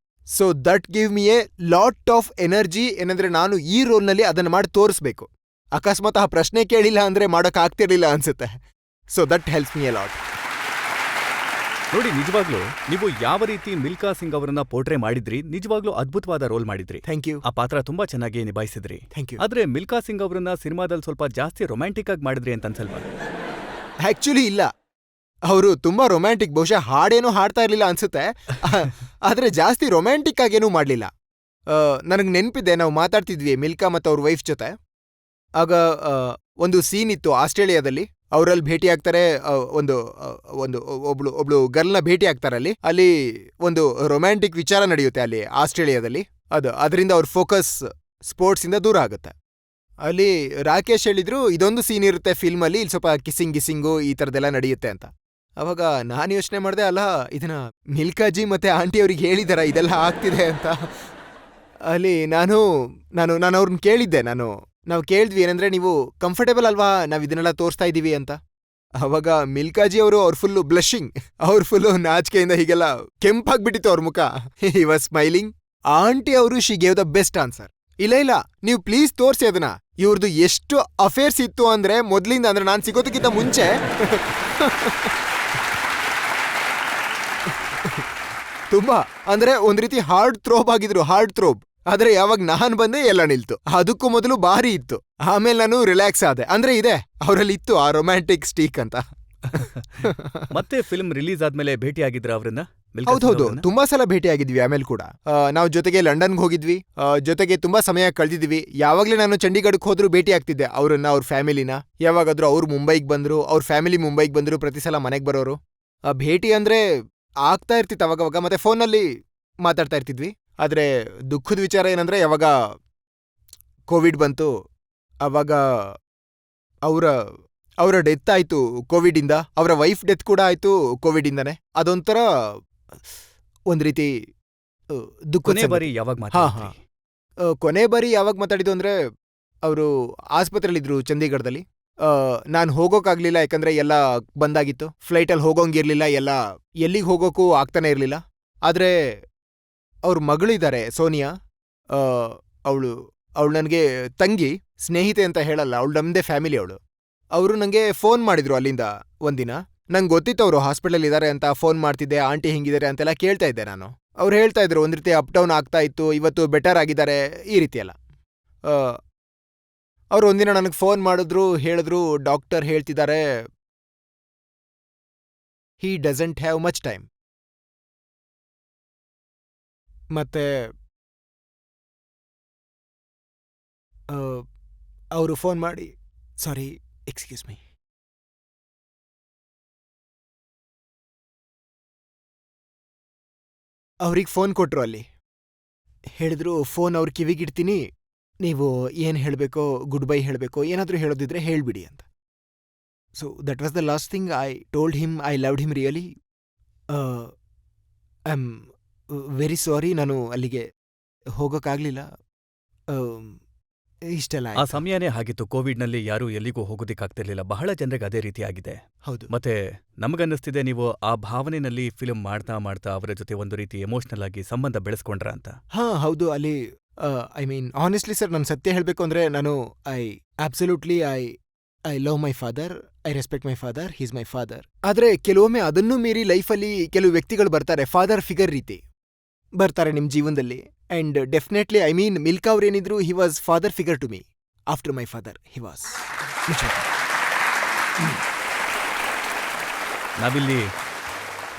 So that give me a lot of energy. ಏನಂದ್ರೆ ನಾನು ಈ ರೋಲ್ನಲ್ಲಿ ಅದನ್ನ ಮಾಡಿ ತೋರಿಸ್ಬೇಕು. ಅಕಸ್ಮಾತ್ ಆ ಪ್ರಶ್ನೆ ಕೇಳಿಲ್ಲ ಅಂದ್ರೆ ಮಾಡೋಕ್ ಆಗ್ತಿರ್ಲಿಲ್ಲ ಅನ್ಸುತ್ತೆ. So that helps me a lot. ನೋಡಿ, ನಿಜವಾಗ್ಲೂ ನೀವು ಯಾವ ರೀತಿ ಮಿಲ್ಕಾ ಸಿಂಗ್ ಅವರನ್ನ ಪೋರ್ಟ್ರೇ ಮಾಡಿದ್ರಿ, ನಿಜವಾಗ್ಲೂ ಅದ್ಭುತವಾದ ರೋಲ್ ಮಾಡಿದ್ರಿ. Thank you. ಆ ಪಾತ್ರ ತುಂಬಾ ಚೆನ್ನಾಗಿ ನಿಭಾಯಿಸಿದ್ರಿ. Thank you. ಆದ್ರೆ ಮಿಲ್ಕಾ ಸಿಂಗ್ ಅವರನ್ನ ಸಿನಿಮಾದಲ್ಲಿ ಸ್ವಲ್ಪ ಜಾಸ್ತಿ ರೊಮ್ಯಾಂಟಿಕ್ ಆಗಿ ಮಾಡಿದ್ರಿ ಅಂತ ಅನ್ಸಲ್ವಾ? ಆಕ್ಚುಲಿ ಇಲ್ಲ, ಅವರು ತುಂಬಾ ರೊಮ್ಯಾಂಟಿಕ್, ಬಹುಶಃ ಹಾಡೇನೂ ಹಾಡ್ತಾ ಇರ್ಲಿಲ್ಲ ಅನ್ಸುತ್ತೆ. ಆದ್ರೆ ಜಾಸ್ತಿ ರೊಮ್ಯಾಂಟಿಕ್ ಆಗೇನೂ ಮಾಡ್ಲಿಲ್ಲ. ನನಗೆ ನೆನ್ಪಿದೆ, ನಾವು ಮಾತಾಡ್ತಿದ್ವಿ ಮಿಲ್ಕಾ ಮತ್ತು ಅವ್ರ ವೈಫ್ ಜೊತೆ. ಆಗ ಒಂದು ಸೀನ್ ಇತ್ತು ಆಸ್ಟ್ರೇಲಿಯಾದಲ್ಲಿ. ಅವರಲ್ಲಿ ಭೇಟಿ ಆಗ್ತಾರೆ, ಒಬ್ಳು ಗರ್ಲ್ನ ಭೇಟಿ ಆಗ್ತಾರೆ. ಅಲ್ಲಿ ಒಂದು ರೊಮ್ಯಾಂಟಿಕ್ ವಿಚಾರ ನಡೆಯುತ್ತೆ ಅಲ್ಲಿ ಆಸ್ಟ್ರೇಲಿಯಾದಲ್ಲಿ. ಅದರಿಂದ ಅವ್ರ ಫೋಕಸ್ ಸ್ಪೋರ್ಟ್ಸ್ ಇಂದ ದೂರ ಆಗುತ್ತೆ. ಅಲ್ಲಿ ರಾಕೇಶ್ ಹೇಳಿದ್ರು ಇದೊಂದು ಸೀನ್ ಇರುತ್ತೆ ಫಿಲ್ಮಲ್ಲಿ, ಇಲ್ಲಿ ಸ್ವಲ್ಪ ಗಿಸ್ಸಿಂಗು ಈ ಥರದ್ದೆಲ್ಲ ನಡೆಯುತ್ತೆ ಅಂತ. ಅವಾಗ ನಾನು ಯೋಚನೆ ಮಾಡಿದೆ, ಅಲ್ಲ ಇದನ್ನ ಮಿಲ್ಕಾಜಿ ಮತ್ತೆ ಆಂಟಿ ಅವ್ರಿಗೆ ಹೇಳಿದಾರ ಇದೆಲ್ಲ ಆಗ್ತಿದೆ ಅಂತ. ಅಲ್ಲಿ ನಾನು ಅವ್ರನ್ನ ಕೇಳಿದ್ದೆ. ನಾವು ಕೇಳಿದ್ವಿ ಏನಂದ್ರೆ ನೀವು ಕಂಫರ್ಟೇಬಲ್ ಅಲ್ವಾ ನಾವು ಇದನ್ನೆಲ್ಲ ತೋರಿಸ್ತಾ ಇದ್ದೀವಿ ಅಂತ. ಅವಾಗ ಮಿಲ್ಕಾಜಿ ಅವರು ಫುಲ್ಲು ಬ್ಲಷಿಂಗ್, ಫುಲ್ಲು ನಾಚಿಕೆಯಿಂದ ಹೀಗೆಲ್ಲ ಕೆಂಪಾಗ್ಬಿಟ್ಟಿತ್ತು ಅವ್ರ ಮುಖ. He was smiling. ಆಂಟಿ ಅವರು she gave the best answer. ಇಲ್ಲ ನೀವು ಪ್ಲೀಸ್ ತೋರಿಸಿ ಅದನ್ನ. ಇವ್ರದ್ದು ಎಷ್ಟು ಅಫೇರ್ಸ್ ಇತ್ತು ಅಂದ್ರೆ ಮೊದ್ಲಿಂದ, ಅಂದ್ರೆ ನಾನು ಸಿಗೋದಕ್ಕಿಂತ ಮುಂಚೆ ತುಂಬಾ ಅಂದ್ರೆ ಒಂದ್ ರೀತಿ ಹಾರ್ಡ್ ಥ್ರೋಬ್ ಆಗಿದ್ರು, ಹಾರ್ಡ್ ಥ್ರೋಬ್. ಆದ್ರೆ ಯಾವಾಗ ನಾನ್ ಬಂದೆ ಎಲ್ಲ ನಿಲ್ತು. ಅದಕ್ಕೂ ಮೊದಲು ಭಾರಿ ಇತ್ತು, ಆಮೇಲೆ ನಾನು ರಿಲ್ಯಾಕ್ಸ್ ಆದೆ. ಅಂದ್ರೆ ಇದೆ ಅವರಲ್ಲಿ ಇತ್ತು ಆ ರೊಮ್ಯಾಂಟಿಕ್ ಸ್ಟೀಕ್ ಅಂತ. ಮತ್ತೆ ಫಿಲ್ಮ್ ರಿಲೀಸ್ ಆದ್ಮೇಲೆ ಭೇಟಿ ಆಗಿದ್ರ ಅವ್ರನ್ನ? ಹೌದೌದು, ತುಂಬಾ ಸಲ ಭೇಟಿ ಆಗಿದ್ವಿ. ಆಮೇಲೆ ಕೂಡ ನಾವು ಜೊತೆಗೆ ಲಂಡನ್ಗೆ ಹೋಗಿದ್ವಿ, ಜೊತೆಗೆ ತುಂಬಾ ಸಮಯ ಕಳೆದಿದ್ವಿ. ಯಾವಾಗ್ಲೇ ನಾನು ಚಂಡೀಗಢಕ್ಕೆ ಹೋದ್ರು ಭೇಟಿ ಆಗ್ತಿದ್ದೆ ಅವ್ರನ್ನ, ಅವ್ರ ಫ್ಯಾಮಿಲಿನ. ಯಾವಾಗಾದ್ರೂ ಅವ್ರು ಮುಂಬೈಗೆ ಬಂದ್ರು, ಅವ್ರ ಫ್ಯಾಮಿಲಿ ಮುಂಬೈಗೆ ಬಂದ್ರು, ಪ್ರತಿ ಸಲ ಮನೆಗೆ ಬರೋರು. ಭೇಟಿ ಅಂದ್ರೆ ಆಗ್ತಾ ಇರ್ತಿತ್ತು ಅವಾಗವಾಗ, ಮತ್ತೆ ಫೋನಲ್ಲಿ ಮಾತಾಡ್ತಾ ಇರ್ತಿದ್ವಿ. ಆದ್ರೆ ದುಃಖದ ವಿಚಾರ ಏನಂದ್ರೆ ಯಾವಾಗ ಕೋವಿಡ್ ಬಂತು ಅವಾಗ ಅವರ ಡೆತ್ ಆಯ್ತು ಕೋವಿಡಿಂದ. ಅವರ ವೈಫ್ ಡೆತ್ ಕೂಡ ಆಯ್ತು ಕೋವಿಡಿಂದಾನೆ. ಅದೊಂಥರ ಒಂದ್ ರೀತಿ ದುಃಖದ ಬಾರಿ ಯಾವಾಗ ಕೊನೆ ಬಾರಿ ಯಾವಾಗ ಮಾತಾಡಿದ್ದು ಅಂದ್ರೆ ಅವರು ಆಸ್ಪತ್ರೆಯಲ್ಲಿದ್ರು ಚಂಡೀಗಢದಲ್ಲಿ. ನಾನು ಹೋಗೋಕ್ಕಾಗ್ಲಿಲ್ಲ, ಯಾಕಂದ್ರೆ ಎಲ್ಲ ಬಂದಾಗಿತ್ತು. ಫ್ಲೈಟಲ್ಲಿ ಹೋಗೋಂಗಿರ್ಲಿಲ್ಲ, ಎಲ್ಲ ಎಲ್ಲಿಗೆ ಹೋಗೋಕ್ಕೂ ಆಗ್ತಾನೆ ಇರಲಿಲ್ಲ. ಆದ್ರೆ ಅವ್ರ ಮಗಳಿದ್ದಾರೆ ಸೋನಿಯಾ, ಅವಳು ನನಗೆ ತಂಗಿ, ಸ್ನೇಹಿತೆ ಅಂತ ಹೇಳಲ್ಲ, ಅವಳು ನಮ್ಮದೇ ಫ್ಯಾಮಿಲಿ. ಅವರು ನನಗೆ ಫೋನ್ ಮಾಡಿದ್ರು ಅಲ್ಲಿಂದ ಒಂದಿನ. ನಂಗೆ ಗೊತ್ತಿತ್ತು ಅವರು ಹಾಸ್ಪಿಟಲ್ ಇದ್ದಾರೆ ಅಂತ. ಫೋನ್ ಮಾಡ್ತಿದ್ದೆ, ಆಂಟಿ ಹಿಂಗಿದ್ದಾರೆ ಅಂತೆಲ್ಲ ಕೇಳ್ತಾ ಇದ್ದೆ ನಾನು. ಅವ್ರು ಹೇಳ್ತಾ ಇದ್ರು ಒಂದ್ ರೀತಿ ಅಪ್ ಡೌನ್ ಆಗ್ತಾ ಇತ್ತು, ಇವತ್ತು ಬೆಟರ್ ಆಗಿದ್ದಾರೆ, ಈ ರೀತಿ ಎಲ್ಲ. ಅವ್ರು ಒಂದಿನ ನನಗೆ ಫೋನ್ ಮಾಡಿದ್ರು, ಹೇಳಿದ್ರು ಡಾಕ್ಟರ್ ಹೇಳ್ತಿದ್ದಾರೆ ಹಿ ಡಸಂಟ್ ಹ್ಯಾವ್ ಮಚ್ ಟೈಮ್. ಮತ್ತೆ ಅವರು ಫೋನ್ ಮಾಡಿ, ಸಾರಿ ಎಕ್ಸ್ಕ್ಯೂಸ್ ಮೀ, ಅವ್ರಿಗೆ ಫೋನ್ ಕೊಟ್ರು. ಅಲ್ಲಿ ಹೇಳಿದ್ರು ಫೋನ್ ಅವ್ರ ಕಿವಿಗಿಡ್ತೀನಿ, ನೀವು ಏನು ಹೇಳಬೇಕೋ, ಗುಡ್ ಬೈ ಹೇಳಬೇಕೋ, ಏನಾದರೂ ಹೇಳೋದಿದ್ರೆ ಹೇಳ್ಬಿಡಿ ಅಂತ. So that was the last thing I told him. I loved him really. I am very sorry, ನಾನು ಅಲ್ಲಿಗೆ ಹೋಗೋಕ್ಕಾಗ್ಲಿಲ್ಲ. ಇಷ್ಟೆಲ್ಲ ಆ ಸಮಯನೇ ಹಾಗಿತ್ತು. ಕೋವಿಡ್ನಲ್ಲಿ ಯಾರೂ ಎಲ್ಲಿಗೂ ಹೋಗೋದಿಕ್ಕಾಗ್ತಿರ್ಲಿಲ್ಲ. ಬಹಳ ಜನರಿಗೆ ಅದೇ ರೀತಿ ಆಗಿದೆ. ಹೌದು. ಮತ್ತೆ ನಮಗನ್ನಿಸ್ತಿದೆ ನೀವು ಆ ಭಾವನೆಯಲ್ಲಿ ಫಿಲ್ಮ್ ಮಾಡ್ತಾ ಅವರ ಜೊತೆ ಒಂದು ರೀತಿ ಎಮೋಷನಲ್ ಆಗಿ ಸಂಬಂಧ ಬೆಳೆಸ್ಕೊಂಡ್ರ ಅಂತ. ಹೌದು. ಅಲ್ಲಿ ಐ ಮೀನ್ ಆನೆಸ್ಟ್ಲಿ ಸರ್, ನಾನು ಸತ್ಯ ಹೇಳಬೇಕು ಅಂದ್ರೆ ನಾನು absolutely I love my father, I respect my father, he's my father. ಆದ್ರೆ ಕೆಲವೊಮ್ಮೆ ಅದನ್ನೂ ಮೀರಿ ಲೈಫಲ್ಲಿ ಕೆಲವು ವ್ಯಕ್ತಿಗಳು ಬರ್ತಾರೆ, ಫಾದರ್ ಫಿಗರ್ ರೀತಿ ಬರ್ತಾರೆ ನಿಮ್ಮ ಜೀವನದಲ್ಲಿ. And definitely I mean Milkha ಅವ್ರೇನಿದ್ರು, he was father figure to me. After my father he was. ನಾವಿಲ್ಲಿ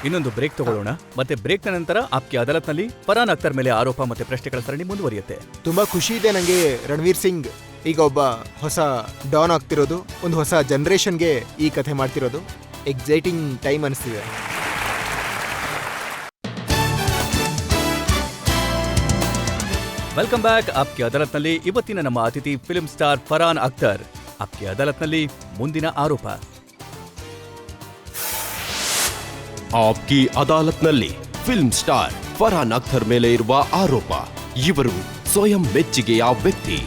ಇನ್ನೊಂದು ಬ್ರೇಕ್ ತಗೊಳ್ಳೋಣ. ಮತ್ತೆ ಬ್ರೇಕ್ನ ನಂತರ ಆಪ್ಕಿ ಅದಾಲತ್ನಲ್ಲಿ ಫರಾನ್ ಅಖ್ತರ್ ಮೇಲೆ ಆರೋಪ ಮತ್ತೆ ಪ್ರಶ್ನೆಗಳ ಸರಣಿ ಮುಂದುವರಿಯುತ್ತೆ. ತುಂಬಾ ಖುಷಿ ಇದೆ ನನಗೆ. ರಣವೀರ್ ಸಿಂಗ್ ಈಗ ಒಬ್ಬ ಹೊಸ ಡಾನ್ ಆಗ್ತಿರೋದು, ಒಂದು ಹೊಸ ಜನರೇಷನ್ಗೆ ಈ ಕಥೆ ಮಾಡ್ತಿರೋದು. ಎಕ್ಸೈಟಿಂಗ್ ಟೈಮ್ ಅನಿಸ್ತಿದೆ. Welcome back. ಆಪ್ಗೆ ಅದಾಲತ್ನಲ್ಲಿ ಇವತ್ತಿನ ನಮ್ಮ ಅತಿಥಿ ಫಿಲ್ಮ್ ಸ್ಟಾರ್ ಫರಾನ್ ಅಖ್ತರ್. ಆಪ್ಗೆ ಅದಾಲತ್ನಲ್ಲಿ ಮುಂದಿನ ಆರೋಪ. ಆಪ್ಕಿ ಅದಾಲತ್ನಲ್ಲಿ ಫಿಲ್ಮ್ ಸ್ಟಾರ್ ಫರಾನ್ ಅಖ್ತರ್ ಮೇಲೆ ಇರುವ ಆರೋಪ. ಇವರು ಸ್ವಯಂ ಮೆಚ್ಚುಗೆಯ ವ್ಯಕ್ತಿ.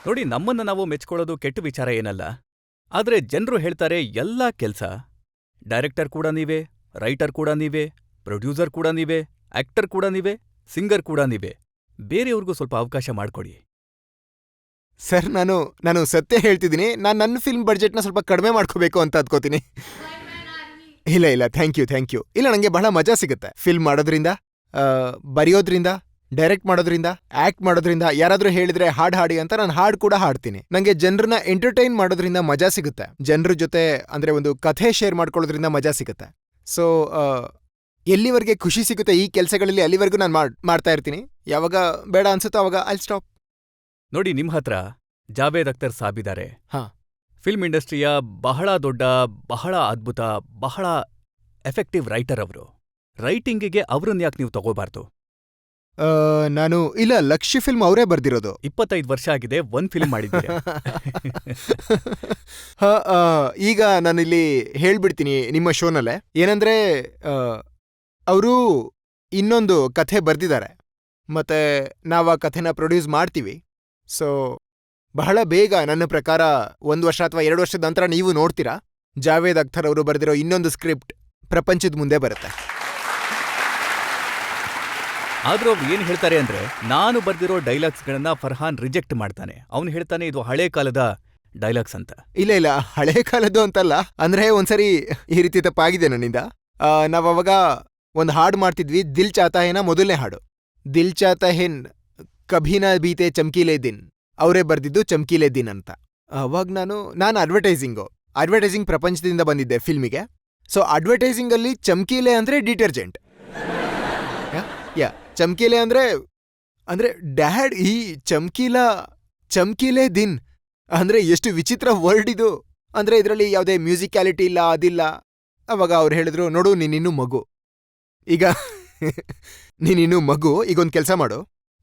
ನೋಡಿ, ನಮ್ಮನ್ನ ನಾವು ಮೆಚ್ಕೊಳ್ಳೋದು ಕೆಟ್ಟ ವಿಚಾರ ಏನಲ್ಲ. ಆದ್ರೆ ಜನರು ಹೇಳ್ತಾರೆ ಎಲ್ಲಾ ಕೆಲ್ಸ ಡೈರೆಕ್ಟರ್ ಕೂಡ ನೀವೇ, ರೈಟರ್ ಕೂಡ ನೀವೇ, ಪ್ರೊಡ್ಯೂಸರ್ ಕೂಡ ನೀವೇ, ಆಕ್ಟರ್ ಕೂಡ ನೀವೇ, ಸಿಂಗರ್ ಕೂಡ ನೀವೇ. ಬೇರೆಯವ್ರಿಗೂ ಸ್ವಲ್ಪ ಅವಕಾಶ ಮಾಡ್ಕೊಡಿ. ಸರ್, ನಾನು ಸತ್ಯ ಹೇಳ್ತಿದ್ದೀನಿ. ನಾನು ನನ್ನ ಫಿಲ್ಮ್ ಬಡ್ಜೆಟ್ನ ಸ್ವಲ್ಪ ಕಡಿಮೆ ಮಾಡ್ಕೋಬೇಕು ಅಂತ ಅದ್ಕೋತೀನಿ. ಇಲ್ಲ ಥ್ಯಾಂಕ್ ಯು. ಇಲ್ಲ, ನನಗೆ ಬಹಳ ಮಜಾ ಸಿಗುತ್ತೆ ಫಿಲ್ಮ್ ಮಾಡೋದ್ರಿಂದ, ಬರೆಯೋದ್ರಿಂದ, ಡೈರೆಕ್ಟ್ ಮಾಡೋದ್ರಿಂದ, ಆಕ್ಟ್ ಮಾಡೋದ್ರಿಂದ. ಯಾರಾದ್ರೂ ಹೇಳಿದ್ರೆ ಹಾಡಿ ಅಂತ ನಾನು ಹಾಡ್ ಕೂಡ ಹಾಡ್ತೀನಿ. ನಂಗೆ ಜನರನ್ನ ಎಂಟರ್ಟೈನ್ ಮಾಡೋದ್ರಿಂದ ಮಜಾ ಸಿಗುತ್ತೆ. ಜನರ ಜೊತೆ ಅಂದ್ರೆ ಒಂದು ಕಥೆ ಶೇರ್ ಮಾಡ್ಕೊಳ್ಳೋದ್ರಿಂದ ಮಜಾ ಸಿಗುತ್ತೆ. ಸೊ ಎಲ್ಲಿವರೆಗೆ ಖುಷಿ ಸಿಗುತ್ತೆ ಈ ಕೆಲಸಗಳಲ್ಲಿ ಅಲ್ಲಿವರೆಗೂ ನಾನು ಮಾಡ್ತಾ ಇರ್ತೀನಿ. ಯಾವಾಗ ಬೇಡ ಅನ್ಸುತ್ತೋ ಅವಾಗ ಐಲ್ ಸ್ಟಾಪ್. ನೋಡಿ, ನಿಮ್ ಹತ್ರ ಜಾವೇದ್ ಅಖ್ತರ್ ಸಾಬಿದ್ದಾರೆ. ಹಾ. ಫಿಲ್ಮ್ ಇಂಡಸ್ಟ್ರಿಯ ಬಹಳ ದೊಡ್ಡ, ಬಹಳ ಅದ್ಭುತ, ಬಹಳ ಎಫೆಕ್ಟಿವ್ ರೈಟರ್ ಅವರು. ರೈಟಿಂಗಿಗೆ ಅವ್ರನ್ನ ಯಾಕೆ ನೀವು ತಗೋಬಾರ್ದು? ಇಲ್ಲ, ಲಕ್ಷ್ಯ ಫಿಲ್ಮ್ ಅವರೇ ಬರ್ದಿರೋದು. 25 ವರ್ಷ ಆಗಿದೆ, ಒಂದ್ ಫಿಲ್ಮ್ ಮಾಡಿದ್ದೀರಿ. ಈಗ ನಾನಿಲ್ಲಿ ಹೇಳ್ಬಿಡ್ತೀನಿ ನಿಮ್ಮ ಶೋನಲ್ಲೇ. ಏನಂದ್ರೆ ಅವರು ಇನ್ನೊಂದು ಕಥೆ ಬರ್ದಿದ್ದಾರೆ, ಮತ್ತೆ ನಾವು ಆ ಕಥೆನ ಪ್ರೊಡ್ಯೂಸ್ ಮಾಡ್ತೀವಿ. ಸೊ ಬಹಳ ಬೇಗ, ನನ್ನ ಪ್ರಕಾರ 1 ವರ್ಷ ಅಥವಾ 2 ವರ್ಷದ ನಂತರ ನೀವು ನೋಡ್ತೀರಾ, ಜಾವೇದ್ ಅಖ್ತರ್ ಅವರು ಬರೆದಿರೋ ಇನ್ನೊಂದು ಸ್ಕ್ರಿಪ್ಟ್ ಪ್ರಪಂಚದ ಮುಂದೆ ಬರುತ್ತೆ. ಆದ್ರೂ ಅವ್ರು ಏನ್ ಹೇಳ್ತಾರೆ ಅಂದ್ರೆ, ನಾನು ಬರ್ದಿರೋ ಡೈಲಾಗ್ಸ್ಗಳನ್ನ ಫರ್ಹಾನ್ ರಿಜೆಕ್ಟ್ ಮಾಡ್ತಾನೆ. ಅವ್ನು ಹೇಳ್ತಾನೆ ಇದು ಹಳೇ ಕಾಲದ ಡೈಲಾಗ್ಸ್ ಅಂತ. ಇಲ್ಲ, ಹಳೇ ಕಾಲದ್ದು ಅಂತಲ್ಲ. ಅಂದ್ರೆ ಒಂದ್ಸರಿ ಈ ರೀತಿ ತಪ್ಪಾಗಿದೆ ನನ್ನಿಂದ. ನಾವ್ ಅವಾಗ ಒಂದು ಹಾಡು ಮಾಡ್ತಿದ್ವಿ, ದಿಲ್ ಚಾತಾ ಹೇನ ಮೊದಲನೇ ಹಾಡು. ದಿಲ್ ಚಾತಾ ಹೇನ್ ಕಭೀನ ಬೀತೆ ಚಮ್ಕೀಲೆ ದಿನ್, ಅವರೇ ಬರ್ದಿದ್ದು ಚಮ್ಕೀಲೆ ದಿನ್ ಅಂತ. ಅವಾಗ ನಾನು ಅಡ್ವರ್ಟೈಸಿಂಗ್ ಪ್ರಪಂಚದಿಂದ ಬಂದಿದ್ದೆ ಫಿಲ್ಮಿಗೆ. ಸೊ ಅಡ್ವರ್ಟೈಸಿಂಗ್ ಅಲ್ಲಿ ಚಮ್ಕೀಲೆ ಅಂದ್ರೆ ಡಿಟರ್ಜೆಂಟ್. ಚಮ್ಕೀಲೆ ಅಂದ್ರೆ ಡ್ಯಾಡ್, ಈ ಚಮ್ಕೀಲೆ ದಿನ್ ಅಂದ್ರೆ ಎಷ್ಟು ವಿಚಿತ್ರ ವರ್ಡ್ ಇದು. ಅಂದ್ರೆ ಇದರಲ್ಲಿ ಯಾವುದೇ ಮ್ಯೂಸಿಕ್ಯಾಲಿಟಿ ಇಲ್ಲ, ಅದಿಲ್ಲ. ಅವಾಗ ಅವ್ರು ಹೇಳಿದ್ರು, ನೋಡು ನೀನಿನ್ನೂ ಮಗು, ಈಗೊಂದು ಕೆಲಸ ಮಾಡು,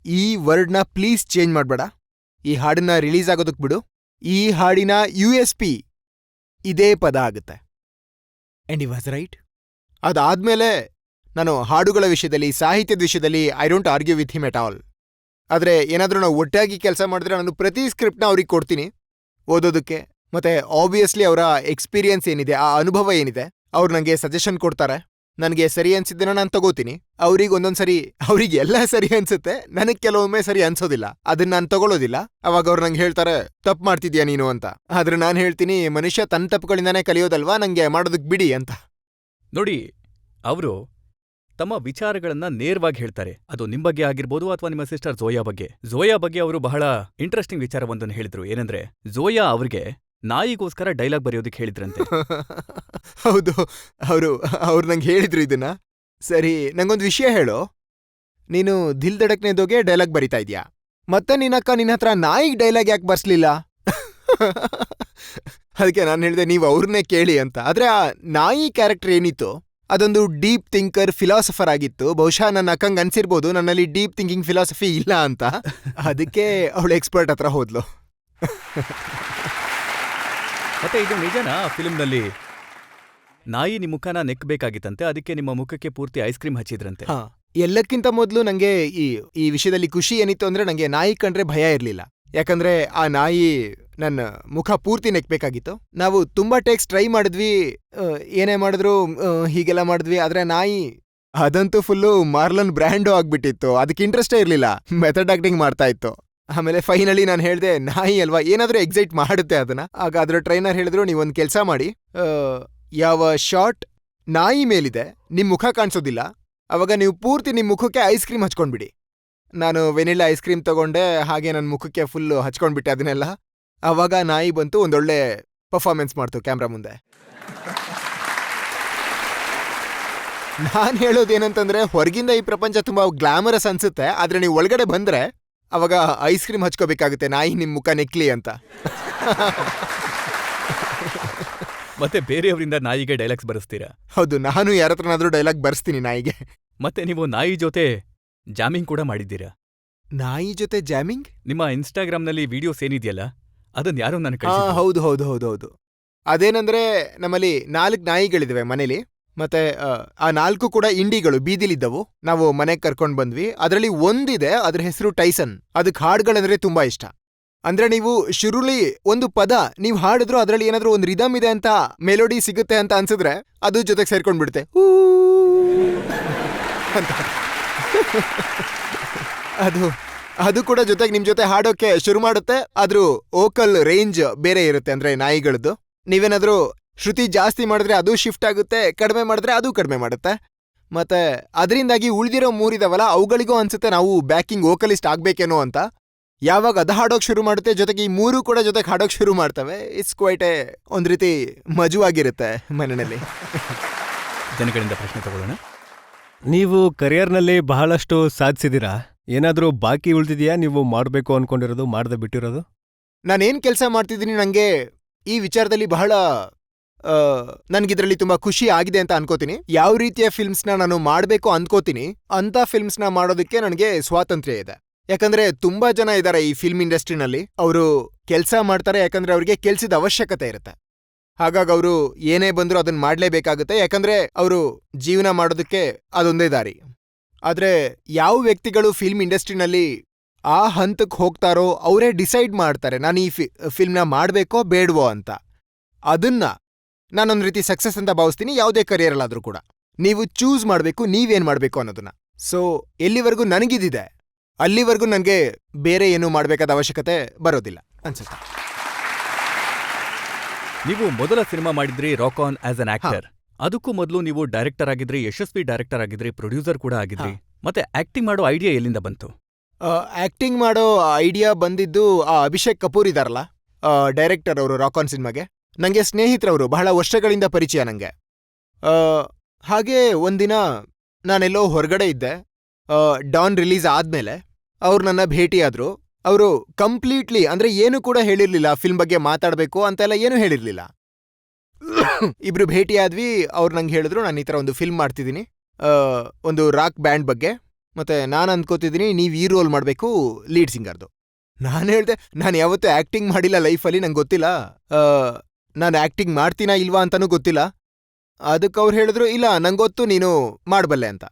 ಈ ವರ್ಡ್ನ ಪ್ಲೀಸ್ ಚೇಂಜ್ ಮಾಡ್ಬೇಡ, ಈ ಹಾಡನ್ನ ರಿಲೀಸ್ ಆಗೋದಕ್ ಬಿಡು, ಈ ಹಾಡಿನ USP ಇದೇ ಪದ ಆಗುತ್ತೆ. And he was right. ಅದಾದ್ಮೇಲೆ ನಾನು ಹಾಡುಗಳ ವಿಷಯದಲ್ಲಿ, ಸಾಹಿತ್ಯದ ವಿಷಯದಲ್ಲಿ I don't argue with him at all. ಆದರೆ ಏನಾದರೂ ನಾವು ಒಟ್ಟಾಗಿ ಕೆಲಸ ಮಾಡಿದ್ರೆ ನಾನು ಪ್ರತಿ ಸ್ಕ್ರಿಪ್ಟ್ನ ಅವ್ರಿಗೆ ಕೊಡ್ತೀನಿ ಓದೋದಕ್ಕೆ. ಮತ್ತೆ ಆಬ್ವಿಯಸ್ಲಿ ಅವರ ಎಕ್ಸ್ಪೀರಿಯನ್ಸ್ ಏನಿದೆ, ಆ ಅನುಭವ ಏನಿದೆ, ಅವ್ರು ನನಗೆ ಸಜೆಷನ್ ಕೊಡ್ತಾರೆ. ನನಗೆ ಸರಿ ಅನ್ಸಿದ್ದನ್ನ ನಾನು ತಗೋತೀನಿ. ಅವ್ರಿಗೆ ಒಂದೊಂದ್ಸರಿ ಅವ್ರಿಗೆ ಎಲ್ಲ ಸರಿ ಅನ್ಸುತ್ತೆ, ನನಗೆ ಕೆಲವೊಮ್ಮೆ ಸರಿ ಅನ್ಸೋದಿಲ್ಲ. ಅದನ್ನ ನಾನು ತಗೊಳ್ಳೋದಿಲ್ಲ. ಅವಾಗ ಅವ್ರು ನಂಗೆ ಹೇಳ್ತಾರೆ, ತಪ್ಪು ಮಾಡ್ತಿದ್ಯಾ ನೀನು ಅಂತ. ಆದ್ರೆ ನಾನು ಹೇಳ್ತೀನಿ, ಮನುಷ್ಯ ತನ್ನ ತಪ್ಪುಗಳಿಂದಾನೇ ಕಲಿಯೋದಲ್ವಾ, ನಂಗೆ ಮಾಡೋದಕ್ಕೆ ಬಿಡಿ ಅಂತ. ನೋಡಿ, ಅವರು ತಮ್ಮ ವಿಚಾರಗಳನ್ನ ನೇರವಾಗಿ ಹೇಳ್ತಾರೆ. ಅದು ನಿಮ್ ಬಗ್ಗೆ ಆಗಿರ್ಬೋದು ಅಥವಾ ನಿಮ್ಮ ಸಿಸ್ಟರ್ ಝೋಯಾ ಬಗ್ಗೆ ಅವರು ಬಹಳ ಇಂಟ್ರೆಸ್ಟಿಂಗ್ ವಿಚಾರವೊಂದನ್ನು ಹೇಳಿದ್ರು. ಏನಂದ್ರೆ, ಝೋಯಾ ಅವ್ರಿಗೆ ನಾಯಿಗೋಸ್ಕರ ಡೈಲಾಗ್ ಬರೆಯೋದಕ್ಕೆ ಹೇಳಿದ್ರಂತೆ. ಹೌದು, ಅವ್ರು ನಂಗೆ ಹೇಳಿದ್ರು ಇದನ್ನ. ಸರಿ, ನಂಗೊಂದು ವಿಷಯ ಹೇಳು, ನೀನು ದಿಲ್ ಧಡಕ್ನೆದೋಗೆ ಡೈಲಾಗ್ ಬರಿತಾ ಇದ್ಯಾ, ಮತ್ತೆ ನಿನ್ನ ಹತ್ರ ನಾಯಿಗೆ ಡೈಲಾಗ್ ಯಾಕೆ ಬರ್ಸ್ಲಿಲ್ಲ? ಅದಕ್ಕೆ ನಾನು ಹೇಳಿದೆ, ನೀವು ಅವ್ರನ್ನೇ ಕೇಳಿ ಅಂತ. ಆದ್ರೆ ಆ ನಾಯಿ ಕ್ಯಾರೆಕ್ಟರ್ ಏನಿತ್ತು, ಅದೊಂದು ಡೀಪ್ ಥಿಂಕರ್, ಫಿಲಾಸಫರ್ ಆಗಿತ್ತು. ಬಹುಶಃ ನನ್ನ ಅಕ್ಕಂಗೆ ಅನ್ಸಿರ್ಬೋದು ನನ್ನಲ್ಲಿ ಡೀಪ್ ಥಿಂಕಿಂಗ್ ಫಿಲಾಸಫಿ ಇಲ್ಲ ಅಂತ. ಅದಕ್ಕೆ ಅವಳು ಎಕ್ಸ್ಪರ್ಟ್ ಹತ್ರ ಹೋದ್ಲು. ಮತ್ತೆ ಇದು ನಿಜನಾ? ಫಿಲ್ಮ್ನಲ್ಲಿ ನಾಯಿ ನಿಮ್ಮ ಮುಖನ ನೆಕ್ಬೇಕಾಗಿತ್ತಂತೆ, ಅದಕ್ಕೆ ನಿಮ್ಮ ಮುಖಕ್ಕೆ ಪೂರ್ತಿ ಐಸ್ ಕ್ರೀಮ್ ಹಚ್ಚಿದ್ರಂತೆ. ಹಾ, ಎಲ್ಲಕ್ಕಿಂತ ಮೊದಲು ನಂಗೆ ಈ ವಿಷಯದಲ್ಲಿ ಖುಷಿ ಏನಿತ್ತು ಅಂದ್ರೆ, ನಂಗೆ ನಾಯಿ ಕಂಡ್ರೆ ಭಯ ಇರ್ಲಿಲ್ಲ. ಯಾಕಂದ್ರೆ ಆ ನಾಯಿ ನನ್ನ ಮುಖ ಪೂರ್ತಿ ನೆಕ್ಬೇಕಾಗಿತ್ತು. ನಾವು ತುಂಬಾ ಟೇಕ್ಸ್ ಟ್ರೈ ಮಾಡಿದ್ವಿ, ಏನೇ ಮಾಡಿದ್ರು ಹೀಗೆಲ್ಲ ಮಾಡಿದ್ವಿ. ಆದ್ರೆ ನಾಯಿ ಅದಂತೂ ಫುಲ್ಲು ಮಾರ್ಲನ್ ಬ್ರ್ಯಾಂಡೋ ಆಗ್ಬಿಟ್ಟಿತ್ತು. ಅದಕ್ಕೆ ಇಂಟ್ರೆಸ್ಟೇ ಇರ್ಲಿಲ್ಲ, ಮೆಥಡ್ ಆಕ್ಟಿಂಗ್ ಮಾಡ್ತಾ ಇತ್ತು. ಆಮೇಲೆ ಫೈನಲಿ ನಾನು ಹೇಳ್ದೆ, ನಾಯಿ ಅಲ್ವಾ, ಏನಾದ್ರೂ ಎಕ್ಸೈಟ್ ಮಾಡುತ್ತೆ ಅದನ್ನ. ಆಗ ಅದ್ರ ಟ್ರೈನರ್ ಹೇಳಿದ್ರು, ನೀವೊಂದು ಕೆಲಸ ಮಾಡಿ, ಯಾವ ಶಾಟ್ ನಾಯಿ ಮೇಲಿದೆ ನಿಮ್ ಮುಖ ಕಾಣಿಸೋದಿಲ್ಲ, ಅವಾಗ ನೀವು ಪೂರ್ತಿ ನಿಮ್ ಮುಖಕ್ಕೆ ಐಸ್ ಕ್ರೀಮ್ ಹಚ್ಕೊಂಡ್ಬಿಡಿ. ನಾನು ವೆನಿಲಾ ಐಸ್ ಕ್ರೀಮ್ ತಗೊಂಡೆ, ಹಾಗೆ ನನ್ನ ಮುಖಕ್ಕೆ ಫುಲ್ಲು ಹಚ್ಕೊಂಡ್ಬಿಟ್ಟೆ ಅದನ್ನೆಲ್ಲ. ಅವಾಗ ನಾಯಿ ಬಂತು, ಒಂದೊಳ್ಳೆ ಪರ್ಫಾರ್ಮೆನ್ಸ್ ಮಾಡ್ತು ಕ್ಯಾಮ್ರಾ ಮುಂದೆ. ನಾನ್ ಹೇಳೋದೇನಂತಂದ್ರೆ, ಹೊರಗಿಂದ ಈ ಪ್ರಪಂಚ ತುಂಬಾ ಗ್ಲಾಮರಸ್ ಅನ್ಸುತ್ತೆ, ಆದ್ರೆ ನೀವು ಒಳಗಡೆ ಬಂದ್ರೆ ಅವಾಗ ಐಸ್ ಕ್ರೀಮ್ ಹಚ್ಕೋಬೇಕಾಗುತ್ತೆ, ನಾಯಿ ನಿಮ್ ಮುಖ ನೆಕ್ಲಿ ಅಂತ. ಮತ್ತೆ ಬೇರೆಯವರಿಂದ ನಾಯಿಗೆ ಡೈಲಾಗ್ಸ್ ಬರೆಸ್ತೀರಾ. ಹೌದು, ನಾನು ಯಾರ ಹತ್ರನಾದ್ರೂ ಡೈಲಾಗ್ ಬರ್ಸ್ತೀನಿ ನಾಯಿಗೆ. ಮತ್ತೆ ನೀವು ನಾಯಿ ಜೊತೆ ಜಾಮಿಂಗ್ ಕೂಡ ಮಾಡಿದ್ದೀರಾ. ನಾಯಿ ಜೊತೆ ಜಾಮಿಂಗ್? ನಿಮ್ಮ ಇನ್ಸ್ಟಾಗ್ರಾಮ್ನಲ್ಲಿ ವಿಡಿಯೋಸ್ ಏನಿದೆಯಲ್ಲ ಅದನ್ನ ಯಾರೋ ನನಗೆ ಹಾ, ಕಳಿಸಿದ್ರು. ಹೌದು ಹೌದು ಹೌದು ಹೌದು. ಅದೇನಂದ್ರೆ ನಮ್ಮಲ್ಲಿ 4 ನಾಯಿಗಳಿದಾವೆ ಮನೇಲಿ. ಮತ್ತೆ ಆ 4 ಕೂಡ ಇಂಡಿಗಳು ಬೀದಿಲಿದ್ದವು. ನಾವು ಮನೆಗೆ ಕರ್ಕೊಂಡ್ ಬಂದ್ವಿ. ಅದರಲ್ಲಿ ಒಂದಿದೆ, ಅದ್ರ ಹೆಸರು ಟೈಸನ್. ಅದಕ್ಕೆ ಹಾಡ್ಗಳಂದ್ರೆ ತುಂಬಾ ಇಷ್ಟ. ಅಂದ್ರೆ ನೀವು ಶುರುಲಿ ಒಂದು ಪದ ನೀವು ಹಾಡಿದ್ರು ಅದರಲ್ಲಿ ಏನಾದ್ರೂ ಒಂದು ರಿದಮ್ ಇದೆ ಅಂತ, ಮೆಲೋಡಿ ಸಿಗುತ್ತೆ ಅಂತ ಅನ್ಸಿದ್ರೆ ಅದು ಜೊತೆಗೆ ಸೇರ್ಕೊಂಡ್ಬಿಡುತ್ತೆ ಅಂತ. ಅದು ಕೂಡ ಜೊತೆಗೆ ನಿಮ್ ಜೊತೆ ಹಾಡೋಕೆ ಶುರು ಮಾಡುತ್ತೆ. ಆದ್ರೂ ವೋಕಲ್ ರೇಂಜ್ ಬೇರೆ ಇರುತ್ತೆ, ಅಂದ್ರೆ ನಾಯಿಗಳದ್ದು. ನೀವೇನಾದ್ರೂ ಶ್ರುತಿ ಜಾಸ್ತಿ ಮಾಡಿದ್ರೆ ಅದು ಶಿಫ್ಟ್ ಆಗುತ್ತೆ, ಕಡಿಮೆ ಮಾಡಿದ್ರೆ ಅದು ಕಡಿಮೆ ಮಾಡುತ್ತೆ. ಮತ್ತೆ ಅದರಿಂದಾಗಿ ಉಳಿದಿರೋ 3 ಇದಾವಲ್ಲ, ಅವುಗಳಿಗೂ ಅನ್ಸುತ್ತೆ ನಾವು ಬ್ಯಾಕಿಂಗ್ ವೋಕಲಿಸ್ಟ್ ಆಗ್ಬೇಕೇನೋ ಅಂತ. ಯಾವಾಗ ಅದು ಹಾಡೋಕ್ ಶುರು ಮಾಡುತ್ತೆ, ಜೊತೆಗೆ ಈ 3 ಕೂಡ ಜೊತೆಗೆ ಹಾಡೋಕ್ ಶುರು ಮಾಡ್ತವೆ. ಇಟ್ಸ್ ಕ್ವೈಟ್ ಒಂದ್ ರೀತಿ ಮಜವಾಗಿರುತ್ತೆ ಮನೆಯಲ್ಲಿ. ಜನಗಳಿಂದ ಪ್ರಶ್ನೆ ತಗೊಳ್ಳೋಣ. ನೀವು ಕರಿಯರ್ನಲ್ಲಿ ಬಹಳಷ್ಟು ಸಾಧಿಸಿದ್ದೀರಾ. ಏನಾದ್ರೂ ಬಾಕಿ ಉಳಿದಿದೆಯಾ ನೀವು ಮಾಡಬೇಕು ಅನ್ಕೊಂಡಿರೋದು, ಮಾಡದೆ ಬಿಟ್ಟಿರೋದು? ನಾನೇನ್ ಕೆಲಸ ಮಾಡ್ತಿದ್ದೀನಿ, ನಂಗೆ ಈ ವಿಚಾರದಲ್ಲಿ ಬಹಳ ನನ್ಗಿದ್ರಲ್ಲಿ ತುಂಬಾ ಖುಷಿ ಆಗಿದೆ ಅಂತ ಅನ್ಕೋತೀನಿ. ಯಾವ ರೀತಿಯ ಫಿಲ್ಮ್ಸ್ನ ನಾನು ಮಾಡ್ಬೇಕು ಅನ್ಕೋತೀನಿ ಅಂತ ಫಿಲ್ಮ್ಸ್ನ ಮಾಡೋದಕ್ಕೆ ನನಗೆ ಸ್ವಾತಂತ್ರ್ಯ ಇದೆ. ಯಾಕಂದ್ರೆ ತುಂಬಾ ಜನ ಇದ್ದಾರೆ ಈ ಫಿಲ್ಮ್ ಇಂಡಸ್ಟ್ರಿನಲ್ಲಿ. ಅವರು ಕೆಲಸ ಮಾಡ್ತಾರೆ ಯಾಕಂದ್ರೆ ಅವ್ರಿಗೆ ಕೆಲ್ಸದ ಅವಶ್ಯಕತೆ ಇರುತ್ತೆ. ಹಾಗಾಗಿ ಅವರು ಏನೇ ಬಂದರೂ ಅದನ್ನ ಮಾಡ್ಲೇಬೇಕಾಗುತ್ತೆ, ಯಾಕಂದ್ರೆ ಅವರು ಜೀವನ ಮಾಡೋದಕ್ಕೆ ಅದೊಂದೇ ದಾರಿ. ಆದ್ರೆ ಯಾವ ವ್ಯಕ್ತಿಗಳು ಫಿಲ್ಮ್ ಇಂಡಸ್ಟ್ರಿನಲ್ಲಿ ಆ ಹಂತಕ್ಕೆ ಹೋಗ್ತಾರೋ ಅವರೇ ಡಿಸೈಡ್ ಮಾಡ್ತಾರೆ ನಾನು ಈ ಫಿಲ್ಮ್ನ ಮಾಡಬೇಕೋ ಬೇಡವೋ ಅಂತ. ಅದನ್ನ ನಾನೊಂದು ರೀತಿ ಸಕ್ಸಸ್ ಅಂತ ಭಾವಿಸ್ತೀನಿ, ಯಾವುದೇ ಕರಿಯರಲ್ಲಾದ್ರೂ ಕೂಡ. ನೀವು ಚೂಸ್ ಮಾಡಬೇಕು ನೀವೇನ್ ಮಾಡಬೇಕು ಅನ್ನೋದನ್ನ. ಸೊ ಎಲ್ಲಿವರೆಗೂ ನನಗಿದಿದೆ ಅಲ್ಲಿವರೆಗೂ ನನಗೆ ಬೇರೆ ಏನೂ ಮಾಡಬೇಕಾದ ಅವಶ್ಯಕತೆ ಬರೋದಿಲ್ಲ ಅನ್ಸುತ್ತೆ. ನೀವು ಮೊದಲ ಸಿನಿಮಾ ಮಾಡಿದ್ರಿ rock on as an actor. ಅದಕ್ಕೂ ಮೊದಲು ನೀವು ಡೈರೆಕ್ಟರ್ ಆಗಿದ್ರಿ, ಯಶಸ್ವಿ ಡೈರೆಕ್ಟರ್ ಆಗಿದ್ರಿ, ಪ್ರೊಡ್ಯೂಸರ್ ಕೂಡ ಆಗಿದ್ರಿ. ಮತ್ತೆ ಆಕ್ಟಿಂಗ್ ಮಾಡೋ ಐಡಿಯಾ ಎಲ್ಲಿಂದ ಬಂತು? ಆಕ್ಟಿಂಗ್ ಮಾಡೋ ಐಡಿಯಾ ಬಂದಿದ್ದು ಅಭಿಷೇಕ್ ಕಪೂರ್ ಇದಾರಲ್ಲ, ಡೈರೆಕ್ಟರ್ ಅವರು ರಾಕ್ ಆನ್ ಸಿನಿಮಾಗೆ. ನನಗೆ ಸ್ನೇಹಿತರವರು, ಬಹಳ ವರ್ಷಗಳಿಂದ ಪರಿಚಯ ನನಗೆ. ಹಾಗೆ ಒಂದಿನ ನಾನೆಲ್ಲೋ ಹೊರಗಡೆ ಇದ್ದೆ, ಡಾನ್ ರಿಲೀಸ್ ಆದ್ಮೇಲೆ ಅವ್ರು ನನ್ನ ಭೇಟಿಯಾದ್ರು. ಅವರು ಕಂಪ್ಲೀಟ್ಲಿ ಅಂದ್ರೆ ಏನು ಕೂಡ ಹೇಳಿರ್ಲಿಲ್ಲ, ಫಿಲ್ಮ್ ಬಗ್ಗೆ ಮಾತಾಡಬೇಕು ಅಂತೆಲ್ಲ ಏನೂ ಹೇಳಿರ್ಲಿಲ್ಲ. ಇಬ್ರು ಭೇಟಿಯಾದ್ವಿ. ಅವ್ರು ನಂಗೆ ಹೇಳಿದ್ರು, ನಾನು ಈ ಥರ ಒಂದು ಫಿಲ್ಮ್ ಮಾಡ್ತಿದ್ದೀನಿ, ಒಂದು ರಾಕ್ ಬ್ಯಾಂಡ್ ಬಗ್ಗೆ. ಮತ್ತೆ ನಾನು ಅನ್ಕೋತಿದ್ದೀನಿ ನೀವು ಈ ರೋಲ್ ಮಾಡಬೇಕು, ಲೀಡ್ ಸಿಂಗರ್ದು. ನಾನು ಹೇಳ್ದೆ, ನಾನು ಯಾವತ್ತೂ ಆಕ್ಟಿಂಗ್ ಮಾಡಿಲ್ಲ ಲೈಫಲ್ಲಿ, ನಂಗೆ ಗೊತ್ತಿಲ್ಲ, ನಾನು ಆಕ್ಟಿಂಗ್ ಮಾಡ್ತೀನಾ ಇಲ್ವಾ ಅಂತಾನೂ ಗೊತ್ತಿಲ್ಲ. ಅದಕ್ಕೆ ಅವ್ರು ಹೇಳಿದ್ರು, ಇಲ್ಲ ನಂಗೊತ್ತು ನೀನು ಮಾಡಬಲ್ಲೆ ಅಂತ.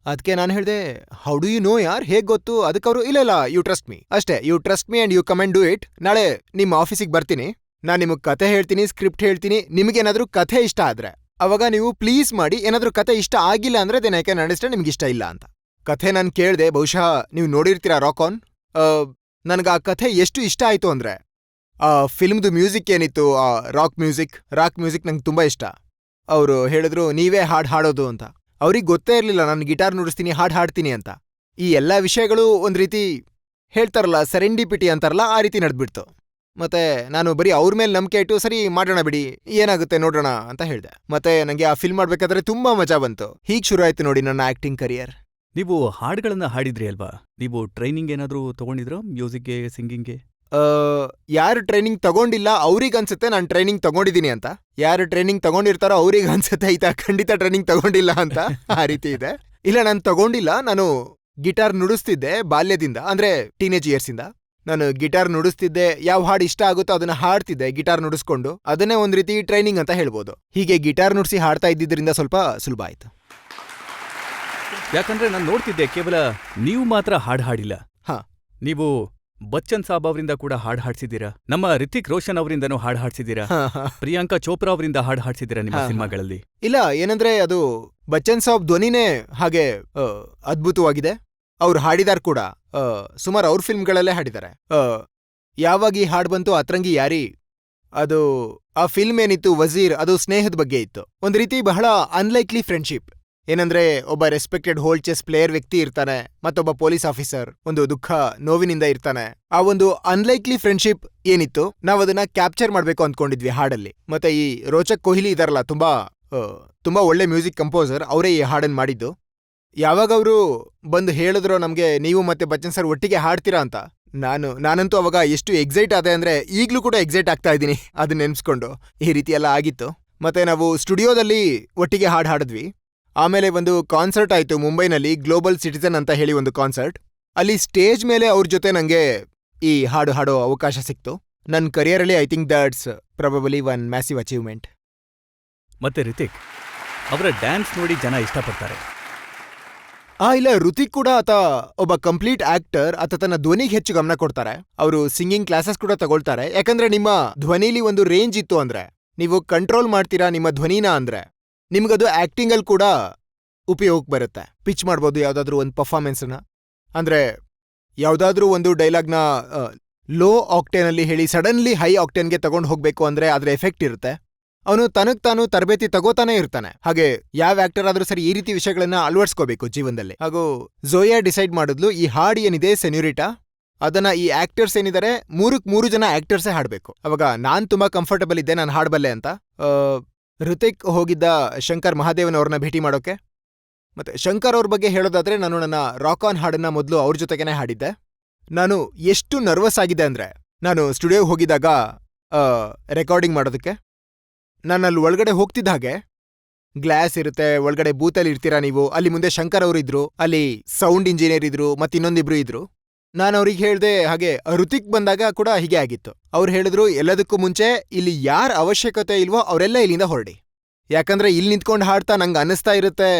ಅದಕ್ಕೆ ನಾನು ಹೇಳಿದೆ, ಹೌ ಡು ಯು ನೋ ಯಾರ್, ಹೇಗೆ ಗೊತ್ತು? ಅದಕ್ಕೆ ಅವರು, ಇಲ್ಲ ಯು ಟ್ರಸ್ಟ್ ಮೀ ಅಷ್ಟೇ, you trust me and you come and do it. ನಾಳೆ ನಿಮ್ಮ ಆಫೀಸಿಗೆ ಬರ್ತೀನಿ, ನಾನು ನಿಮಗೆ ಕಥೆ ಹೇಳ್ತೀನಿ, ಸ್ಕ್ರಿಪ್ಟ್ ಹೇಳ್ತೀನಿ. ನಿಮಗೇನಾದ್ರೂ ಕಥೆ ಇಷ್ಟ ಆದ್ರೆ ಅವಾಗ ನೀವು ಪ್ಲೀಸ್ ಮಾಡಿ, ಏನಾದ್ರೂ ಕಥೆ ಇಷ್ಟ ಆಗಿಲ್ಲ ಅಂದ್ರೆ ದೆನ್ ಐ ಕ್ಯಾನ್ ಅಂಡರ್ಸ್ಟ್ಯಾಂಡ್ ನಿಮ್ಗೆ ಇಷ್ಟ ಇಲ್ಲ ಅಂತ. ಕಥೆ ನಾನು ಕೇಳಿದೆ, ಬಹುಶಃ ನೀವು ನೋಡಿರ್ತೀರಾ ರಾಕ್ ಆನ್. ನನಗೆ ಆ ಕಥೆ ಎಷ್ಟು ಇಷ್ಟ ಆಯಿತು ಅಂದ್ರೆ, ಆ ಫಿಲ್ಮ್ದು ಮ್ಯೂಸಿಕ್ ಏನಿತ್ತು, ಆ ರಾಕ್ ಮ್ಯೂಸಿಕ್ ನಂಗೆ ತುಂಬ ಇಷ್ಟ. ಅವರು ಹೇಳಿದ್ರು ನೀವೇ ಹಾಡೋದು ಅಂತ. ಅವ್ರಿಗೆ ಗೊತ್ತೇ ಇರಲಿಲ್ಲ ನಾನು ಗಿಟಾರ್ ನುಡಿಸ್ತೀನಿ, ಹಾಡ್ತೀನಿ ಅಂತ. ಈ ಎಲ್ಲ ವಿಷಯಗಳು ಒಂದು ರೀತಿ ಹೇಳ್ತಾರಲ್ಲ, ಸೆರೆಂಡಿಪಿಟಿ ಅಂತಾರಲ್ಲ, ಆ ರೀತಿ ನಡೆದ್ಬಿಡ್ತು. ಮತ್ತೆ ನಾನು ಬರೀ ಅವ್ರ ಮೇಲೆ ನಂಬಿಕೆ ಇಟ್ಟು, ಸರಿ ಮಾಡೋಣ ಬಿಡಿ, ಏನಾಗುತ್ತೆ ನೋಡೋಣ ಅಂತ ಹೇಳಿದೆ. ಮತ್ತೆ ನನಗೆ ಆ ಫಿಲ್ಮ್ ಮಾಡ್ಬೇಕಾದ್ರೆ ತುಂಬಾ ಮಜಾ ಬಂತು. ಹೀಗೆ ಶುರು ಆಯ್ತು ನೋಡಿ ನನ್ನ ಆಕ್ಟಿಂಗ್ ಕರಿಯರ್. ನೀವು ಹಾಡುಗಳನ್ನ ಹಾಡಿದ್ರಿ ಅಲ್ವಾ? ನೀವು ಟ್ರೈನಿಂಗ್ ಏನಾದ್ರೂ ತಗೊಂಡಿದ್ರೋ ಮ್ಯೂಸಿಕ್ಗೆ, ಸಿಂಗಿಂಗ್ಗೆ? ಯಾರು ಟ್ರೈನಿಂಗ್ ತಗೊಂಡಿಲ್ಲ ಅವ್ರಿಗೆ ಅನ್ಸುತ್ತೆ ನಾನು ಟ್ರೈನಿಂಗ್ ತಗೊಂಡಿದ್ದೀನಿ ಅಂತ. ಯಾರು ಟ್ರೈನಿಂಗ್ ತಗೊಂಡಿರ್ತಾರೋ ಅವ್ರಿಗೆ ಅನ್ಸುತ್ತೆ ಈತ ಖಂಡಿತ ಟ್ರೈನಿಂಗ್ ತಗೊಂಡಿಲ್ಲ ಅಂತ. ಆ ರೀತಿ ಇದೆ. ಇಲ್ಲ, ನಾನು ತಗೊಂಡಿಲ್ಲ. ನಾನು ಗಿಟಾರ್ ನುಡಿಸ್ತಿದ್ದೆ ಬಾಲ್ಯದಿಂದ, ಅಂದ್ರೆ ಟೀನೇಜ್ ಇಯರ್ಸಿಂದ. ನಾನು ಗಿಟಾರ್ ನುಡಿಸ್ತಿದ್ದೆ, ಯಾವ ಹಾಡು ಇಷ್ಟ ಆಗುತ್ತೋ ಅದನ್ನ ಹಾಡ್ತಿದ್ದೆ ಗಿಟಾರ್ ನುಡಿಸ್ಕೊಂಡು. ಅದನ್ನೇ ಒಂದ್ ರೀತಿ ಟ್ರೈನಿಂಗ್ ಅಂತ ಹೇಳ್ಬೋದು. ಹೀಗೆ ಗಿಟಾರ್ ನುಡಿಸಿ ಹಾಡ್ತಾ ಇದ್ದಿದ್ರಿಂದ ಸ್ವಲ್ಪ ಸುಲಭ ಆಯ್ತು. ಯಾಕಂದ್ರೆ ನಾನು ನೋಡ್ತಿದ್ದೆ, ಕೇವಲ ನೀವು ಮಾತ್ರ ಹಾಡಿಲ್ಲ. ನೀವು ಬಚ್ಚನ್ ಸಾಬ್ ಅವರಿಂದ ಕೂಡ ಹಾಡ್ಸಿದ್ದೀರಾ, ನಮ್ಮ ರಿತಿಕ್ ರೋಷನ್ ಅವರಿಂದನೂ ಹಾಡ್ಸಿದ್ದೀರಾ, ಪ್ರಿಯಾಂಕಾ ಚೋಪ್ರಾ ಅವರಿಂದ ಹಾಡ್ಸಿದ್ದೀರಾ ನಿಮ್ಮ ಸಿನಿಮಾಗಳಲ್ಲಿ. ಇಲ್ಲ, ಏನಂದ್ರೆ ಅದು ಬಚ್ಚನ್ ಸಾಬ್ ಧ್ವನಿನೇ ಹಾಗೆ ಅದ್ಭುತವಾಗಿದೆ. ಅವ್ರು ಹಾಡಿದಾರ್ ಕೂಡ, ಸುಮಾರು ಅವ್ರ ಫಿಲ್ಮ್ಗಳಲ್ಲೇ ಹಾಡಿದ್ದಾರೆ. ಯಾವಾಗ ಈ ಹಾಡ್ ಬಂತು ಅತ್ರಂಗಿ ಯಾರಿ, ಅದು ಆ ಫಿಲ್ಮ್ ಏನಿತ್ತು ವಜೀರ್, ಅದು ಸ್ನೇಹದ ಬಗ್ಗೆ ಇತ್ತು. ಒಂದ್ ರೀತಿ ಬಹಳ ಅನ್ಲೈಕ್ಲಿ ಫ್ರೆಂಡ್ಶಿಪ್. ಏನಂದ್ರೆ ಒಬ್ಬ ರೆಸ್ಪೆಕ್ಟೆಡ್ ಹೋಲ್ಡ್ ಚೆಸ್ ಪ್ಲೇಯರ್ ವ್ಯಕ್ತಿ ಇರ್ತಾನೆ, ಮತ್ತೊಬ್ಬ ಪೊಲೀಸ್ ಆಫೀಸರ್ ಒಂದು ದುಃಖ ನೋವಿನಿಂದ ಇರ್ತಾನೆ. ಆ ಒಂದು ಅನ್ಲೈಕ್ಲಿ ಫ್ರೆಂಡ್ಶಿಪ್ ಏನಿತ್ತು, ನಾವ್ ಅದನ್ನ ಕ್ಯಾಪ್ಚರ್ ಮಾಡ್ಬೇಕು ಅಂದ್ಕೊಂಡಿದ್ವಿ ಹಾಡಲ್ಲಿ. ಮತ್ತೆ ಈ ರೋಚಕ್ ಕೊಹ್ಲಿ ಇದಾರಲ್ಲ, ತುಂಬಾ ಒಳ್ಳೆ ಮ್ಯೂಸಿಕ್ ಕಂಪೋಸರ್, ಅವರೇ ಈ ಹಾಡನ್ನು ಮಾಡಿದ್ದು. ಯಾವಾಗ ಅವರು ಬಂದು ಹೇಳಿದ್ರೋ ನಮ್ಗೆ, ನೀವು ಮತ್ತೆ ಬಚ್ಚನ್ ಸರ್ ಒಟ್ಟಿಗೆ ಹಾಡ್ತೀರಾ ಅಂತ, ನಾನಂತೂ ಅವಾಗ ಎಷ್ಟು ಎಕ್ಸೈಟ್ ಆದೆ ಅಂದ್ರೆ ಈಗ್ಲೂ ಕೂಡ ಎಕ್ಸೈಟ್ ಆಗ್ತಾ ಇದ್ದೀನಿ ಅದನ್ನ ನೆನ್ಸ್ಕೊಂಡು. ಈ ರೀತಿ ಎಲ್ಲ ಆಗಿತ್ತು. ಮತ್ತೆ ನಾವು ಸ್ಟುಡಿಯೋದಲ್ಲಿ ಒಟ್ಟಿಗೆ ಹಾಡು ಹಾಡಿದ್ವಿ. ಆಮೇಲೆ ಒಂದು ಕಾನ್ಸರ್ಟ್ ಆಯ್ತು ಮುಂಬೈನಲ್ಲಿ, ಗ್ಲೋಬಲ್ ಸಿಟಿಸನ್ ಅಂತ ಹೇಳಿ ಒಂದು ಕಾನ್ಸರ್ಟ್. ಅಲ್ಲಿ ಸ್ಟೇಜ್ ಮೇಲೆ ಅವ್ರ ಜೊತೆ ನಂಗೆ ಈ ಹಾಡು ಹಾಡೋ ಅವಕಾಶ ಸಿಕ್ತು. ನನ್ನ ಕರಿಯರಲ್ಲಿ I think that's probably one massive achievement. ಮತ್ತೆ ರಿತಿಕ್ ಅವರ ಡ್ಯಾನ್ಸ್ ನೋಡಿ ಜನ ಇಷ್ಟಪಡ್ತಾರೆ. ಇಲ್ಲ, ಋತಿಕ್ ಕೂಡ ಆತ ಒಬ್ಬ ಕಂಪ್ಲೀಟ್ ಆಕ್ಟರ್. ಆತ ತನ್ನ ಧ್ವನಿಗೆ ಹೆಚ್ಚು ಗಮನ ಕೊಡ್ತಾರೆ. ಅವರು ಸಿಂಗಿಂಗ್ ಕ್ಲಾಸಸ್ ಕೂಡ ತಗೊಳ್ತಾರೆ. ಯಾಕಂದ್ರೆ ನಿಮ್ಮ ಧ್ವನಿಲಿ ಒಂದು ರೇಂಜ್ ಇತ್ತು ಅಂದ್ರೆ, ನೀವು ಕಂಟ್ರೋಲ್ ಮಾಡ್ತೀರಾ ನಿಮ್ಮ ಧ್ವನಿನ ಅಂದ್ರೆ, ನಿಮ್ಗದು ಆಕ್ಟಿಂಗ್ ಅಲ್ಲಿ ಕೂಡ ಉಪಯೋಗಕ್ಕೆ ಬರುತ್ತೆ. ಪಿಚ್ ಮಾಡ್ಬೋದು ಯಾವ್ದಾದ್ರು ಒಂದು ಪರ್ಫಾರ್ಮೆನ್ಸ್ನ. ಅಂದ್ರೆ ಯಾವ್ದಾದ್ರೂ ಒಂದು ಡೈಲಾಗ್ನ ಲೋ ಆಕ್ಟೇನಲ್ಲಿ ಹೇಳಿ ಸಡನ್ಲಿ ಹೈ ಆಕ್ಟೇನ್ಗೆ ತಗೊಂಡು ಹೋಗ್ಬೇಕು ಅಂದ್ರೆ ಅದ್ರ ಎಫೆಕ್ಟ್ ಇರುತ್ತೆ. ಅವನು ತಾನು ತರಬೇತಿ ತಗೋತಾನೆ ಇರ್ತಾನೆ. ಹಾಗೆ ಯಾವ ಆಕ್ಟರ್ ಆದ್ರೂ ಸರಿ ಈ ರೀತಿ ವಿಷಯಗಳನ್ನ ಅಳವಡಿಸ್ಕೋಬೇಕು ಜೀವನದಲ್ಲಿ. ಹಾಗೂ ಝೋಯಾ ಡಿಸೈಡ್ ಮಾಡಿದ್ಲು, ಈ ಹಾಡು ಏನಿದೆ ಸೆನ್ಯೂರಿಟಾ, ಅದನ್ನ ಈ ಆಕ್ಟರ್ಸ್ ಏನಿದ್ದಾರೆ 3 ಜನ ಆಕ್ಟರ್ಸೇ ಹಾಡ್ಬೇಕು. ಅವಾಗ ನಾನ್ ತುಂಬಾ ಕಂಫರ್ಟಬಲ್ ಇದ್ದೆ, ನಾನು ಹಾಡ್ಬಲ್ಲೆ ಅಂತ. ಋತಿಕ್ ಹೋಗಿದ್ದ ಶಂಕರ್ ಮಹಾದೇವನ್ ಅವ್ರನ್ನ ಭೇಟಿ ಮಾಡೋಕೆ. ಮತ್ತೆ ಶಂಕರ್ ಅವ್ರ ಬಗ್ಗೆ ಹೇಳೋದಾದ್ರೆ, ನಾನು ನನ್ನ ರಾಕ್ ಆನ್ ಹಾಡನ್ನ ಮೊದಲು ಅವ್ರ ಜೊತೆಗೇನೆ ಹಾಡಿದ್ದೆ. ನಾನು ಎಷ್ಟು ನರ್ವಸ್ ಆಗಿದೆ ಅಂದ್ರೆ, ನಾನು ಸ್ಟುಡಿಯೋಗೆ ಹೋಗಿದ್ದಾಗ ರೆಕಾರ್ಡಿಂಗ್ ಮಾಡೋದಕ್ಕೆ, ನಾನು ಅಲ್ಲಿ ಒಳಗಡೆ ಹೋಗ್ತಿದ್ದ ಹಾಗೆ ಗ್ಲಾಸ್ ಇರುತ್ತೆ, ಒಳಗಡೆ ಬೂತಲ್ಲಿ ಇರ್ತೀರಾ ನೀವು. ಅಲ್ಲಿ ಮುಂದೆ ಶಂಕರ್ ಅವರು ಇದ್ರು, ಅಲ್ಲಿ ಸೌಂಡ್ ಇಂಜಿನಿಯರ್ ಇದ್ರು, ಮತ್ತೆ ಇನ್ನೊಂದಿಬ್ರು ಇದ್ರು. ನಾನು ಅವ್ರಿಗೆ ಹೇಳ್ದೆ. ಹಾಗೆ ಋತಿಕ್ ಬಂದಾಗ ಕೂಡ ಹೀಗೆ ಆಗಿತ್ತು. ಅವ್ರು ಹೇಳಿದ್ರು, ಎಲ್ಲದಕ್ಕೂ ಮುಂಚೆ ಇಲ್ಲಿ ಯಾರ ಅವಶ್ಯಕತೆ ಇಲ್ವೋ ಅವರೆಲ್ಲ ಇಲ್ಲಿಂದ ಹೊರಡಿ. ಯಾಕಂದ್ರೆ ಇಲ್ಲಿ ನಿಂತ್ಕೊಂಡು ಹಾಡ್ತಾ ನಂಗೆ ಅನ್ನಿಸ್ತಾ ಇರುತ್ತೆ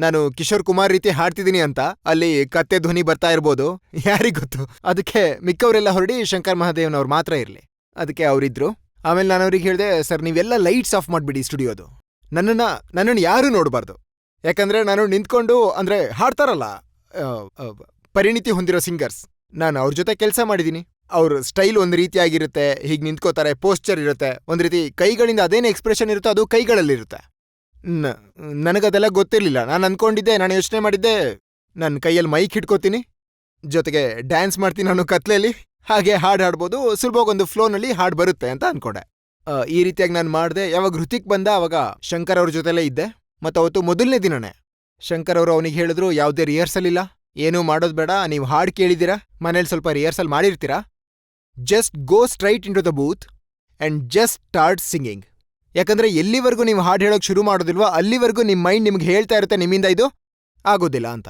ನಾನು ಕಿಶೋರ್ ಕುಮಾರ್ ರೀತಿ ಹಾಡ್ತಿದ್ದೀನಿ ಅಂತ. ಅಲ್ಲಿ ಕತ್ತೆ ಧ್ವನಿ ಬರ್ತಾ ಇರ್ಬೋದು, ಯಾರಿಗೊತ್ತು. ಅದಕ್ಕೆ ಮಿಕ್ಕವರೆಲ್ಲ ಹೊರಡಿ, ಶಂಕರ್ ಮಹಾದೇವನವ್ರು ಮಾತ್ರ ಇರ್ಲಿ. ಅದಕ್ಕೆ ಅವರಿದ್ರು. ಆಮೇಲೆ ನಾನು ಅವ್ರಿಗೆ ಹೇಳಿದೆ, ಸರ್ ನೀವೆಲ್ಲ ಲೈಟ್ಸ್ ಆಫ್ ಮಾಡ್ಬಿಡಿ ಸ್ಟುಡಿಯೋದು, ನನ್ನನ್ನು ಯಾರೂ ನೋಡಬಾರ್ದು. ಯಾಕಂದ್ರೆ ನಾನು ನಿಂತ್ಕೊಂಡು ಅಂದ್ರೆ ಹಾಡ್ತಾರಲ್ಲ ಪರಿಣಿತಿ ಹೊಂದಿರೋ ಸಿಂಗರ್ಸ್, ನಾನು ಅವ್ರ ಜೊತೆ ಕೆಲಸ ಮಾಡಿದ್ದೀನಿ. ಅವ್ರ ಸ್ಟೈಲ್ ಒಂದು ರೀತಿಯಾಗಿರುತ್ತೆ, ಹೀಗೆ ನಿಂತ್ಕೋತಾರೆ, ಪೋಸ್ಚರ್ ಇರುತ್ತೆ, ಒಂದ್ ರೀತಿ ಕೈಗಳಿಂದ ಅದೇನು ಎಕ್ಸ್ಪ್ರೆಷನ್ ಇರುತ್ತೋ ಅದು ಕೈಗಳಲ್ಲಿರುತ್ತೆ. ನನಗದೆಲ್ಲ ಗೊತ್ತಿರಲಿಲ್ಲ. ನಾನು ಅನ್ಕೊಂಡಿದ್ದೆ, ನಾನು ಯೋಚನೆ ಮಾಡಿದ್ದೆ, ನನ್ನ ಕೈಯಲ್ಲಿ ಮೈಕ್ ಹಿಡ್ಕೋತೀನಿ, ಜೊತೆಗೆ ಡ್ಯಾನ್ಸ್ ಮಾಡ್ತೀನಿ ನಾನು ಕತ್ಲೆಯಲ್ಲಿ, ಹಾಗೆ ಹಾಡು ಹಾಡ್ಬೋದು, ಸುಲಭವಾಗಿ ಒಂದು ಫ್ಲೋನಲ್ಲಿ ಹಾಡು ಬರುತ್ತೆ ಅಂತ ಅನ್ಕೊಂಡೆ. ಈ ರೀತಿಯಾಗಿ ನಾನು ಮಾಡಿದೆ. ಯಾವಾಗ ಋತಿಕ್ ಬಂದ ಅವಾಗ ಶಂಕರ್ ಅವ್ರ ಜೊತೆಲೇ ಇದ್ದೆ. ಮತ್ತು ಅವತ್ತು ಮೊದಲನೇ ದಿನನೇ ಶಂಕರ್ ಅವರು ಅವನಿಗೆ ಹೇಳಿದ್ರು, ಯಾವುದೇ ರಿಹರ್ಸಲ್ ಇಲ್ಲ, ಏನೂ ಮಾಡೋದು ಬೇಡ, ನೀವು ಹಾಡು ಕೇಳಿದ್ದೀರಾ, ಮನೇಲಿ ಸ್ವಲ್ಪ ರಿಹರ್ಸಲ್ ಮಾಡಿರ್ತೀರಾ, just go straight into the booth and just start singing. ಯಾಕಂದ್ರೆ ಎಲ್ಲಿವರೆಗೂ ನೀವು ಹಾಡು ಹೇಳೋಕೆ ಶುರು ಮಾಡೋದಿಲ್ವೋ ಅಲ್ಲಿವರೆಗೂ ನಿಮ್ಮ ಮೈಂಡ್ ನಿಮ್ಗೆ ಹೇಳ್ತಾ ಇರುತ್ತೆ ನಿಮ್ಮಿಂದ ಇದು ಆಗೋದಿಲ್ಲ ಅಂತ.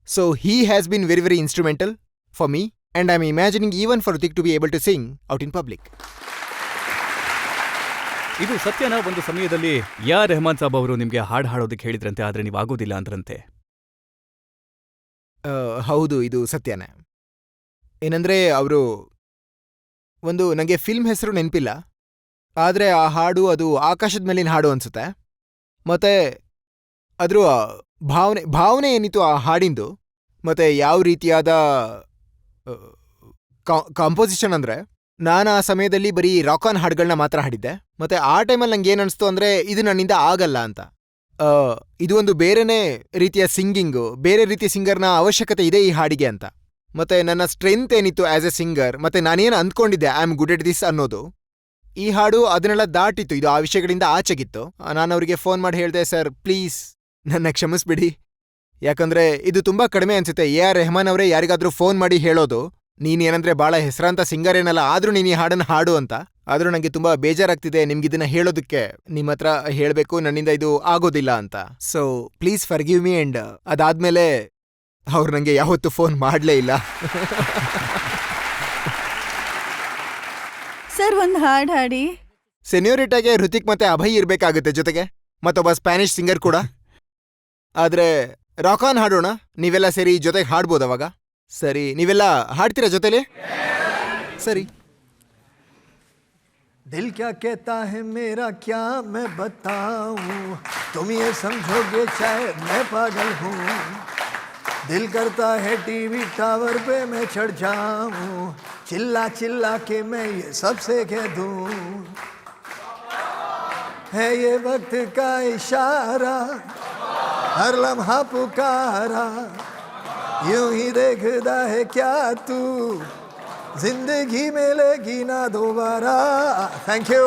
So he has been very very instrumental for me and I am imagining even for Hrithik to be able to sing out in public. ಇದು ಸತ್ಯನ? ಒಂದು ಸಮಯದಲ್ಲಿ ರೆಹಮಾನ್ ಸಾಬ್ ಅವರು ನಿಮ್ಗೆ ಹಾಡು ಹಾಡೋದಕ್ಕೆ ಹೇಳಿದ್ರಂತೆ, ಆದ್ರೆ ನೀವು ಆಗೋದಿಲ್ಲ ಅಂದ್ರಂತೆ. ಹೌದು, ಇದು ಸತ್ಯನೇ. ಏನಂದ್ರೆ ಅವರು ನನಗೆ ಫಿಲ್ಮ್ ಹೆಸರು ನೆನಪಿಲ್ಲ, ಆದರೆ ಆ ಹಾಡು ಅದು ಆಕಾಶದ ಮೇಲಿನ ಹಾಡು ಅನ್ಸುತ್ತೆ. ಮತ್ತೆ ಅದ್ರ ಭಾವನೆ ಏನಿತ್ತು ಆ ಹಾಡಿಂದು, ಮತ್ತೆ ಯಾವ ರೀತಿಯಾದ ಕಾಂಪೋಸಿಷನ್ ಅಂದ್ರೆ, ನಾನು ಆ ಸಮಯದಲ್ಲಿ ಬರೀ ರಾಕ್ ಆನ್ ಹಾಡುಗಳನ್ನ ಮಾತ್ರ ಹಾಡಿದ್ದೆ. ಮತ್ತೆ ಆ ಟೈಮಲ್ಲಿ ನಂಗೆ ಏನು ಅನಿಸ್ತು ಅಂದ್ರೆ, ಇದು ನನ್ನಿಂದ ಆಗಲ್ಲ ಅಂತ. ಇದು ಒಂದು ಬೇರೆನೇ ರೀತಿಯ ಸಿಂಗಿಂಗು, ಬೇರೆ ರೀತಿಯ ಸಿಂಗರ್ನ ಅವಶ್ಯಕತೆ ಇದೆ ಈ ಹಾಡಿಗೆ ಅಂತ. ಮತ್ತೆ ನನ್ನ ಸ್ಟ್ರೆಂತ್ ಏನಿತ್ತು ಆಸ್ ಎ ಸಿಂಗರ್, ಮತ್ತೆ ನಾನೇನು ಅಂದ್ಕೊಂಡಿದ್ದೆ I am good at this ಅನ್ನೋದು, ಈ ಹಾಡು ಅದನ್ನೆಲ್ಲ ದಾಟಿತ್ತು. ಇದು ಆ ವಿಷಯಗಳಿಂದ ಆಚೆಗಿತ್ತು. ನಾನು ಅವರಿಗೆ ಫೋನ್ ಮಾಡಿ ಹೇಳಿದೆ, ಸರ್ ಪ್ಲೀಸ್ ನನ್ನ ಕ್ಷಮಿಸ್ಬಿಡಿ, ಯಾಕಂದ್ರೆ ಇದು ತುಂಬಾ ಕಡಿಮೆ ಅನ್ಸುತ್ತೆ AR ರೆಹಮಾನ್ ಅವರೇ ಯಾರಿಗಾದ್ರೂ ಫೋನ್ ಮಾಡಿ ಹೇಳೋದು, ನೀನೇನಂದ್ರೆ ಭಾಳ ಹೆಸರಾಂತ ಸಿಂಗರ್ ಏನಲ್ಲ, ಆದ್ರೂ ನೀನು ಈ ಹಾಡನ್ನು ಹಾಡು ಅಂತ. ಆದ್ರೂ ನನಗೆ ತುಂಬಾ ಬೇಜಾರಾಗ್ತಿದೆ ನಿಮ್ಗಿದನ್ನ ಹೇಳೋದಕ್ಕೆ, ನಿಮ್ಮ ಹತ್ರ ಹೇಳಬೇಕು, ನನ್ನಿಂದ ಇದು ಆಗೋದಿಲ್ಲ ಅಂತ. So please forgive me. And ಅದಾದ್ಮೇಲೆ ಅವ್ರು ನನಗೆ ಯಾವತ್ತೂ ಫೋನ್ ಮಾಡಲೇ ಇಲ್ಲ. ಸರ್ ಒಂದು ಹಾಡು ಹಾಡಿ. ಸೆನ್ಯೂರಿಟಾಗೆ ಋತಿಕ್ ಮತ್ತೆ ಅಭಯ್ ಇರ್ಬೇಕಾಗುತ್ತೆ ಜೊತೆಗೆ, ಮತ್ತೊಬ್ಬ ಸ್ಪ್ಯಾನಿಷ್ ಸಿಂಗರ್ ಕೂಡ. ಆದ್ರೆ ರಾಕ್ ಆನ್ ಹಾಡೋಣ, ನೀವೆಲ್ಲ ಸೇರಿ ಜೊತೆಗೆ ಹಾಡ್ಬೋದು ಅವಾಗ. ಸರಿ, ನೀವೆಲ್ಲ ಹಾಡ್ತೀರಾ ಜೊತೆಲಿ? ಸರಿ. दिल क्या कहता है मेरा क्या मैं बताऊं, तुम ये समझोगे शायद मैं पागल हूँ. दिल करता है टीवी टावर पे मैं चढ़ जाऊं, चिल्ला चिल्ला के मैं ये सबसे कह दूं, है ये वक्त का इशारा, हर लम्हा पुकारा, यूं ही देखता है क्या तू, जिंदगी मिलेगी ना दोबारा. Thank you.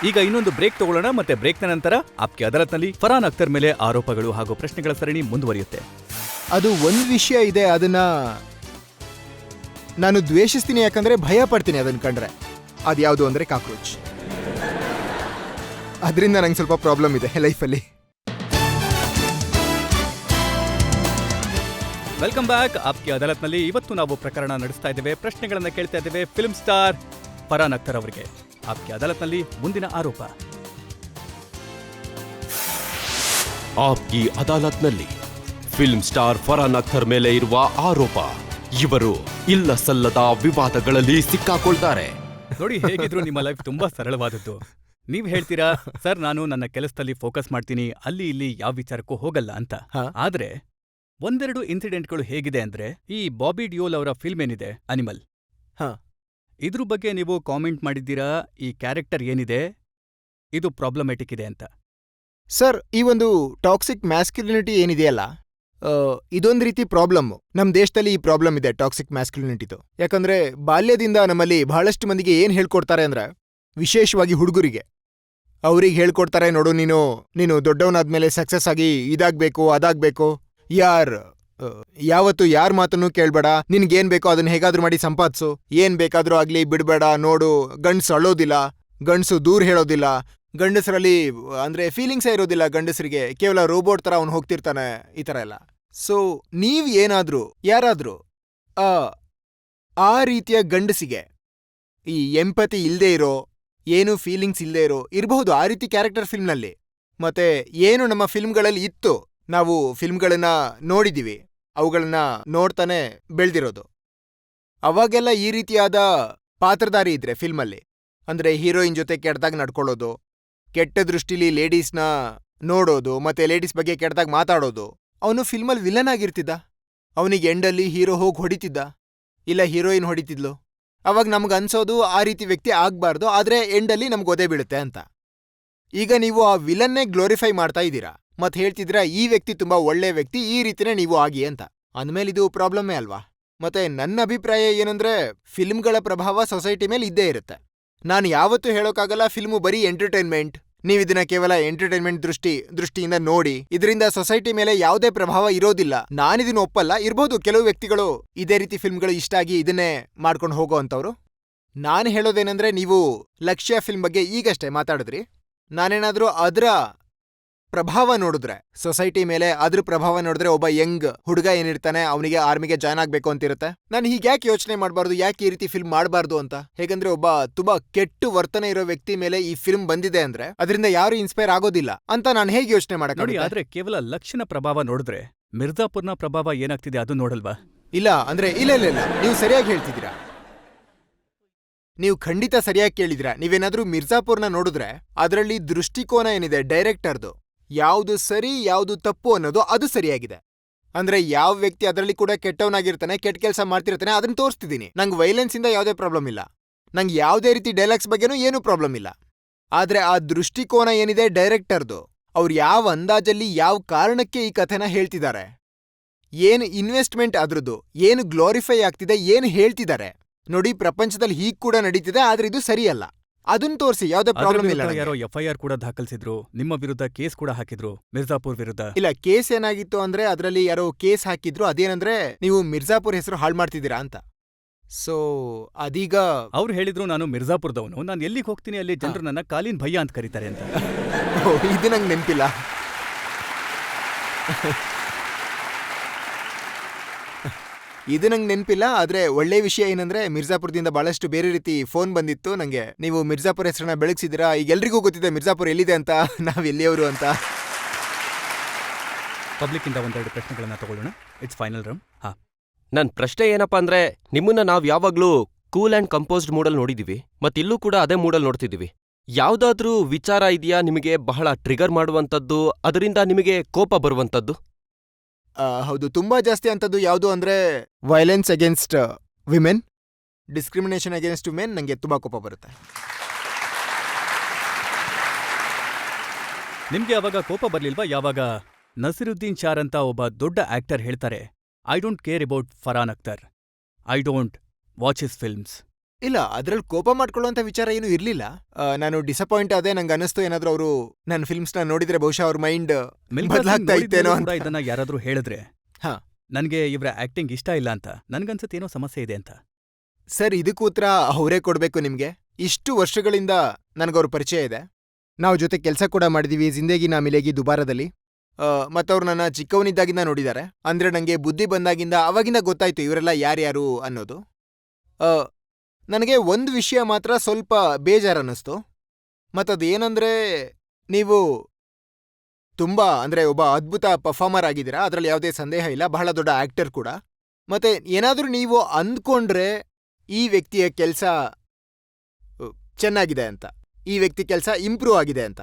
ಈಗ ಇನ್ನೊಂದು ಬ್ರೇಕ್ ತಗೊಳ್ಳೋಣ, ಮತ್ತೆ ಬ್ರೇಕ್ನ ನಂತರ ಆಪ್ಗೆ ಅದಾಲತ್ನಲ್ಲಿ ಫರಾನ್ ಅಖ್ತರ್ ಮೇಲೆ ಆರೋಪಗಳು ಹಾಗೂ ಪ್ರಶ್ನೆಗಳ ಸರಣಿ ಮುಂದುವರಿಯುತ್ತೆ. ಅದು ಒಂದು ವಿಷಯ ಇದೆ, ಅದನ್ನ ನಾನು ದ್ವೇಷಿಸ್ತೀನಿ, ಯಾಕಂದ್ರೆ ಭಯ ಪಡ್ತೀನಿ ಅದನ್ನ ಕಂಡ್ರೆ. ಅದ್ಯಾವುದು ಅಂದ್ರೆ ಕಾಕ್ರೋಚ್. ಅದರಿಂದ ನಂಗೆ ಸ್ವಲ್ಪ ಪ್ರಾಬ್ಲಮ್ ಇದೆ ಲೈಫಲ್ಲಿ. Welcome back. ಆಪ್ಗೆ ಅದಾಲತ್ನಲ್ಲಿ ಇವತ್ತು ನಾವು ಪ್ರಕರಣ ನಡೆಸ್ತಾ ಇದ್ದೇವೆ, ಪ್ರಶ್ನೆಗಳನ್ನ ಕೇಳ್ತಾ ಇದ್ದೇವೆ ಫಿಲ್ಮ್ ಸ್ಟಾರ್ ಫರಾನ್ ಅಖ್ತರ್ ಅವರಿಗೆ. ಆಪ್ಗೆ ಅದಾಲತ್ನಲ್ಲಿ ಮುಂದಿನ ಆರೋಪ. ಆಪ್ಕಿ ಅದಾಲತ್ನಲ್ಲಿ ಫಿಲ್ಮ್ ಸ್ಟಾರ್ ಫರಾನ್ ಅಖ್ತರ್ ಮೇಲೆ ಇರುವ ಆರೋಪ. ಇವರು ಇಲ್ಲ ಸಲ್ಲದ ವಿವಾದಗಳಲ್ಲಿ ಸಿಕ್ಕಾಕೊಳ್ತಾರೆ. ನೋಡಿ, ಹೇಗಿದ್ರು ನಿಮ್ಮ ಲೈಫ್ ತುಂಬಾ ಸರಳವಾದದ್ದು. ನೀವ್ ಹೇಳ್ತೀರಾ, ಸರ್ ನಾನು ನನ್ನ ಕೆಲಸದಲ್ಲಿ ಫೋಕಸ್ ಮಾಡ್ತೀನಿ, ಅಲ್ಲಿ ಇಲ್ಲಿ ಯಾವ ವಿಚಾರಕ್ಕೂ ಹೋಗಲ್ಲ ಅಂತ. ಆದ್ರೆ ಒಂದೆರಡು ಇನ್ಸಿಡೆಂಟ್ಗಳು ಹೇಗಿದೆ ಅಂದ್ರೆ, ಈ ಬಾಬಿ ಡಿಯೋಲ್ ಅವರ ಫಿಲ್ಮ್ ಏನಿದೆ ಅನಿಮಲ್, ಇದ್ರ ಬಗ್ಗೆ ನೀವು ಕಾಮೆಂಟ್ ಮಾಡಿದ್ದೀರಾ, ಈ ಕ್ಯಾರೆಕ್ಟರ್ ಏನಿದೆ ಇದು ಪ್ರಾಬ್ಲಮ್ಯಾಟಿಕ್ ಇದೆ ಅಂತ. ಸರ್, ಈ ಒಂದು ಟಾಕ್ಸಿಕ್ ಮ್ಯಾಸ್ಕ್ಯುಲಿನಿಟಿ ಏನಿದೆಯಲ್ಲ, ಇದೊಂದು ರೀತಿ ಪ್ರಾಬ್ಲಮ್. ನಮ್ಮ ದೇಶದಲ್ಲಿ ಈ ಪ್ರಾಬ್ಲಮ್ ಇದೆ, ಟಾಕ್ಸಿಕ್ ಮ್ಯಾಸ್ಕ್ಯುಲಿನಿಟಿದು. ಯಾಕಂದ್ರೆ ಬಾಲ್ಯದಿಂದ ನಮ್ಮಲ್ಲಿ ಬಹಳಷ್ಟು ಮಂದಿಗೆ ಏನ್ ಹೇಳ್ಕೊಡ್ತಾರೆ ಅಂದ್ರೆ, ವಿಶೇಷವಾಗಿ ಹುಡುಗರಿಗೆ ಅವ್ರಿಗೆ ಹೇಳ್ಕೊಡ್ತಾರೆ, ನೋಡು ನೀನು ದೊಡ್ಡವನಾದ್ಮೇಲೆ ಸಕ್ಸಸ್ ಆಗಿ ಇದಾಗ್ಬೇಕು ಅದಾಗ್ಬೇಕು, ಯಾವತ್ತು ಯಾರ ಮಾತನ್ನು ಕೇಳ್ಬೇಡ, ನಿನ್ಗೇನ್ ಬೇಕೋ ಅದನ್ನ ಹೇಗಾದ್ರೂ ಮಾಡಿ ಸಂಪಾದಿಸು, ಏನ್ ಬೇಕಾದ್ರೂ ಆಗ್ಲಿ ಬಿಡ್ಬೇಡ, ನೋಡು ಗಂಡ್ಸು ಅಳೋದಿಲ್ಲ, ಗಂಡ್ಸು ದೂರ ಹೇಳೋದಿಲ್ಲ, ಗಂಡಸರಲ್ಲಿ ಅಂದ್ರೆ ಫೀಲಿಂಗ್ಸೇ ಇರೋದಿಲ್ಲ ಗಂಡಸರಿಗೆ, ಕೇವಲ ರೋಬೋಟ್ ತರ ಅವ್ನು ಹೋಗ್ತಿರ್ತಾನೆ, ಈ ತರ ಎಲ್ಲ. ಸೊ ನೀವ್ ಏನಾದ್ರೂ ಯಾರಾದ್ರೂ ಆ ರೀತಿಯ ಗಂಡಸಿಗೆ ಈ ಎಂಪತಿ ಇಲ್ದೇ ಇರೋ, ಏನು ಫೀಲಿಂಗ್ಸ್ ಇಲ್ದೇ ಇರಬಹುದು ಆ ರೀತಿ ಕ್ಯಾರೆಕ್ಟರ್ ಫಿಲ್ಮ್ನಲ್ಲಿ. ಮತ್ತೆ ಏನು ನಮ್ಮ ಫಿಲ್ಮ್ಗಳಲ್ಲಿ ಇತ್ತು, ನಾವು ಫಿಲ್ಮ್ಗಳನ್ನ ನೋಡಿದೀವಿ, ಅವುಗಳನ್ನ ನೋಡ್ತಾನೆ ಬೆಳ್ದಿರೋದು. ಅವಾಗೆಲ್ಲ ಈ ರೀತಿಯಾದ ಪಾತ್ರಧಾರಿ ಇದ್ರೆ ಫಿಲ್ಮಲ್ಲಿ, ಅಂದ್ರೆ ಹೀರೋಯಿನ್ ಜೊತೆ ಕೆಟ್ಟದಾಗ ನಡ್ಕೊಳ್ಳೋದು, ಕೆಟ್ಟ ದೃಷ್ಟಿಲಿ ಲೇಡೀಸ್ನ ನೋಡೋದು, ಮತ್ತೆ ಲೇಡೀಸ್ ಬಗ್ಗೆ ಕೆಟ್ಟದಾಗ ಮಾತಾಡೋದು, ಅವನು ಫಿಲ್ಮಲ್ಲಿ ವಿಲನ್ ಆಗಿರ್ತಿದ್ದ. ಅವನಿಗೆ ಎಂಡಲ್ಲಿ ಹೀರೋ ಹೋಗಿ ಹೊಡಿತಿದ್ದ, ಇಲ್ಲ ಹೀರೋಯಿನ್ ಹೊಡಿತಿದ್ಲು. ಅವಾಗ ನಮ್ಗನ್ಸೋದು ಆ ರೀತಿ ವ್ಯಕ್ತಿ ಆಗ್ಬಾರ್ದು, ಆದ್ರೆ ಎಂಡಲ್ಲಿ ನಮ್ಗೆ ಒದೆ ಬೀಳುತ್ತೆ ಅಂತ. ಈಗ ನೀವು ಆ ವಿಲನ್ನೇ ಗ್ಲೋರಿಫೈ ಮಾಡ್ತಾ ಇದ್ದೀರಾ, ಮತ್ ಹೇಳ್ತಿದ್ರ ಈ ವ್ಯಕ್ತಿ ತುಂಬಾ ಒಳ್ಳೆ ವ್ಯಕ್ತಿ, ಈ ರೀತಿನೇ ನೀವು ಆಗಿ ಅಂತ. ಅಂದ್ಮೇಲೆ ಇದು ಪ್ರಾಬ್ಲಮ್ಮೇ ಅಲ್ವಾ? ಮತ್ತೆ ನನ್ನ ಅಭಿಪ್ರಾಯ ಏನಂದ್ರೆ, ಫಿಲ್ಮ್ಗಳ ಪ್ರಭಾವ ಸೊಸೈಟಿ ಮೇಲೆ ಇದ್ದೇ ಇರುತ್ತೆ. ನಾನು ಯಾವತ್ತೂ ಹೇಳೋಕ್ಕಾಗಲ್ಲ ಫಿಲ್ಮು ಬರೀ ಎಂಟರ್ಟೈನ್ಮೆಂಟ್, ನೀವಿದನ್ನ ಕೇವಲ ಎಂಟರ್ಟೈನ್ಮೆಂಟ್ ದೃಷ್ಟಿಯಿಂದ ನೋಡಿ, ಇದರಿಂದ ಸೊಸೈಟಿ ಮೇಲೆ ಯಾವುದೇ ಪ್ರಭಾವ ಇರೋದಿಲ್ಲ. ನಾನಿದನ್ನ ಒಪ್ಪಲ್ಲ. ಇರ್ಬೋದು ಕೆಲವು ವ್ಯಕ್ತಿಗಳು ಇದೇ ರೀತಿ ಫಿಲ್ಮ್ಗಳು ಇಷ್ಟ ಆಗಿ ಇದನ್ನೇ ಮಾಡ್ಕೊಂಡು ಹೋಗೋ ಅಂತವ್ರು. ನಾನು ಹೇಳೋದೇನೆಂದ್ರೆ, ನೀವು ಲಕ್ಷ್ಯ ಫಿಲ್ಮ್ ಬಗ್ಗೆ ಈಗಷ್ಟೇ ಮಾತಾಡಿದ್ರಿ. ನಾನೇನಾದ್ರೂ ಅದರ ಪ್ರಭಾವ ನೋಡಿದ್ರೆ, ಸೊಸೈಟಿ ಮೇಲೆ ಅದ್ರ ಪ್ರಭಾವ ನೋಡಿದ್ರೆ, ಒಬ್ಬ ಯಂಗ್ ಹುಡುಗ ಏನಿರ್ತಾನೆ ಅವನಿಗೆ ಆರ್ಮಿಗೆ ಜಾಯ್ನ್ ಆಗ್ಬೇಕು ಅಂತಿರುತ್ತೆ. ನಾನು ಹೀಗ್ಯಾಕೆ ಯೋಚನೆ ಮಾಡಬಾರ್ದು, ಯಾಕೆ ಈ ರೀತಿ ಫಿಲ್ಮ್ ಮಾಡಬಾರ್ದು ಅಂತ. ಹೇಗಂದ್ರೆ ಒಬ್ಬ ತುಂಬಾ ಕೆಟ್ಟು ವರ್ತನೆ ಇರೋ ವ್ಯಕ್ತಿ ಮೇಲೆ ಈ ಫಿಲ್ಮ್ ಬಂದಿದೆ ಅಂದ್ರೆ ಅದರಿಂದ ಯಾರು ಇನ್ಸ್ಪೈರ್ ಆಗೋದಿಲ್ಲ ಅಂತ ನಾನು ಹೇಗೆ ಯೋಚನೆ ಮಾಡಕ್ಕೆ ನೋಡಿ. ಆದ್ರೆ ಕೇವಲ ಲಕ್ಷಣ ಪ್ರಭಾವ ನೋಡಿದ್ರೆ ಮಿರ್ಜಾಪುರ್ನ ಪ್ರಭಾವ ಏನಾಗ್ತಿದೆ ಅದು ನೋಡಲ್ವಾ? ಇಲ್ಲ ಅಂದ್ರೆ ಇಲ್ಲ, ನೀವು ಸರಿಯಾಗಿ ಹೇಳ್ತಿದ್ದೀರಾ. ನೀವು ಖಂಡಿತ ಸರಿಯಾಗಿ ಕೇಳಿದಿರಾ. ನೀವೇನಾದ್ರೂ ಮಿರ್ಜಾಪುರ್ನ ನೋಡಿದ್ರೆ ಅದರಲ್ಲಿ ದೃಷ್ಟಿಕೋನ ಏನಿದೆ ಡೈರೆಕ್ಟರ್ದು, ಯಾವುದು ಸರಿ ಯಾವುದು ತಪ್ಪು ಅನ್ನೋದು ಅದು ಸರಿಯಾಗಿದೆ. ಅಂದ್ರೆ ಯಾವ ವ್ಯಕ್ತಿ ಅದರಲ್ಲಿ ಕೂಡ ಕೆಟ್ಟವನಾಗಿರ್ತಾನೆ, ಕೆಟ್ಟ ಕೆಲಸ ಮಾಡ್ತಿರ್ತಾನೆ, ಅದನ್ನ ತೋರಿಸ್ತಿದ್ದೀನಿ. ನಂಗೆ ವೈಲೆನ್ಸ್ ಇಂದ ಯಾವುದೇ ಪ್ರಾಬ್ಲಮ್ ಇಲ್ಲ, ನಂಗೆ ಯಾವುದೇ ರೀತಿ ಡೈಲಾಗ್ಸ್ ಬಗ್ಗೆನೂ ಏನೂ ಪ್ರಾಬ್ಲಮ್ ಇಲ್ಲ. ಆದ್ರೆ ಆ ದೃಷ್ಟಿಕೋನ ಏನಿದೆ ಡೈರೆಕ್ಟರ್ದು, ಅವ್ರು ಯಾವ ಅಂದಾಜಲ್ಲಿ ಯಾವ ಕಾರಣಕ್ಕೆ ಈ ಕಥೆನ ಹೇಳ್ತಿದ್ದಾರೆ, ಏನು ಇನ್ವೆಸ್ಟ್ಮೆಂಟ್ ಅದ್ರದ್ದು, ಏನು ಗ್ಲೋರಿಫೈ ಆಗ್ತಿದೆ, ಏನು ಹೇಳ್ತಿದ್ದಾರೆ ನೋಡಿ. ಪ್ರಪಂಚದಲ್ಲಿ ಹೀಗ್ ಕೂಡ ನಡೀತಿದೆ, ಆದ್ರೆ ಇದು ಸರಿಯಲ್ಲ, ಅದನ್ನ ತೋರಿಸಿ, ಯಾವುದೇ ಪ್ರಾಬ್ಲಮ್ ಇಲ್ಲ. ಯಾರೋ FIR ಕೂಡ ದಾಖಲಿಸಿದ್ರು, ನಿಮ್ಮ ವಿರುದ್ಧ ಕೇಸ್ ಕೂಡ ಹಾಕಿದ್ರು ಮಿರ್ಜಾಪುರ್ ವಿರುದ್ಧ. ಇಲ್ಲ, ಕೇಸ್ ಏನಾಗಿತ್ತು ಅಂದ್ರೆ ಅದರಲ್ಲಿ ಯಾರೋ ಕೇಸ್ ಹಾಕಿದ್ರು. ಅದೇನಂದ್ರೆ ನೀವು ಮಿರ್ಜಾಪುರ್ ಹೆಸರು ಹಾಳು ಮಾಡ್ತಿದ್ದೀರಾ ಅಂತ. ಸೊ ಅದೀಗ ಅವ್ರು ಹೇಳಿದ್ರು, ನಾನು ಮಿರ್ಜಾಪುರದವನು, ನಾನು ಎಲ್ಲಿಗೆ ಹೋಗ್ತೀನಿ ಅಲ್ಲಿ ಜನರು ನನ್ನ ಕಾಲಿನ ಭಯ್ಯ ಅಂತ ಕರೀತಾರೆ ಅಂತ. ಇದು ನಂಗೆ ನೆನಪಿಲ್ಲ. ಇದು ನಂಗೆ ನೆನಪಿಲ್ಲ. ಆದ್ರೆ ಒಳ್ಳೆ ವಿಷಯ ಏನಂದ್ರೆ, ಮಿರ್ಜಾಪುರದಿಂದ ಬಹಳಷ್ಟು ಬೇರೆ ರೀತಿ ಫೋನ್ ಬಂದಿತ್ತು ನಂಗೆ. ನೀವು ಮಿರ್ಜಾಪುರ ಹೆಸರನ್ನ ಬೆಳಗ್ಸಿದ್ದೀರಾ, ಈಗ ಎಲ್ರಿಗೂ ಗೊತ್ತಿದೆ ಮಿರ್ಜಾಪುರ ಎಲ್ಲಿದೆ ಅಂತ, ನಾವ್ ಎಲ್ಲಿಯವರು ಅಂತ. ಪಬ್ಲಿಕ್ ಇಂದ ಒಂದೆರಡು ಪ್ರಶ್ನೆಗಳನ್ನ ತಗೊಳ್ಳೋಣ. It's final round. ನನ್ ಪ್ರಶ್ನೆ ಏನಪ್ಪಾ ಅಂದ್ರೆ, ನಿಮ್ಮನ್ನ ನಾವ್ ಯಾವಾಗ್ಲೂ ಕೂಲ್ ಅಂಡ್ ಕಂಪೋಸ್ಡ್ ಮೂಡಲ್ ನೋಡಿದೀವಿ, ಮತ್ತಿಲ್ಲೂ ಕೂಡ ಅದೇ ಮೂಡಲ್ ನೋಡ್ತಿದೀವಿ. ಯಾವ್ದಾದ್ರೂ ವಿಚಾರ ಇದೆಯಾ ನಿಮಗೆ ಬಹಳ ಟ್ರಿಗರ್ ಮಾಡುವಂತದ್ದು, ಅದರಿಂದ ನಿಮಗೆ ಕೋಪ ಬರುವಂತದ್ದು? ಹೌದು, ತುಂಬಾ ಜಾಸ್ತಿ ಅಂತದ್ದು ಯಾವುದು ಅಂದ್ರೆ violence against women, discrimination against women. ನಂಗೆ ತುಂಬಾ ಕೋಪ ಬರುತ್ತೆ. ನಿಮ್ಗೆ ಅವಾಗ ಕೋಪ ಬರ್ಲಿಲ್ವಾ? ಯಾವಾಗ ನಸಿರುದ್ದೀನ್ ಶಾರ್ ಅಂತ ಒಬ್ಬ ದೊಡ್ಡ ಆಕ್ಟರ್ ಹೇಳ್ತಾರೆ, I don't care about Farhan Akhtar, I don't watch his films, ಇಲ್ಲ, ಅದ್ರಲ್ಲಿ ಕೋಪ ಮಾಡ್ಕೊಳ್ಳುವಂತ ವಿಚಾರ ಏನೂ ಇರ್ಲಿಲ್ಲ. ನಾನು ಡಿಸಪಾಯಿಂಟ್ ಆದೆ. ನಂಗೆ ಅನಿಸ್ತು ಏನಾದ್ರೂ ಅವರು ನನ್ನ ಫಿಲ್ಮ್ಸ್ನ ನೋಡಿದ್ರೆ ಬಹುಶಃ ಅವ್ರ ಮೈಂಡ್ ಮಿಲ್ಖಾ ಸಿಂಗ್ ಬದಲಾಗ್ತಾ ಇತ್ತೇನೋ ನೋಡಿದ್ಮೇಲೂ ಕೂಡ ಅಂತ. ಇದನ್ನ ಯಾರಾದ್ರೂ ಹೇಳಿದ್ರೆ ಹಾ. ನನ್ಗೆ ಇವ್ರ ಆಕ್ಟಿಂಗ್ ಇಷ್ಟ ಇಲ್ಲ ಅಂತ ನನ್ಗನ್ಸುತ್ತೆ ಏನೋ ಸಮಸ್ಯೆ ಇದೆ ಅಂತ. ಸರ್, ಇದಕ್ಕೂ ಉತ್ತರ ಅವರೇ ಕೊಡ್ಬೇಕು ನಿಮ್ಗೆ. ಇಷ್ಟು ವರ್ಷಗಳಿಂದ ನನಗವ್ರ ಪರಿಚಯ ಇದೆ. ನಾವು ಜೊತೆ ಕೆಲಸ ಕೂಡ ಮಾಡಿದೀವಿ ಜಿಂದಗಿ ನಾ ಮಿಲೇಗಿ ದುಬಾರದಲ್ಲಿ. ಮತ್ತವ್ರು ನನ್ನ ಚಿಕ್ಕವನಿದ್ದಾಗಿಂದ ನೋಡಿದ್ದಾರೆ. ಅಂದ್ರೆ ನಂಗೆ ಬುದ್ಧಿ ಬಂದಾಗಿಂದ ಅವಾಗಿಂದ ಗೊತ್ತಾಯ್ತು ಇವರೆಲ್ಲ ಯಾರ್ಯಾರು ಅನ್ನೋದು. ನನಗೆ ಒಂದು ವಿಷಯ ಮಾತ್ರ ಸ್ವಲ್ಪ ಬೇಜಾರನ್ನಿಸ್ತು. ಮತ್ತದೇನಂದ್ರೆ, ನೀವು ತುಂಬಾ ಅಂದ್ರೆ ಒಬ್ಬ ಅದ್ಭುತ ಪರ್ಫಾರ್ಮರ್ ಆಗಿದ್ದೀರಾ, ಅದರಲ್ಲಿ ಯಾವುದೇ ಸಂದೇಹ ಇಲ್ಲ. ಬಹಳ ದೊಡ್ಡ ಆಕ್ಟರ್ ಕೂಡ. ಮತ್ತೆ ಏನಾದ್ರೂ ನೀವು ಅಂದ್ಕೊಂಡ್ರೆ ಈ ವ್ಯಕ್ತಿಯ ಕೆಲಸ ಚೆನ್ನಾಗಿದೆ ಅಂತ, ಈ ವ್ಯಕ್ತಿ ಕೆಲಸ ಇಂಪ್ರೂವ್ ಆಗಿದೆ ಅಂತ.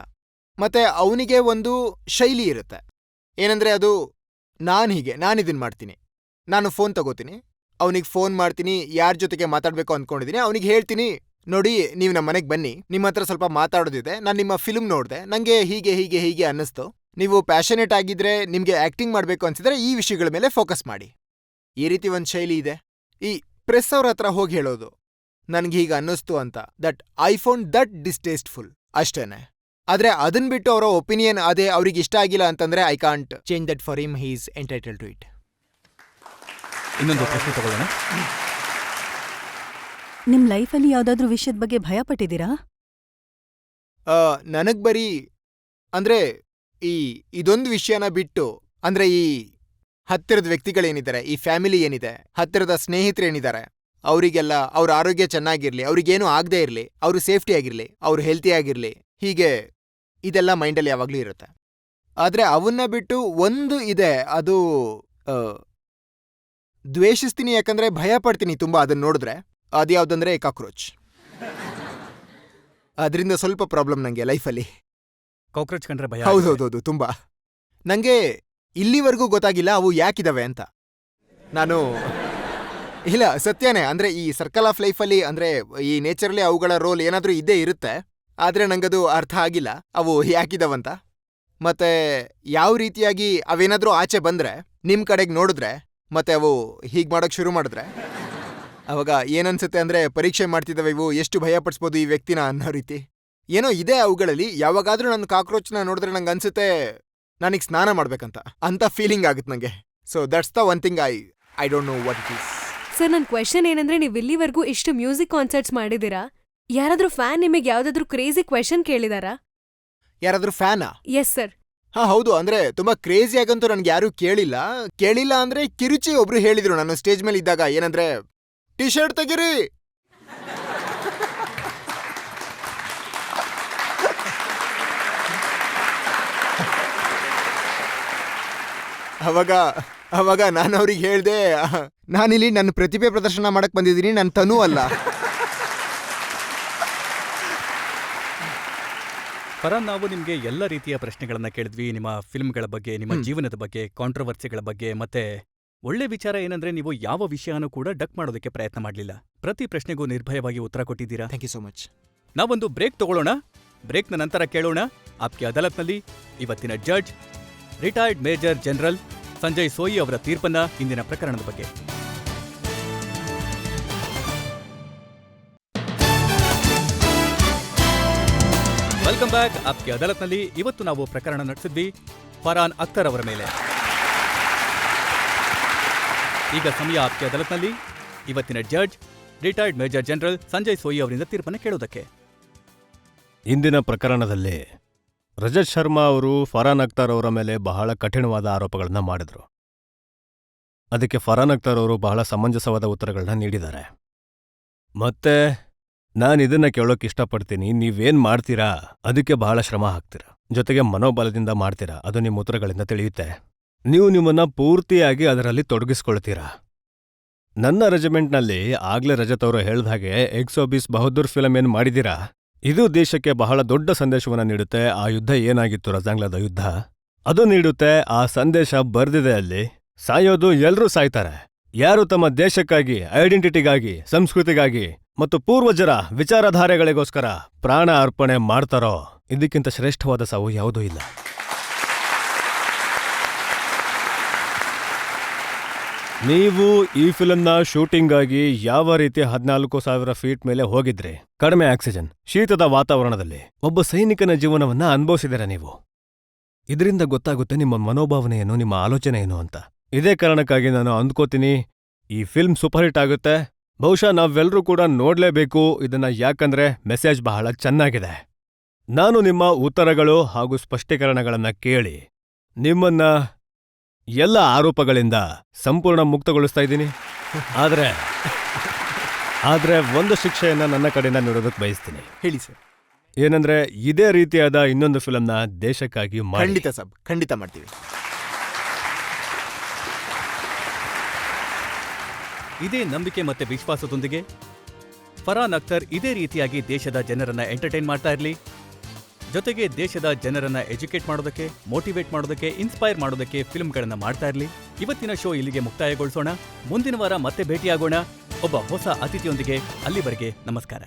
ಮತ್ತೆ ಅವನಿಗೆ ಒಂದು ಶೈಲಿ ಇರುತ್ತೆ. ಏನಂದ್ರೆ ಅದು ನಾನಿದನ್ ಮಾಡ್ತೀನಿ. ನಾನು ಫೋನ್ ತಗೋತೀನಿ, ಅವನಿಗೆ ಫೋನ್ ಮಾಡ್ತೀನಿ, ಯಾರ ಜೊತೆಗೆ ಮಾತಾಡ್ಬೇಕು ಅಂದ್ಕೊಂಡಿದ್ದೀನಿ, ಅವನಿಗೆ ಹೇಳ್ತೀನಿ, ನೋಡಿ ನೀವು ನಮ್ಮ ಮನೆಗೆ ಬನ್ನಿ, ನಿಮ್ಮ ಹತ್ರ ಸ್ವಲ್ಪ ಮಾತಾಡೋದಿದೆ, ನಾನು ನಿಮ್ಮ ಫಿಲ್ಮ್ ನೋಡಿದೆ, ನಂಗೆ ಹೀಗೆ ಹೀಗೆ ಹೀಗೆ ಅನ್ನಿಸ್ತು, ನೀವು ಪ್ಯಾಷನೇಟ್ ಆಗಿದ್ರೆ, ನಿಮ್ಗೆ ಆಕ್ಟಿಂಗ್ ಮಾಡಬೇಕು ಅನ್ಸಿದ್ರೆ ಈ ವಿಷಯಗಳ ಮೇಲೆ ಫೋಕಸ್ ಮಾಡಿ. ಈ ರೀತಿ ಒಂದು ಶೈಲಿ ಇದೆ. ಈ ಪ್ರೆಸ್ ಅವ್ರ ಹತ್ರ ಹೋಗಿ ಹೇಳೋದು, ನನ್ಗೆ ಹೀಗೆ ಅನ್ನಿಸ್ತು ಅಂತ, ಐ ಫೌಂಡ್ ದಟ್ ಡಿಸ್ಟೇಸ್ಟ್ಫುಲ್ ಅಷ್ಟೇನೆ. ಆದ್ರೆ ಅದನ್ ಬಿಟ್ಟು ಅವರ ಒಪಿನಿಯನ್ ಅದೇ ಅವ್ರಿಗೆ ಇಷ್ಟ ಆಗಿಲ್ಲ ಅಂತಂದ್ರೆ I can't change that for him. He is entitled to it. ಇನ್ನೊಂದು ಪ್ರಶ್ನೆ ತಗೊಳ್ಳೋಣ. ನಿಮ್ ಲೈಫಲ್ಲಿ ಯಾವ್ದಾದ್ರೂ ವಿಷಯದ ಬಗ್ಗೆ ಭಯ ಪಟ್ಟಿದ್ದೀರಾ? ನನಗ್ ಬರೀ ಅಂದ್ರೆ ಇದೊಂದು ವಿಷಯನ ಬಿಟ್ಟು, ಅಂದ್ರೆ ಈ ಹತ್ತಿರದ ವ್ಯಕ್ತಿಗಳೇನಿದ್ದಾರೆ, ಈ ಫ್ಯಾಮಿಲಿ ಏನಿದೆ, ಹತ್ತಿರದ ಸ್ನೇಹಿತರೇನಿದ್ದಾರೆ, ಅವರಿಗೆಲ್ಲ ಅವ್ರ ಆರೋಗ್ಯ ಚೆನ್ನಾಗಿರ್ಲಿ, ಅವ್ರಿಗೇನು ಆಗದೆ ಇರಲಿ, ಅವರು ಸೇಫ್ಟಿ ಆಗಿರ್ಲಿ, ಅವ್ರು ಹೆಲ್ತಿ ಆಗಿರ್ಲಿ, ಹೀಗೆ ಇದೆಲ್ಲ ಮೈಂಡಲ್ಲಿ ಯಾವಾಗಲೂ ಇರುತ್ತೆ. ಆದ್ರೆ ಅವನ್ನ ಬಿಟ್ಟು ಒಂದು ಇದೆ, ಅದು ದ್ವೇಷಿಸ್ತೀನಿ, ಯಾಕಂದ್ರೆ ಭಯ ಪಡ್ತೀನಿ ತುಂಬಾ ಅದನ್ನ ನೋಡಿದ್ರೆ. ಅದ್ಯಾವ್ದಂದ್ರೆ ಕಾಕ್ರೋಚ್. ಅದರಿಂದ ಸ್ವಲ್ಪ ಪ್ರಾಬ್ಲಮ್ ನಂಗೆ ಲೈಫಲ್ಲಿ. ಕಾಕ್ರೋಚ್ ಕಂಡ್ರೆ ಭಯ. ಹೌದೌದೌದು, ತುಂಬಾ. ನಂಗೆ ಇಲ್ಲಿವರೆಗೂ ಗೊತ್ತಾಗಿಲ್ಲ ಅವು ಯಾಕಿದಾವೆ ಅಂತ. ನಾನು ಇಲ್ಲ, ಸತ್ಯನೇ. ಅಂದ್ರೆ ಈ ಸರ್ಕಲ್ ಆಫ್ ಲೈಫಲ್ಲಿ, ಅಂದ್ರೆ ಈ ನೇಚರಲ್ಲಿ ಅವುಗಳ ರೋಲ್ ಏನಾದ್ರೂ ಇದ್ದೇ ಇರುತ್ತೆ. ಆದ್ರೆ ನಂಗದು ಅರ್ಥ ಆಗಿಲ್ಲ ಅವು ಯಾಕಿದಾವಂತ. ಮತ್ತೆ ಯಾವ ರೀತಿಯಾಗಿ ಅವೇನಾದ್ರೂ ಆಚೆ ಬಂದ್ರೆ, ನಿಮ್ ಕಡೆಗೆ ನೋಡಿದ್ರೆ, ಮತ್ತೆ ಅವು ಹೀಗ್ ಮಾಡೋಕ್ ಶುರು ಮಾಡಿದ್ರೆ, ಅವಾಗ ಏನನ್ಸುತ್ತೆ ಅಂದ್ರೆ, ಪರೀಕ್ಷೆ ಮಾಡ್ತಿದ್ದಾವೆ ಇವು, ಎಷ್ಟು ಭಯ ಪಡಿಸ್ಬೋದು ಈ ವ್ಯಕ್ತಿನ ಅನ್ನೋ ರೀತಿ ಏನೋ ಇದೆ ಅವುಗಳಲ್ಲಿ. ಯಾವಾಗಾದ್ರೂ ನನ್ನ ಕಾಕ್ರೋಚ್ನ ನೋಡಿದ್ರೆ ನಂಗೆ ಅನ್ಸುತ್ತೆ ನನಗೆ ಸ್ನಾನ ಮಾಡ್ಬೇಕಂತ, ಅಂತ ಫೀಲಿಂಗ್ ಆಗುತ್ತೆ ನಂಗೆ. So that's the one thing I don't know what it is. Sir, ನನ್ನ ಕ್ವೆಶನ್ ಏನಂದ್ರೆ, ನೀವು ಇಲ್ಲಿವರೆಗೂ ಇಷ್ಟು ಮ್ಯೂಸಿಕ್ ಕಾನ್ಸರ್ಟ್ಸ್ ಮಾಡಿದೀರಾ, ಯಾರಾದ್ರೂ ಫ್ಯಾನ್ ನಿಮಗೆ ಯಾವ್ದಾದ್ರೂ ಕ್ರೇಜಿ ಕ್ವೆಶನ್ ಕೇಳಿದಾರಾ? ಯಾರಾದ್ರೂ ಫ್ಯಾನಾ? Yes sir. ಹಾ, ಹೌದು. ಅಂದ್ರೆ ತುಂಬಾ ಕ್ರೇಜಿ ಆಗಂತೂ ನನ್ಗೆ ಯಾರೂ ಕೇಳಿಲ್ಲ ಅಂದ್ರೆ ಕಿರುಚಿ ಒಬ್ರು ಹೇಳಿದ್ರು ನಾನು ಸ್ಟೇಜ್ ಮೇಲೆ ಇದ್ದಾಗ, ಏನಂದ್ರೆ ಟಿ ಶರ್ಟ್ ತೆಗಿರಿ. ಅವಾಗ ನಾನು ಅವ್ರಿಗೆ ಹೇಳ್ದೆ, ನಾನಿಲ್ಲಿ ನನ್ನ ಪ್ರತಿಭೆ ಪ್ರದರ್ಶನ ಮಾಡಕ್ ಬಂದಿದ್ದೀನಿ, ನನ್ನ ತನೂ ಅಲ್ಲ. ಫರಾನ್, ನಾವು ನಿಮ್ಗೆ ಎಲ್ಲ ರೀತಿಯ ಪ್ರಶ್ನೆಗಳನ್ನ ಕೇಳಿದ್ವಿ. ನಿಮ್ಮ ಫಿಲ್ಮ್ಗಳ ಬಗ್ಗೆ, ನಿಮ್ಮ ಜೀವನದ ಬಗ್ಗೆ, ಕಾಂಟ್ರವರ್ಸಿಗಳ ಬಗ್ಗೆ. ಮತ್ತೆ ಒಳ್ಳೆ ವಿಚಾರ ಏನಂದ್ರೆ, ನೀವು ಯಾವ ವಿಷಯನೂ ಕೂಡ ಡಕ್ ಮಾಡೋದಕ್ಕೆ ಪ್ರಯತ್ನ ಮಾಡಲಿಲ್ಲ. ಪ್ರತಿ ಪ್ರಶ್ನೆಗೂ ನಿರ್ಭಯವಾಗಿ ಉತ್ತರ ಕೊಟ್ಟಿದ್ದೀರಾ. Thank you so much. ನಾವೊಂದು ಬ್ರೇಕ್ ತಗೊಳ್ಳೋಣ. ಬ್ರೇಕ್ನ ನಂತರ ಕೇಳೋಣ ಆಪ್ಕೆ ಅದಾಲತ್ನಲ್ಲಿ ಇವತ್ತಿನ judge retired major general Sanjay Soi ಅವರ ತೀರ್ಪನ್ನ, ಇಂದಿನ ಪ್ರಕರಣದ ಬಗ್ಗೆ. Welcome back. ಆಪ್ಕೆ ಅದಾಲತ್ನಲ್ಲಿ ಇವತ್ತು ನಾವು ಪ್ರಕರಣ ನಡೆಸಿದ್ವಿ ಫರಾನ್ ಅಖ್ತರ್ ಅವರ ಮೇಲೆ. ಈಗ ಸಮಯ ಆಪ್ಕೆ ಅದಾಲತ್ನಲ್ಲಿ ಇವತ್ತಿನ judge retired major general Sanjay Soi ಅವರಿಂದ ತೀರ್ಪನ್ನು ಕೇಳೋದಕ್ಕೆ. ಇಂದಿನ ಪ್ರಕರಣದಲ್ಲಿ ರಜತ್ ಶರ್ಮಾ ಅವರು ಫರಾನ್ ಅಖ್ತರ್ ಅವರ ಮೇಲೆ ಬಹಳ ಕಠಿಣವಾದ ಆರೋಪಗಳನ್ನ ಮಾಡಿದ್ರು. ಅದಕ್ಕೆ ಫರಾನ್ ಅಖ್ತರ್ ಅವರು ಬಹಳ ಸಮಂಜಸವಾದ ಉತ್ತರಗಳನ್ನ ನೀಡಿದ್ದಾರೆ. ಮತ್ತೆ ನಾನಿದನ್ನ ಕೇಳೋಕೆ ಇಷ್ಟಪಡ್ತೀನಿ, ನೀವೇನ್ ಮಾಡ್ತೀರಾ ಅದಕ್ಕೆ ಬಹಳ ಶ್ರಮ ಹಾಕ್ತೀರಾ, ಜೊತೆಗೆ ಮನೋಬಲದಿಂದ ಮಾಡ್ತೀರಾ, ಅದು ನಿಮ್ಮ ಉತ್ತರಗಳಿಂದ ತಿಳಿಯುತ್ತೆ. ನೀವು ನಿಮ್ಮನ್ನ ಪೂರ್ತಿಯಾಗಿ ಅದರಲ್ಲಿ ತೊಡಗಿಸ್ಕೊಳ್ತೀರಾ. ನನ್ನ ರೆಜಿಮೆಂಟ್ನಲ್ಲಿ ಆಗ್ಲೇ ರಜತ್ ಅವರು ಹೇಳ್ದ ಹಾಗೆ ಎಕ್ಸೋಬಿಸ್ ಬಹದ್ದೂರ್ ಫಿಲಂ ಏನ್ ಮಾಡಿದೀರಾ, ಇದು ದೇಶಕ್ಕೆ ಬಹಳ ದೊಡ್ಡ ಸಂದೇಶವನ್ನ ನೀಡುತ್ತೆ. ಆ ಯುದ್ಧ ಏನಾಗಿತ್ತು, ರಜಾಂಗ್ಲದ ಯುದ್ಧ, ಅದು ನೀಡುತ್ತೆ. ಆ ಸಂದೇಶ ಬರ್ದಿದೆ ಅಲ್ಲಿ. ಸಾಯೋದು ಎಲ್ರೂ ಸಾಯ್ತಾರೆ. ಯಾರು ತಮ್ಮ ದೇಶಕ್ಕಾಗಿ, ಐಡೆಂಟಿಟಿಗಾಗಿ, ಸಂಸ್ಕೃತಿಗಾಗಿ ಮತ್ತು ಪೂರ್ವಜರ ವಿಚಾರಧಾರೆಗಳಿಗೋಸ್ಕರ ಪ್ರಾಣ ಅರ್ಪಣೆ ಮಾಡ್ತಾರೋ, ಇದಕ್ಕಿಂತ ಶ್ರೇಷ್ಠವಾದ ಸಾವು ಯಾವುದೂ ಇಲ್ಲ. ನೀವು ಈ ಫಿಲ್ಮ್ನ ಶೂಟಿಂಗಾಗಿ ಯಾವ ರೀತಿ 14,000 ಫೀಟ್ ಮೇಲೆ ಹೋಗಿದ್ರಿ? ಕಡಿಮೆ ಆಕ್ಸಿಜನ್, ಶೀತದ ವಾತಾವರಣದಲ್ಲಿ ಒಬ್ಬ ಸೈನಿಕನ ಜೀವನವನ್ನ ಅನುಭವಿಸಿದಿರ ನೀವು. ಇದರಿಂದ ಗೊತ್ತಾಗುತ್ತೆ ನಿಮ್ಮ ಮನೋಭಾವನೆ ಏನು, ನಿಮ್ಮ ಆಲೋಚನೆ ಏನು ಅಂತ. ಇದೇ ಕಾರಣಕ್ಕಾಗಿ ನಾನು ಅಂದ್ಕೋತೀನಿ ಈ ಫಿಲ್ಮ್ ಸೂಪರ್ ಹಿಟ್ ಆಗುತ್ತೆ. ಬಹುಶಃ ನಾವೆಲ್ಲರೂ ಕೂಡ ನೋಡ್ಲೇಬೇಕು ಇದನ್ನ, ಯಾಕಂದ್ರೆ ಮೆಸೇಜ್ ಬಹಳ ಚೆನ್ನಾಗಿದೆ. ನಾನು ನಿಮ್ಮ ಉತ್ತರಗಳು ಹಾಗೂ ಸ್ಪಷ್ಟೀಕರಣಗಳನ್ನ ಕೇಳಿ ನಿಮ್ಮನ್ನ ಎಲ್ಲ ಆರೋಪಗಳಿಂದ ಸಂಪೂರ್ಣ ಮುಕ್ತಗೊಳಿಸ್ತಾ ಇದ್ದೀನಿ. ಆದ್ರೆ ಒಂದು ಶಿಕ್ಷೆಯನ್ನ ನನ್ನ ಕಡೆಯಿಂದ ನೀಡೋದಕ್ಕೆ ಬಯಸ್ತೀನಿ. ಹೇಳಿ ಸರ್. ಏನಂದ್ರೆ ಇದೇ ರೀತಿಯಾದ ಇನ್ನೊಂದು ಫಿಲ್ಮ್ನ ದೇಶಕ್ಕಾಗಿ ಮಾಡಿ. ಖಂಡಿತ ಸರ್, ಖಂಡಿತ ಮಾಡ್ತೀವಿ. ಇದೇ ನಂಬಿಕೆ ಮತ್ತೆ ವಿಶ್ವಾಸದೊಂದಿಗೆ ಫರಾನ್ ಅಖ್ತರ್ ಇದೇ ರೀತಿಯಾಗಿ ದೇಶದ ಜನರನ್ನ ಎಂಟರ್ಟೈನ್ ಮಾಡ್ತಾ ಇರಲಿ, ಜೊತೆಗೆ ದೇಶದ ಜನರನ್ನ ಎಜುಕೇಟ್ ಮಾಡೋದಕ್ಕೆ, ಮೋಟಿವೇಟ್ ಮಾಡೋದಕ್ಕೆ, ಇನ್ಸ್ಪೈರ್ ಮಾಡೋದಕ್ಕೆ ಫಿಲ್ಮ್ಗಳನ್ನ ಮಾಡ್ತಾ ಇರಲಿ. ಇವತ್ತಿನ ಶೋ ಇಲ್ಲಿಗೆ ಮುಕ್ತಾಯಗೊಳಿಸೋಣ. ಮುಂದಿನ ವಾರ ಮತ್ತೆ ಭೇಟಿಯಾಗೋಣ ಒಬ್ಬ ಹೊಸ ಅತಿಥಿಯೊಂದಿಗೆ. ಅಲ್ಲಿವರೆಗೆ ನಮಸ್ಕಾರ.